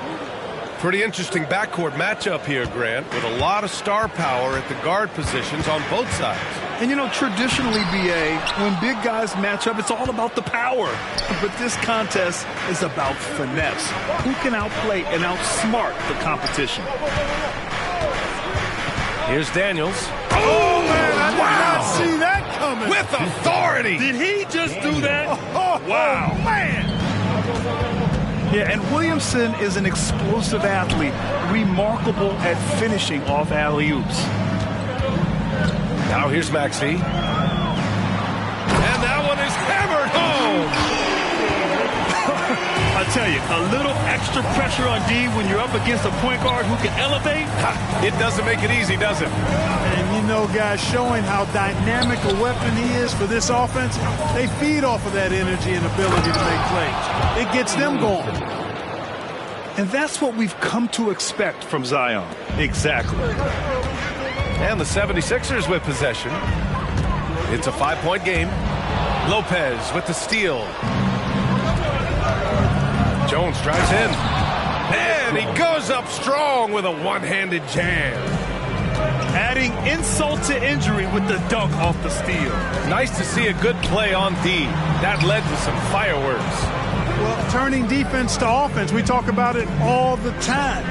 Pretty interesting backcourt matchup here, Grant, with a lot of star power at the guard positions on both sides. And, you know, traditionally, B.A., when big guys match up, it's all about the power. But this contest is about finesse. Who can outplay and outsmart the competition? Here's Daniels. Oh, man, see that coming. With authority. Did he just do that? Wow. Man. Yeah, and Williamson is an explosive athlete, remarkable at finishing off alley-oops. Now here's Maxey. And that one is hammered home. I tell you, a little extra pressure on D when you're up against a point guard who can elevate. It doesn't make it easy, does it? And you know, guys, showing how dynamic a weapon he is for this offense, they feed off of that energy and ability to make plays. It gets them going. And that's what we've come to expect from Zion. Exactly. And the 76ers with possession. It's a 5-point game. Lopez with the steal. Jones drives in. And he goes up strong with a one-handed jam. Adding insult to injury with the dunk off the steal. Nice to see a good play on D. That led to some fireworks. Well, turning defense to offense, we talk about it all the time.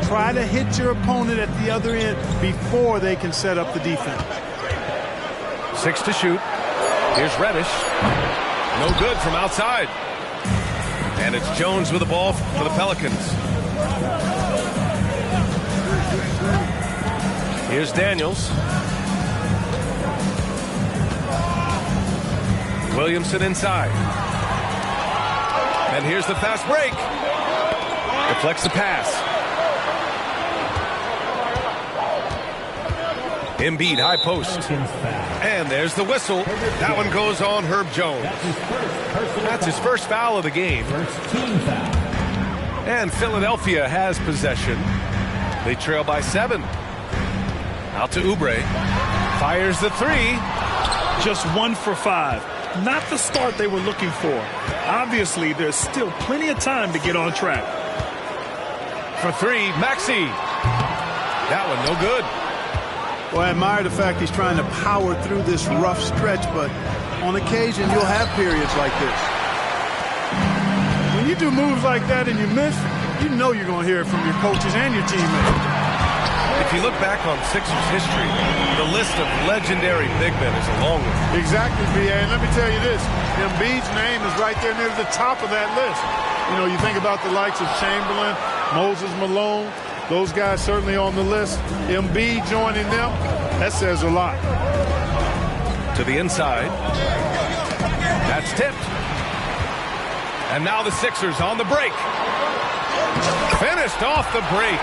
Try to hit your opponent at the other end before they can set up the defense. 6 to shoot. Here's Reddish. No good from outside. And it's Jones with the ball for the Pelicans. Here's Daniels. Williamson inside. And here's the fast break. Deflects the pass. Embiid high post. And there's the whistle. That one goes on Herb Jones. That's his first foul of the game. And Philadelphia has possession. They trail by 7. Out to Oubre. Fires the 3. Just 1 for 5. Not the start they were looking for. Obviously, there's still plenty of time to get on track. For 3, Maxey. That one no good. Well, I admire the fact he's trying to power through this rough stretch, but on occasion you'll have periods like this. When you do moves like that and you miss, you know you're going to hear it from your coaches and your teammates. If you look back on Sixers history, the list of legendary big men is a long one. Exactly, B.A. And let me tell you this, Embiid's name is right there near the top of that list. You know, you think about the likes of Chamberlain, Moses Malone, those guys certainly on the list. Embiid joining them, that says a lot. To the inside. That's tipped. And now the Sixers on the break. Finished off the break.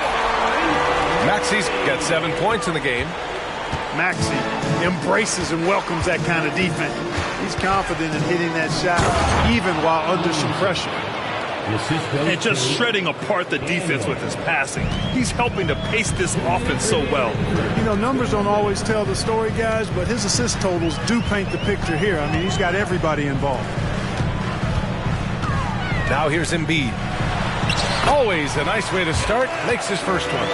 Maxey's got 7 points in the game. Maxey embraces and welcomes that kind of defense. He's confident in hitting that shot even while under some pressure. And just shredding apart the defense with his passing. He's helping to pace this offense so well. You know, numbers don't always tell the story, guys, but his assist totals do paint the picture here. I mean, he's got everybody involved. Now here's Embiid. Always a nice way to start. Makes his first one.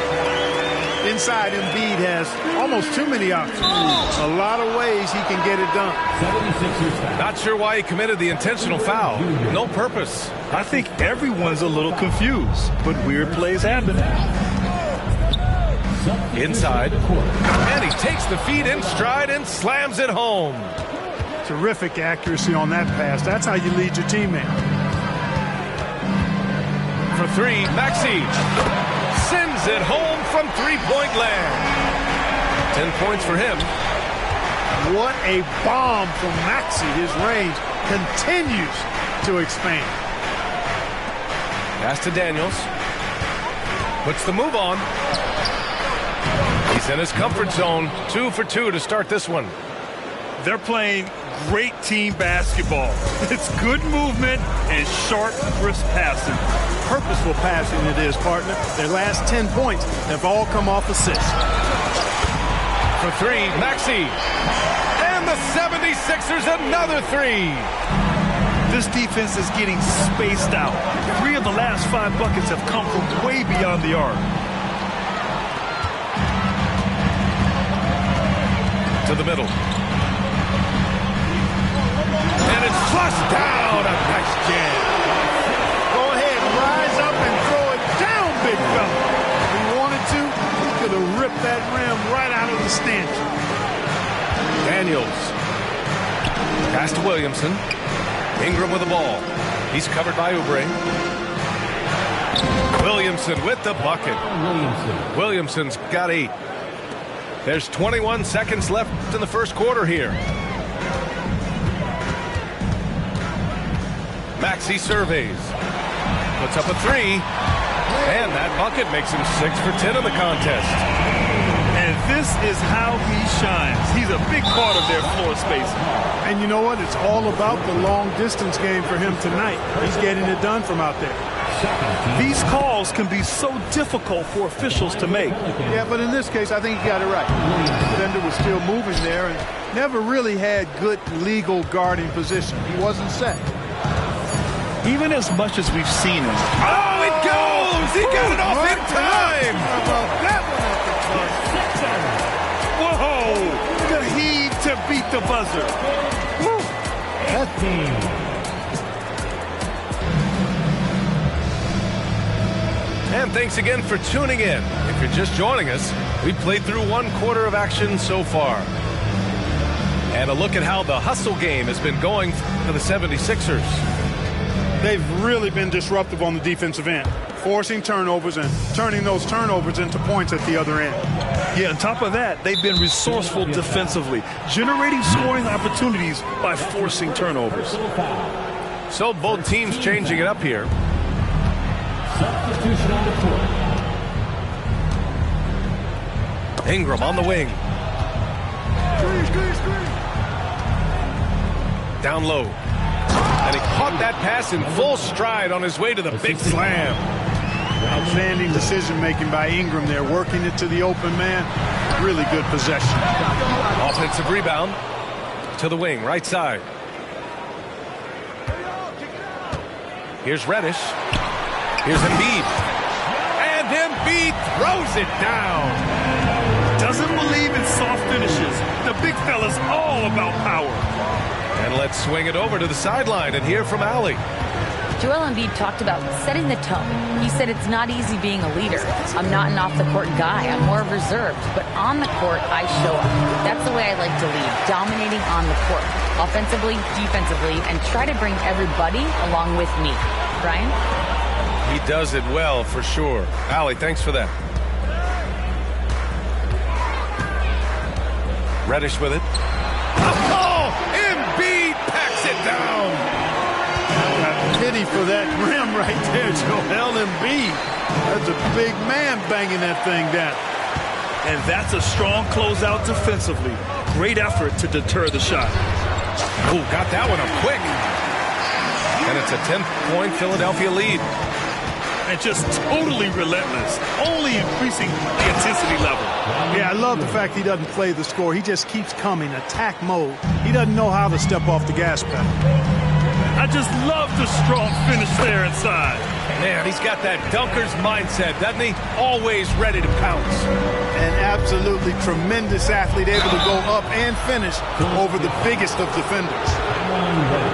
Inside, Embiid has almost too many options. A lot of ways he can get it done. Not sure why he committed the intentional foul. No purpose. I think everyone's a little confused, but weird plays happen. Inside. And he takes the feed in stride and slams it home. Terrific accuracy on that pass. That's how you lead your teammate. For 3, Maxey sends it home from three-point land. 10 points for him. What a bomb from Maxey. His range continues to expand. Pass to Daniels. Puts the move on. He's in his comfort zone. 2 for 2 to start this one. They're playing great team basketball. It's good movement and sharp, crisp passing. Purposeful passing it is, partner. Their last 10 points have all come off assists. For 3, Maxey. And the 76ers another 3. This defense is getting spaced out. 3 of the last 5 buckets have come from way beyond the arc. To the middle. And it's flushed down. A nice jam. Go ahead, rise up and throw it down, big fella. If he wanted to, he could have ripped that rim right out of the stanchion. Daniels. Pass to Williamson. Ingram with the ball. He's covered by Oubre. Williamson with the bucket. Williamson's got 8. There's 21 seconds left in the first quarter here. Maxey surveys. Puts up a 3. And that bucket makes him 6 for 10 in the contest. And this is how he shines. He's a big part of their floor space. And you know what? It's all about the long distance game for him tonight. He's getting it done from out there. These calls can be so difficult for officials to make. Yeah, but in this case, I think he got it right. The defender was still moving there and never really had good legal guarding position. He wasn't set. Even as much as we've seen him. Oh, it goes! He got it off in time! How about that one at the buzzer? Whoa! The heave to beat the buzzer. Woo. And thanks again for tuning in. If you're just joining us, we played through 1 quarter of action so far. And a look at how the hustle game has been going for the 76ers. They've really been disruptive on the defensive end, forcing turnovers and turning those turnovers into points at the other end. Yeah, on top of that, they've been resourceful defensively, generating scoring opportunities by forcing turnovers. So both teams changing it up here. Substitution on the court. Ingram on the wing. Down low. And he caught that pass in full stride on his way to the big slam. Outstanding decision-making by Ingram there, working it to the open man. Really good possession. Offensive rebound to the wing, right side. Here's Reddish. Here's Embiid. And Embiid throws it down. Doesn't believe in soft finishes. The big fella's all about power. And let's swing it over to the sideline and hear from Allie. Joel Embiid talked about setting the tone. He said it's not easy being a leader. I'm not an off-the-court guy. I'm more reserved. But on the court, I show up. That's the way I like to lead, dominating on the court, offensively, defensively, and try to bring everybody along with me. Brian? He does it well, for sure. Allie, thanks for that. Reddish with it. Oh! Embiid packs it down! Pity for that rim right there, Joel Embiid. That's a big man banging that thing down. And that's a strong closeout defensively. Great effort to deter the shot. Ooh, got that one up quick. And it's a 10-point Philadelphia lead. And just totally relentless, only increasing the intensity level. Yeah, I love the fact he doesn't play the score. He just keeps coming, attack mode. He doesn't know how to step off the gas pedal. I just love the strong finish there inside. Man, he's got that dunker's mindset, doesn't he? Always ready to pounce. An absolutely tremendous athlete, able to go up and finish over the biggest of defenders.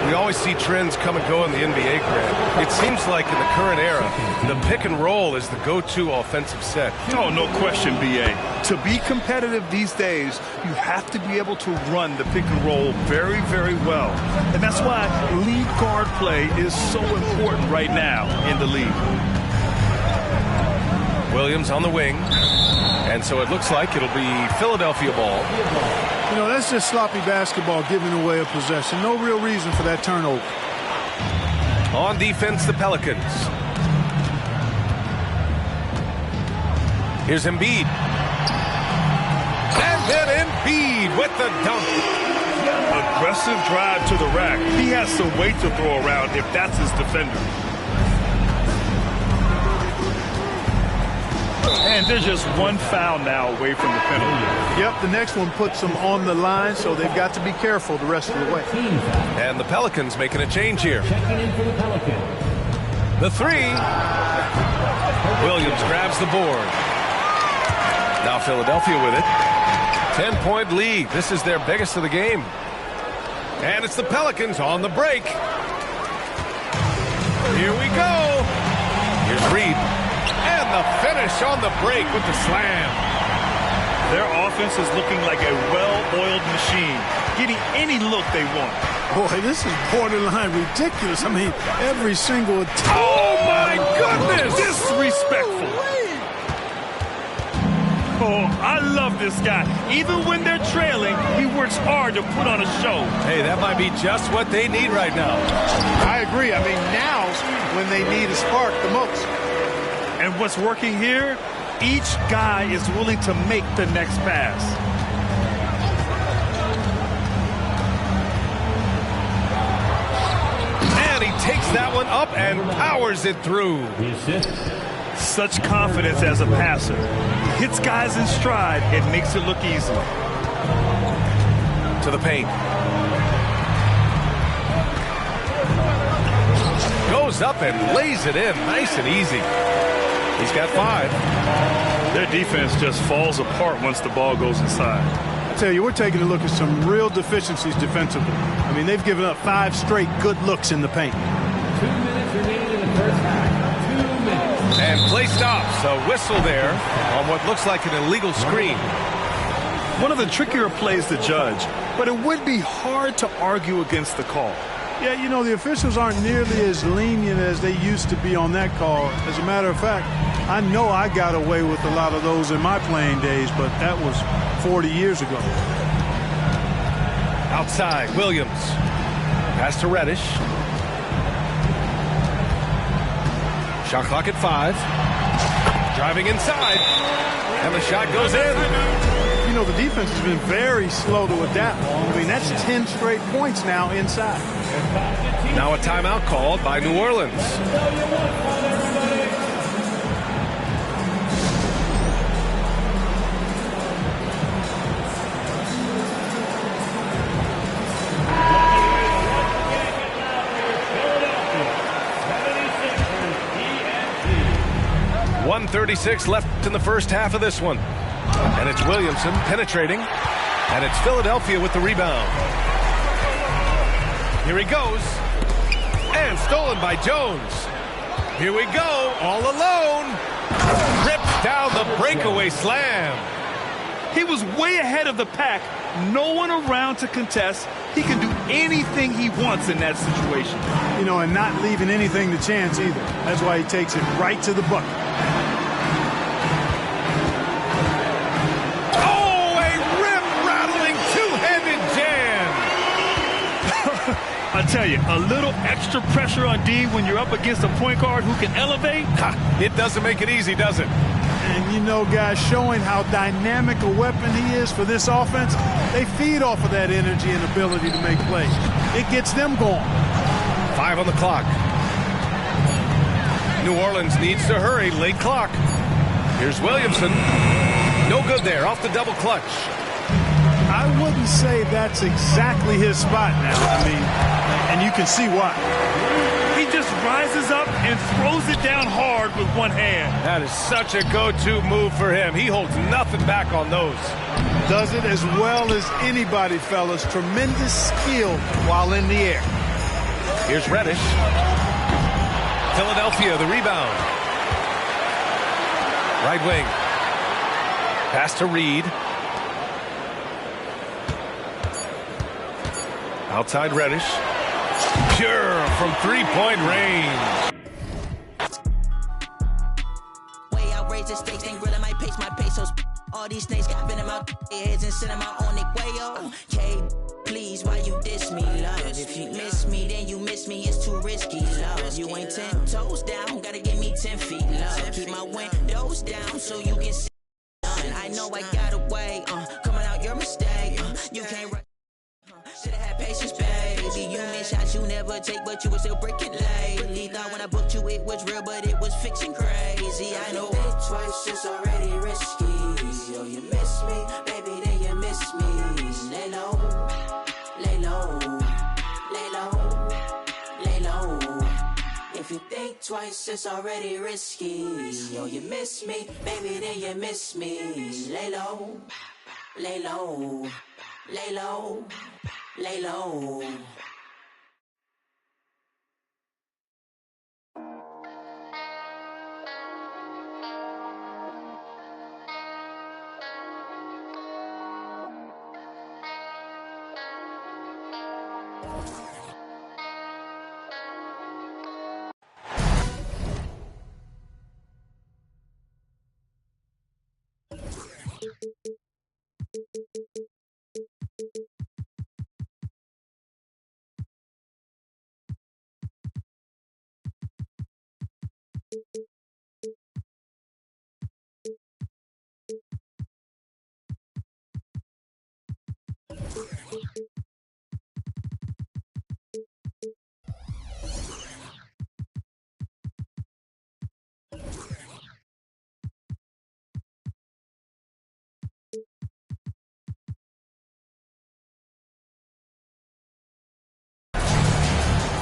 We always see trends come and go in the NBA, Grant. It seems like in the current era, the pick and roll is the go-to offensive set. Oh, no question, B.A. To be competitive these days, you have to be able to run the pick and roll very, very well. And that's why lead guard play is so important right now in the league. Williams on the wing. And so it looks like it'll be Philadelphia ball. You know, that's just sloppy basketball, giving away a possession. No real reason for that turnover. On defense, the Pelicans. Here's Embiid. And then Embiid with the dunk. Aggressive drive to the rack. He has some weight to throw around if that's his defender. And there's just one foul now away from the penalty. Yep, the next one puts them on the line, so they've got to be careful the rest of the way. And the Pelicans making a change here. The three. Williams grabs the board. Now Philadelphia with it. 10-point lead. This is their biggest of the game. And it's the Pelicans on the break. Here we go. Here's Reed. And the finish on the break with the slam. Their offense is looking like a well-oiled machine, getting any look they want. Boy, this is borderline ridiculous. I mean, every single attack. Oh, my goodness! Disrespectful. Oh, I love this guy. Even when they're trailing, he works hard to put on a show. Hey, that might be just what they need right now. I agree. I mean, now's when they need a spark the most. And what's working here? Each guy is willing to make the next pass. And he takes that one up and powers it through. Such confidence as a passer. He hits guys in stride and makes it look easy. To the paint. Goes up and lays it in nice and easy. He's got 5. Their defense just falls apart once the ball goes inside. I tell you, we're taking a look at some real deficiencies defensively. I mean, they've given up 5 straight good looks in the paint. 2 minutes remaining in the first half. 2 minutes. And play stops. A whistle there on what looks like an illegal screen. One of the trickier plays to judge, but it would be hard to argue against the call. Yeah, you know, the officials aren't nearly as lenient as they used to be on that call. As a matter of fact, I know I got away with a lot of those in my playing days, but that was 40 years ago. Outside, Williams. Pass to Reddish. Shot clock at 5. Driving inside. And the shot goes in. You know, the defense has been very slow to adapt. I mean, that's 10 straight points now inside. Now a timeout called by New Orleans. .136 left in the first half of this one. And it's Williamson penetrating. And it's Philadelphia with the rebound. Here he goes. And stolen by Jones. Here we go, all alone. Rips down the breakaway slam. He was way ahead of the pack. No one around to contest. He can do anything he wants in that situation. You know, and not leaving anything to chance either. That's why he takes it right to the bucket. I tell you, a little extra pressure on D when you're up against a point guard who can elevate. It doesn't make it easy, does it? And you know, guys, showing how dynamic a weapon he is for this offense, they feed off of that energy and ability to make plays. It gets them going. 5 on the clock. New Orleans needs to hurry, late clock. Here's Williamson. No good there, off the double clutch. I wouldn't say that's exactly his spot now. I mean, and you can see why. He just rises up and throws it down hard with one hand. That is such a go-to move for him. He holds nothing back on those. Does it as well as anybody, fellas. Tremendous skill while in the air. Here's Reddish. Philadelphia, the rebound. Right wing. Pass to Reed. Outside Reddish. Pure from three-point range. Way outrageous, they think grilling my pace, my pesos. All these snakes got in my heads and send them out on their way. Okay, please, why you diss me, love? If you miss me, then you miss me, it's too risky, love. You ain't 10 toes down, gotta give me 10 feet, love. Keep my windows down so you can see. I know I got away, coming out your mistake. You can't run. Should've had patience, baby. You miss shots you never take, but you were still breaking lately. Thought when I booked you it was real, but it was fiction crazy. I know. Think twice, it's already risky. Yo, you miss me, baby, then you miss me. Lay low, lay low, lay low, lay low. If you think twice, it's already risky. Yo, you miss me, baby, then you miss me. Lay low, lay low, lay low. Lay low.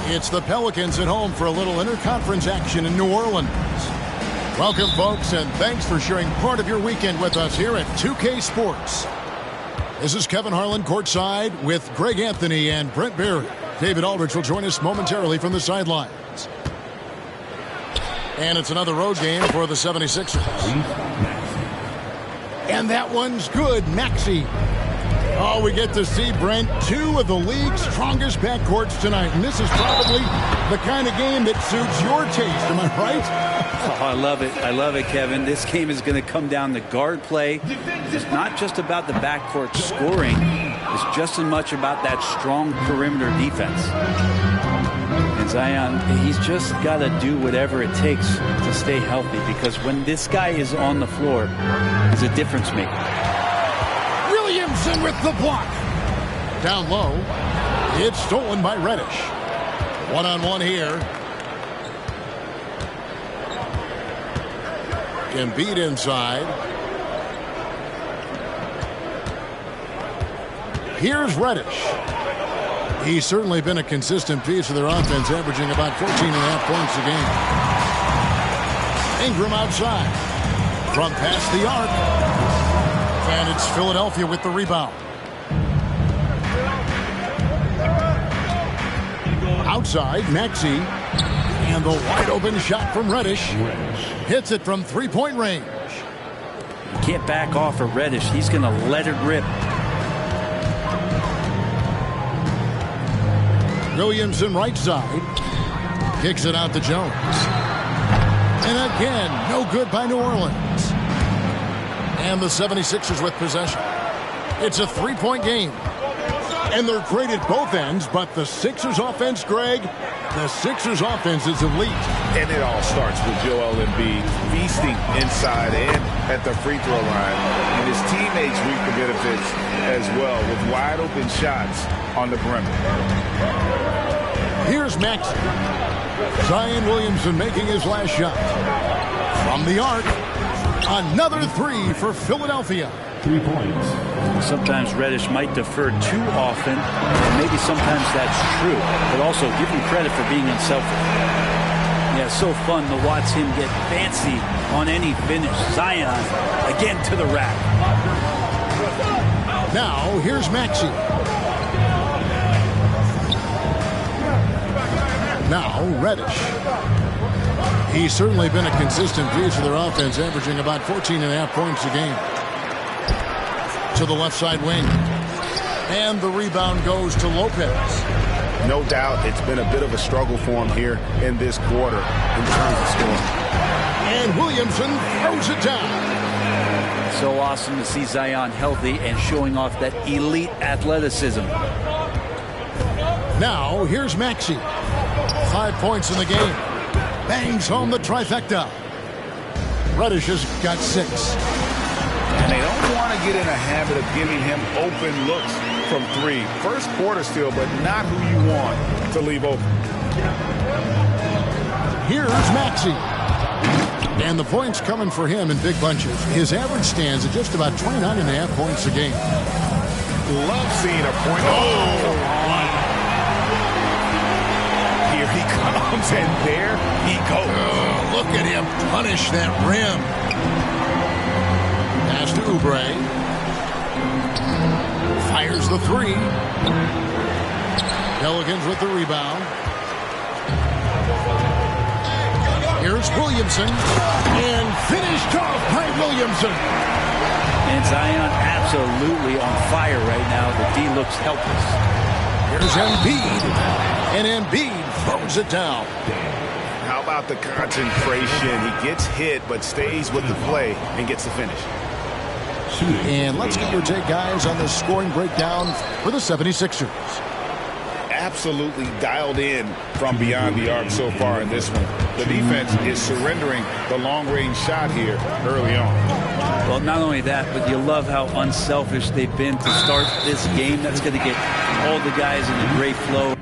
It's the Pelicans at home for a little interconference action in New Orleans. Welcome, folks, and thanks for sharing part of your weekend with us here at 2K Sports. This is Kevin Harlan courtside with Greg Anthony and Brent Barry. David Aldridge will join us momentarily from the sidelines. And it's another road game for the 76ers. And that one's good, Maxey. Oh, we get to see, Brent, two of the league's strongest backcourts tonight. And this is probably the kind of game that suits your taste. Am I right? Oh, I love it. I love it, Kevin. This game is going to come down to guard play. It's not just about the backcourt scoring. It's just as much about that strong perimeter defense. And Zion, he's just got to do whatever it takes to stay healthy, because when this guy is on the floor, he's a difference maker. Williamson with the block. Down low. It's stolen by Reddish. One-on-one here. Embiid inside. Here's Reddish. He's certainly been a consistent piece of their offense, averaging about 14.5 points a game. Ingram outside. From past the arc. And it's Philadelphia with the rebound. Outside, Maxey. And the wide open shot from Reddish. Hits it from three-point range. You can't back off of Reddish. He's going to let it rip. Williamson right side. Kicks it out to Jones. And again, no good by New Orleans. And the 76ers with possession. It's a three-point game. And they're great at both ends, but the Sixers offense, Greg, the Sixers offense is elite. And it all starts with Joel Embiid feasting inside and at the free throw line. And his teammates reap the benefits as well with wide open shots on the perimeter. Here's Maxey. Zion Williamson making his last shot. From the arc, another three for Philadelphia. 3 points. Sometimes Reddish might defer too often, and maybe sometimes that's true, but also give him credit for being unselfish. Yeah, it's so fun to watch him get fancy on any finish. Zion again to the rack. Now here's Maxey. Now Reddish. He's certainly been a consistent piece of their offense, averaging about 14.5 points a game. To the left side wing. And the rebound goes to Lopez. No doubt it's been a bit of a struggle for him here in this quarter in terms of scoring. And Williamson throws it down. So awesome to see Zion healthy and showing off that elite athleticism. Now here's Maxey. 5 points in the game. Bangs home the trifecta. Reddish has got 6. And they don't want to get in a habit of giving him open looks from three. First quarter still, but not who you want to leave open. Here's Maxey. And the points coming for him in big bunches. His average stands at just about 29.5 points a game. Love seeing a point. Oh! Here he comes, and there he goes. Oh, look at him punish that rim. Pass to Oubre. Fires the three. Pelicans with the rebound. Here's Williamson. And finished off by Williamson. And Zion absolutely on fire right now. The D looks helpless. Here's Embiid. And Embiid throws it down. How about the concentration? He gets hit but stays with the play and gets the finish. And let's get your take, guys, on the scoring breakdown for the 76ers. Absolutely dialed in from beyond the arc so far in this one. The defense is surrendering the long-range shot here early on. Well, not only that, but you love how unselfish they've been to start this game. That's going to get all the guys in a great flow.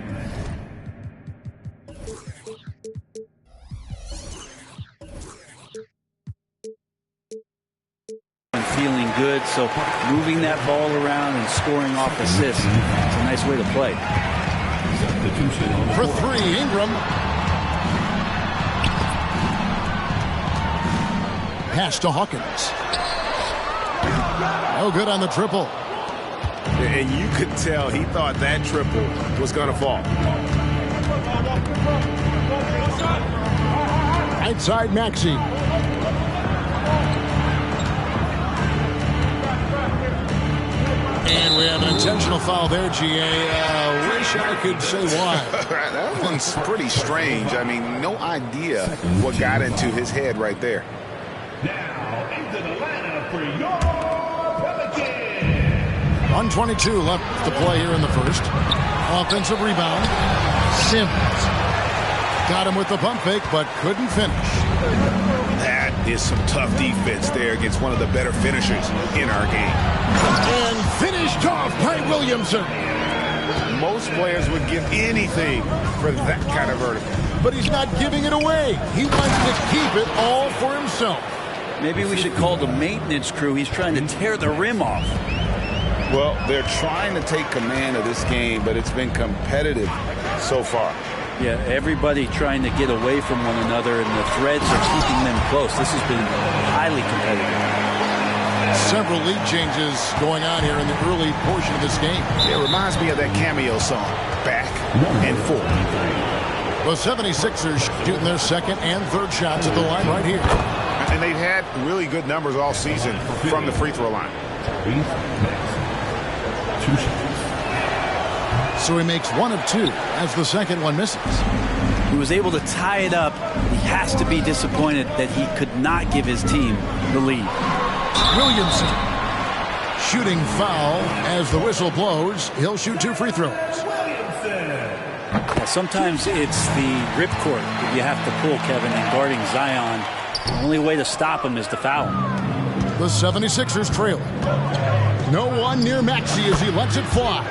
Feeling good, so moving that ball around and scoring off assists, it's a nice way to play. For three, Ingram. Pass to Hawkins. No good on the triple. And you could tell he thought that triple was going to fall. Outside Maxey. And we have an intentional foul there, GA. Wish I could say why. That one's pretty strange. I mean, no idea what got into his head right there. Now into the lineup for your Pelicans. 1:22 left to play here in the first. Offensive rebound. Simmons. Got him with the pump fake, but couldn't finish. That is some tough defense there against one of the better finishers in our game. And finished off by Williamson. Most players would give anything for that kind of vertical. But he's not giving it away. He wants to keep it all for himself. Maybe we should call the maintenance crew. He's trying to tear the rim off. Well, they're trying to take command of this game, but it's been competitive so far. Yeah, everybody trying to get away from one another, and the threads are keeping them close. This has been highly competitive. Several lead changes going on here in the early portion of this game. It reminds me of that cameo song, Back and Forth. The 76ers shooting their second and third shots at the line right here. And they've had really good numbers all season from the free throw line. So he makes one of two as the second one misses. He was able to tie it up. He has to be disappointed that he could not give his team the lead. Williamson shooting foul as the whistle blows. He'll shoot two free throws. Sometimes it's the ripcord that you have to pull, Kevin, in guarding Zion. The only way to stop him is to foul him. The 76ers trail. No one near Maxey as he lets it fly.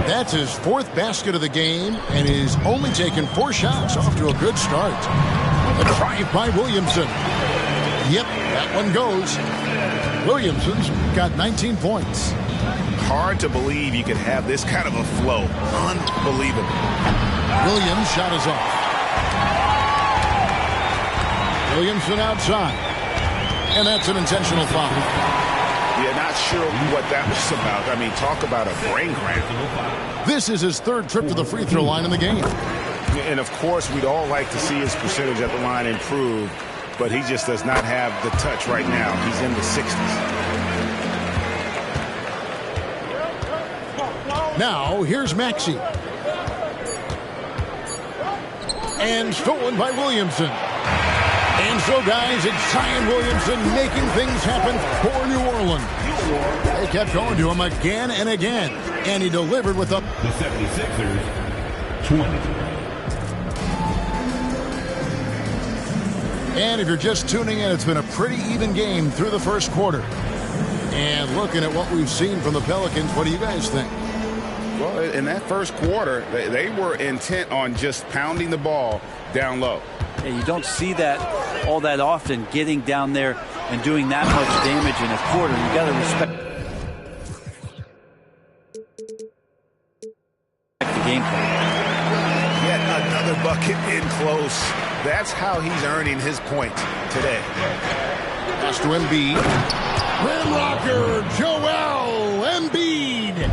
That's his fourth basket of the game, and he's only taken 4 shots. Off to a good start. A drive by Williamson. Yep, that one goes. Williamson's got 19 points. Hard to believe you could have this kind of a flow. Unbelievable. Williams' shot is off. Williamson outside. And that's an intentional foul. Yeah, not sure what that was about. I mean, talk about a brain cramp. This is his third trip to the free throw line in the game. And, of course, we'd all like to see his percentage at the line improve, but he just does not have the touch right now. He's in the 60s. Now, here's Maxey. And stolen by Williamson. And so, guys, it's Zion Williamson making things happen for New Orleans. They kept going to him again and again, and he delivered with the 76ers 20. And if you're just tuning in, it's been a pretty even game through the first quarter. And looking at what we've seen from the Pelicans, what do you guys think? Well, in that first quarter, they were intent on just pounding the ball down low. Yeah, you don't see that all that often, getting down there and doing that much damage in a quarter. You got to respect the game plan. Yet another bucket in close. That's how he's earning his point today. Pass to Embiid. Rim rocker, Joel Embiid.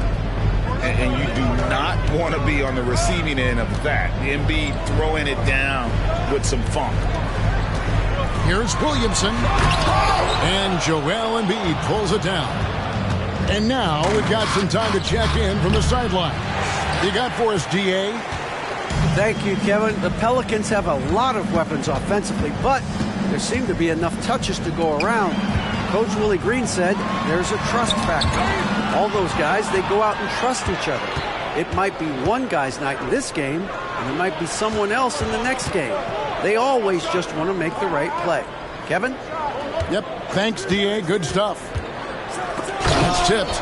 And you do not want to be on the receiving end of that. Embiid throwing it down with some funk. Here's Williamson. And Joel Embiid pulls it down. And now we've got some time to check in from the sideline. you got for us, D.A.? Thank you, Kevin. The Pelicans have a lot of weapons offensively, but there seem to be enough touches to go around. Coach Willie Green said there's a trust factor. All those guys, they go out and trust each other. It might be one guy's night in this game, and it might be someone else in the next game. They always just want to make the right play. Kevin? Yep. Thanks, D.A. Good stuff. It's tipped.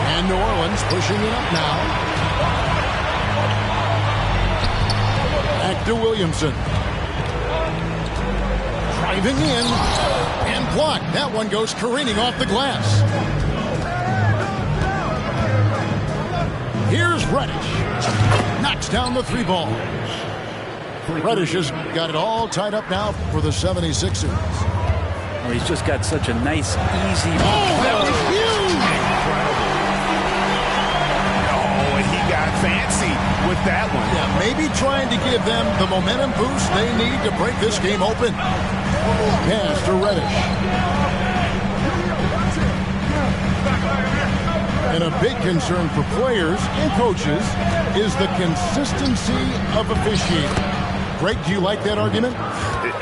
And New Orleans pushing it up now. Back to Williamson. Driving in and blocked. That one goes careening off the glass. Here's Reddish. Knocks down the 3 ball. Reddish has got it all tied up now for the 76ers. Well, he's just got such a nice, easy... Oh, that was huge! Oh, and he got fancy with that one. Yeah, maybe trying to give them the momentum boost they need to break this game open. Pass to Reddish. And a big concern for players and coaches is the consistency of officiating. Greg, do you like that argument?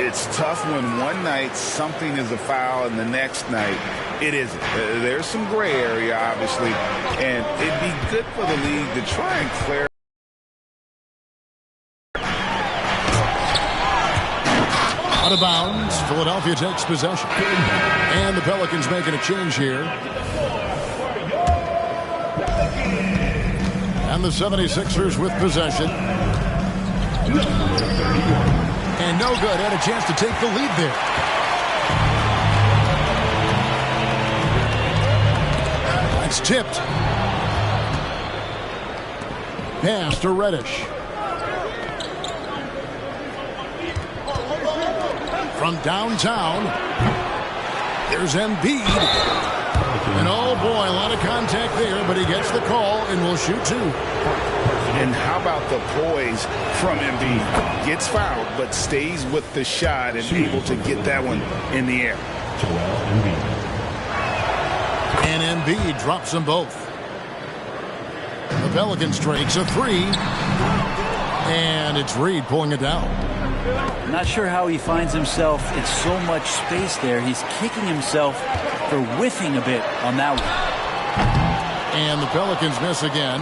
It's tough when one night something is a foul and the next night it isn't. There's some gray area, obviously, and it'd be good for the league to try and clear. Out of bounds. Philadelphia takes possession. And the Pelicans making a change here. And the 76ers with possession. And no good. Had a chance to take the lead there. It's tipped. Pass to Reddish. From downtown, there's Embiid. And oh boy, a lot of contact there, but he gets the call and will shoot 2. And how about the poise from Embiid? Gets fouled, but stays with the shot and able to get that one in the air. And Embiid drops them both. The Pelicans strikes a 3. And it's Reed pulling it down. Not sure how he finds himself in so much space there. He's kicking himself for whiffing a bit on that one. And the Pelicans miss again.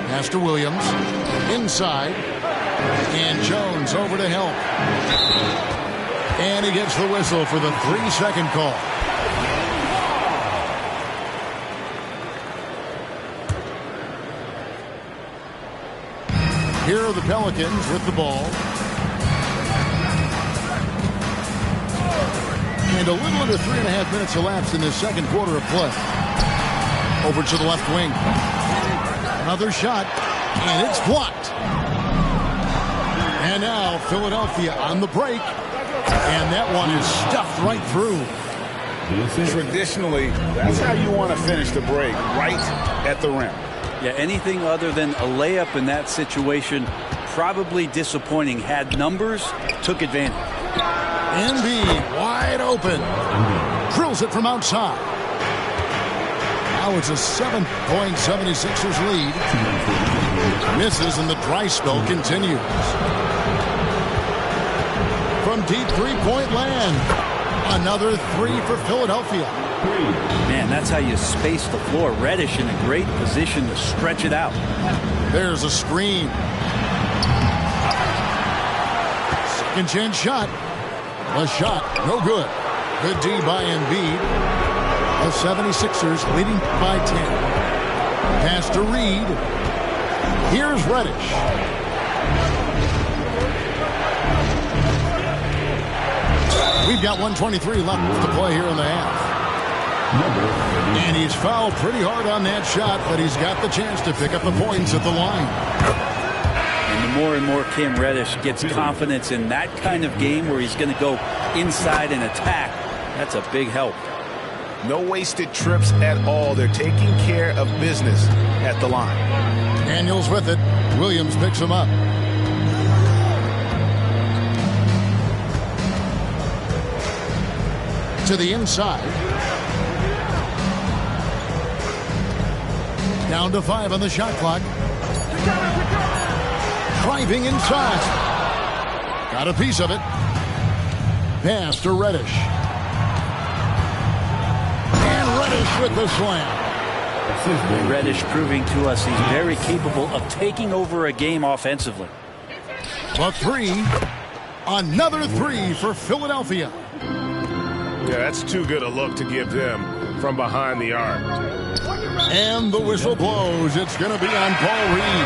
Pass to Williams. Inside. And Jones over to help. And he gets the whistle for the 3-second call. Here are the Pelicans with the ball. And a little under 3.5 minutes elapsed in this second quarter of play. Over to the left wing. Another shot, and it's blocked. And now Philadelphia on the break. And that one is stuffed right through. Traditionally, that's how you want to finish the break, right at the rim. Yeah, anything other than a layup in that situation, probably disappointing. Had numbers, took advantage. Embiid wide open. Drills it from outside. Now it's a 7-point 76ers lead. Misses and the dry spell continues. From deep three-point land. Another 3 for Philadelphia. Man, that's how you space the floor. Reddish in a great position to stretch it out. There's a screen. Second chance shot. A shot, no good. Good D by Embiid. The 76ers leading by 10. Pass to Reed. Here's Reddish. We've got 1:23 left to play here in the half. And he's fouled pretty hard on that shot, but he's got the chance to pick up the points at the line. And the more and more Cam Reddish gets confidence in that kind of game where he's going to go inside and attack, that's a big help. No wasted trips at all. They're taking care of business at the line. Daniels with it. Williams picks him up. To the inside. Down to 5 on the shot clock. Driving inside. Got a piece of it. Pass to Reddish. And Reddish with the slam. Reddish proving to us he's very capable of taking over a game offensively. The three. Another three for Philadelphia. Yeah, that's too good a look to give them from behind the arc. And the whistle blows. It's going to be on Paul Reed.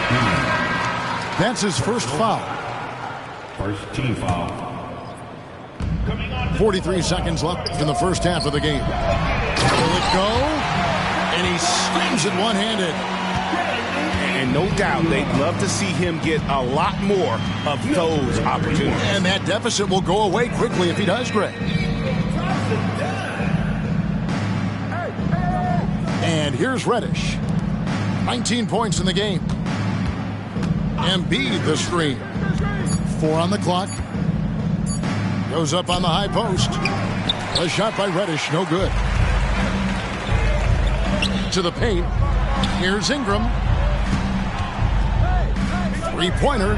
That's his first foul. First team foul. 43 seconds left in the first half of the game. Will it go? And he slams it one-handed. And no doubt they'd love to see him get a lot more of those opportunities. And that deficit will go away quickly if he does, Greg. And here's Reddish. 19 points in the game. Embiid the screen. 4 on the clock. Goes up on the high post. A shot by Reddish, no good. To the paint. Here's Ingram. Three-pointer.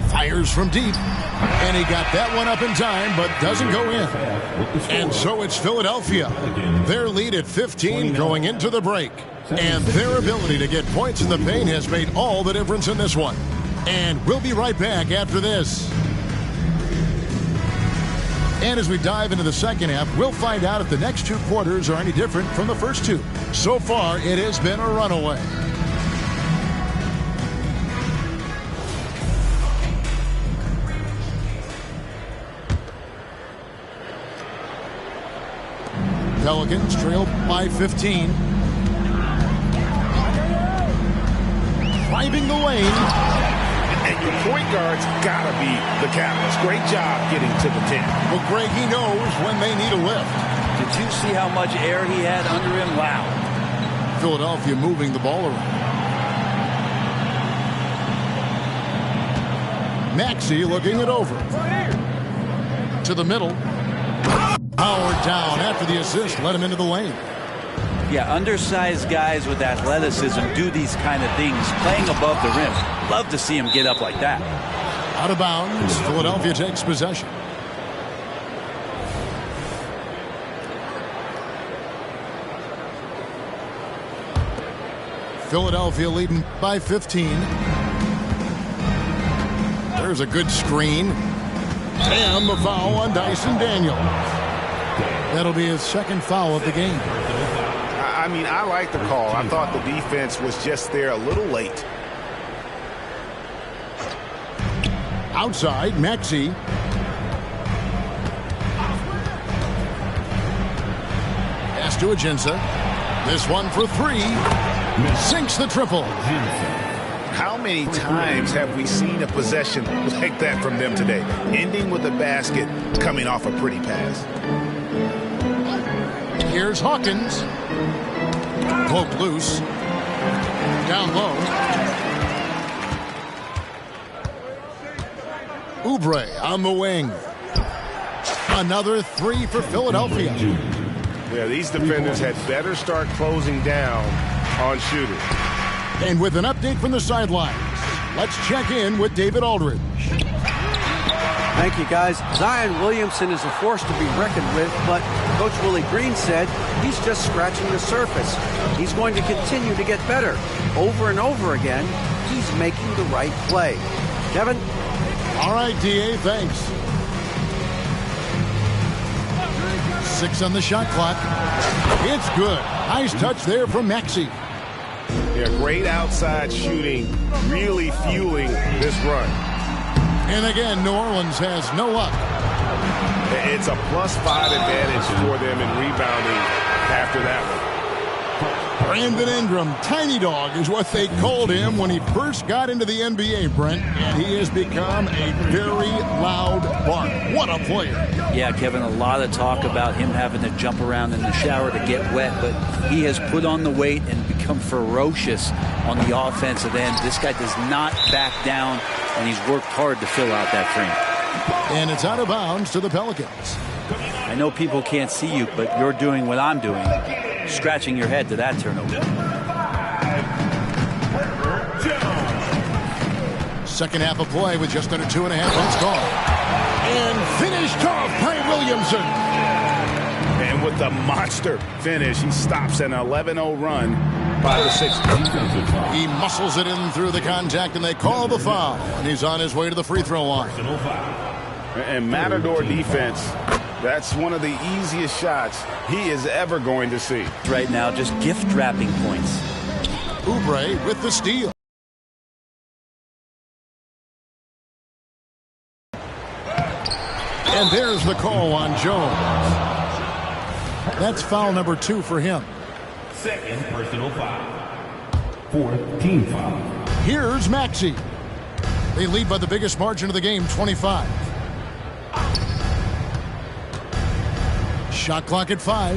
Fires from deep. And he got that one up in time, but doesn't go in. And so it's Philadelphia. Their lead at 15 going into the break. And their ability to get points in the paint has made all the difference in this one. And we'll be right back after this. And as we dive into the second half, we'll find out if the next 2 quarters are any different from the first 2. So far, it has been a runaway. Pelicans trail by 15. Driving the lane. And your point guard's got to be the catalyst. Great job getting to the 10. Well, Greg, he knows when they need a lift. Did you see how much air he had under him? Wow. Philadelphia moving the ball around. Maxey looking it over. To the middle. Howard down after the assist. Let him into the lane. Yeah, undersized guys with athleticism do these kind of things, playing above the rim. Love to see him get up like that. Out of bounds. Philadelphia takes possession. Philadelphia leading by 15. There's a good screen. And the foul on Dyson Daniels. That'll be his second foul of the game. I mean, I like the call. I thought the defense was just there a little late. Outside, Maxey. Pass to Ajinça. This one for 3. Sinks the triple. How many times have we seen a possession like that from them today? Ending with a basket, coming off a pretty pass. Here's Hawkins. Poked loose. Down low. Oubre on the wing. Another 3 for Philadelphia. Yeah, these defenders had better start closing down on shooters. And with an update from the sidelines, let's check in with David Aldridge. Thank you, guys. Zion Williamson is a force to be reckoned with, but Coach Willie Green said he's just scratching the surface. He's going to continue to get better. Over and over again, he's making the right play. Kevin? All right, D.A., thanks. 6 on the shot clock. It's good. Nice touch there from Maxey. Yeah, great outside shooting, really fueling this run. And again, New Orleans has no luck. It's a +5 advantage for them in rebounding after that one. Brandon Ingram, Tiny Dog is what they called him when he first got into the NBA, Brent. And he has become a very loud bark. What a player. Yeah, Kevin, a lot of talk about him having to jump around in the shower to get wet, but he has put on the weight and become ferocious on the offensive end. This guy does not back down, and he's worked hard to fill out that frame. And it's out of bounds to the Pelicans. I know people can't see you, but you're doing what I'm doing, scratching your head to that turnover. Second half of play with just under 2.5 minutes gone. And finished off by Williamson. And with the monster finish, he stops an 11-0 run by the Sixers. He muscles it in through the contact, and they call the foul. And he's on his way to the free throw line. And Matador defense, that's one of the easiest shots he is ever going to see. Right now, just gift wrapping points. Oubre with the steal. And there's the call on Jones. That's foul number 2 for him. Second personal foul. Fourth team foul. Here's Maxey. They lead by the biggest margin of the game, 25. Shot clock at 5.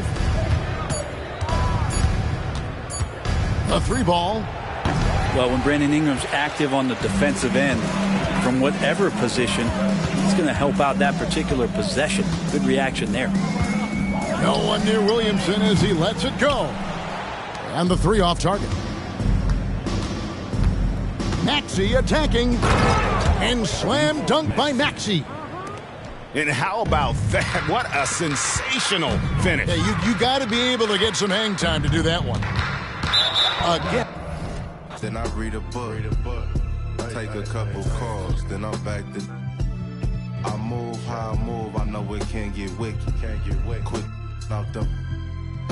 A 3-ball. Well, when Brandon Ingram's active on the defensive end, from whatever position, he's going to help out that particular possession. Good reaction there. No one near Williamson as he lets it go. And the 3 off target. Maxey attacking. And slam dunk by Maxey. And how about that? What a sensational finish. Yeah, you got to be able to get some hang time to do that one. Again. Then I read a book. Take a couple calls. Then I'm back to... I move how I move. I know it can't get wicked. Quick out them.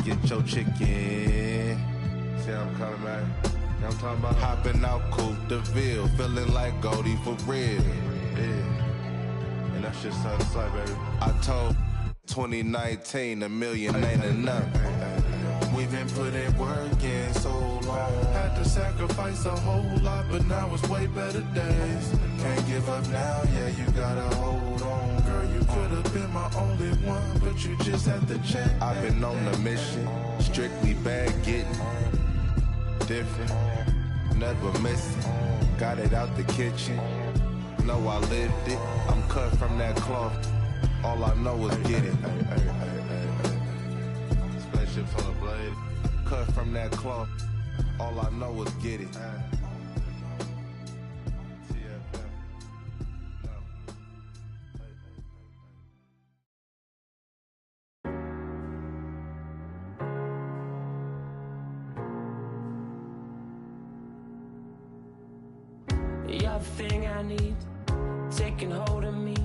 Get your chicken. See how I'm coming back? I'm talking about hopping out Coupe de Ville. Feeling like Goldie for real. Yeah. And that's just how it's like, baby. I told 2019 $1 million ain't enough. We've been putting work in so long. Had to sacrifice a whole lot, but now it's way better days. Can't give up now, yeah, you gotta hold on. Girl, you could have been my only one, but you just had to check. I've been on a mission, strictly bag getting. Different, never missing. Got it out the kitchen. Know I lived it. I'm cut from that cloth. All I know is get it. Spaceships on the blade. Cut from that cloth. All I know is get it. You're the thing I need, taking hold of me,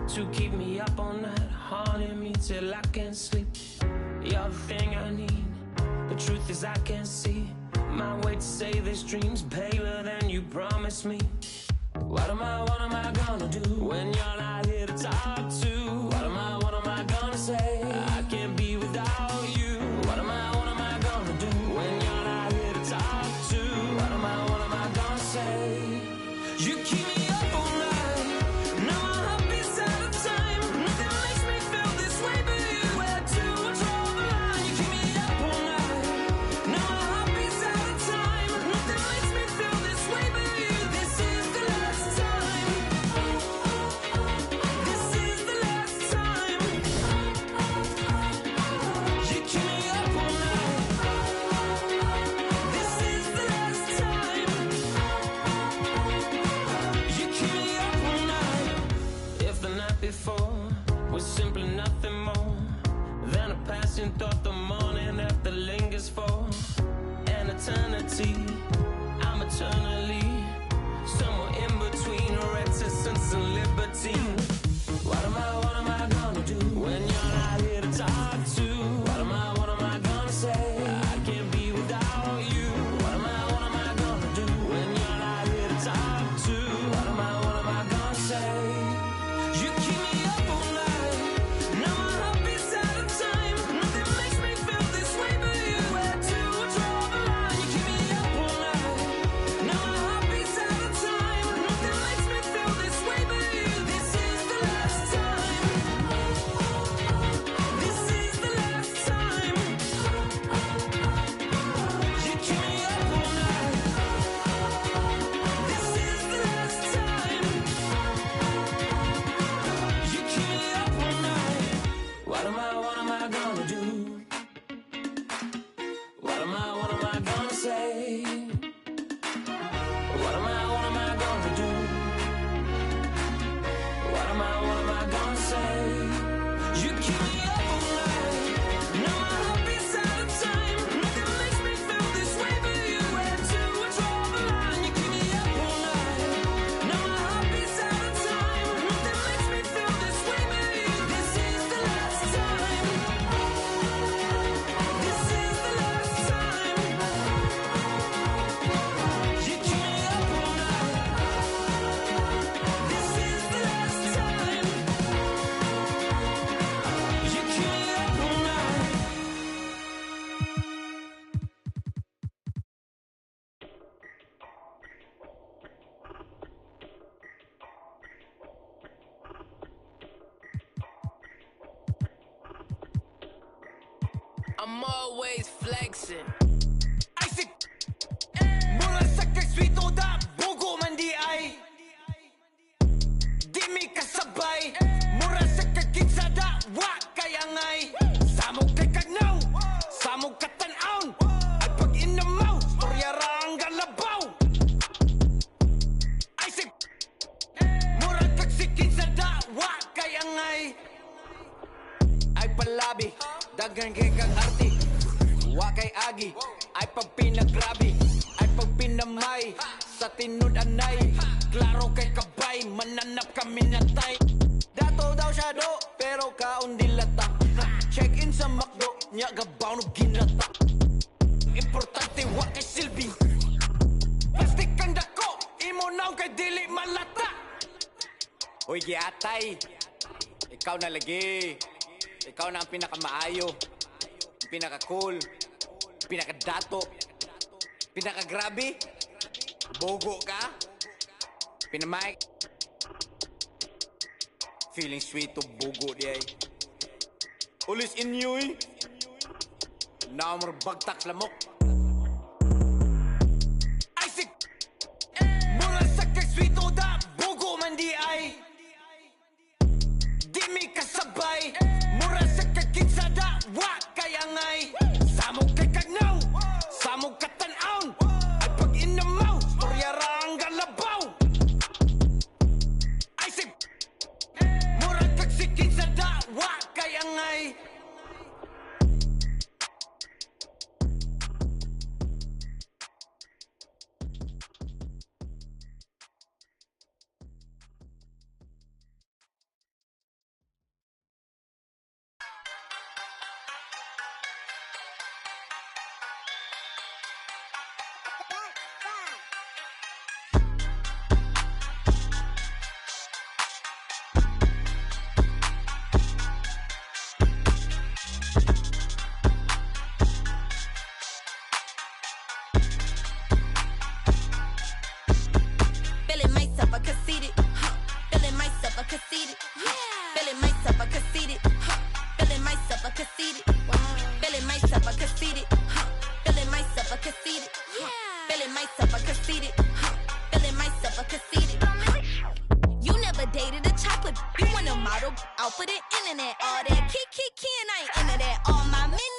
to keep me up all night, haunting me till I can't sleep. You're the thing I need, the truth is I can't see my way to say this dream's paler than you promised me. What am I gonna do when you're not here to talk to? What am I gonna say? I can't be without you. What am I gonna do when you're not here to talk to? What am I gonna say? You keep me up all night. Now my heart beats out of time. Nothing makes me feel this way but you. Where to draw the line? You keep me up all night. Now my heart beats out of time. Nothing makes me feel this way but you. This is the last time. This is the last time. You keep me up all night. This is the last time. You keep me up all night. If the night before was simply nothing more than a passing thought, the morning after lingers for an eternity. I'm eternally somewhere in between reticence and libertine. What am I gonna do when you're not here to talk to? What am I gonna say? I can't be without you. What am I gonna do when you're not here to talk to? What am I gonna say? You keep me up all night. Now my heart beats out of time. Nothing makes me feel this way but you. Where to draw the line? You keep me up all night. Now my heart beats out of time. Nothing makes me feel this way but you. This is I'm always flexing. Isaac, mura sa kagswito da, bugo man di ay. Di mi kasabay, mura sa kagkitsa da, wa kayangay. Samog kay kagnaw, samog katanaon. At pag inamaw, storya ra ang galabaw. Isaac, mura kagsikitsa da, wa kayangay. Ay palabi, dagan kay kag arti. Wa kay agi, ay pag pinagrabi. Ay pag pinamay, sa tinud anay. Klaro kay kabay, mananap kami natay. Dato daw siya do, pero kaon dilata. Check-in sa McDo, nya gabaw no ginata. Importante wa kay silbi. Plastic kang dako, imo naw kay dili malata. Hoy giatay, ikaw na lagi. Ikaw na ang pinakamaayo, pinaka-cool, pinaka-dato, pinaka-grabe, bogo ka, pinamay. Feeling sweet to bogo di ay. Ulis inyoy, naamor bagtak lamok. Isaac, mura sa kagswito da, bogo man di ay. Di mi kasabay, mura sa kagkitsa da, wa kayangay. Samog kay kagnaw, samog katanaon. At pag inamaw, storya ra ang galabaw. Isaac, mura kagsikitsa da, wa kayangay. Feeling myself, I conceited. Feeling myself, I conceited. Feeling myself, I conceited. Feeling myself, I conceited. Feeling myself, I conceited. Feeling myself, I conceited. Feeling myself, I conceited. Feeling myself, I conceited. You never dated a chocolate. You want a model out for the internet. All that kick, and I ain't into that. All my men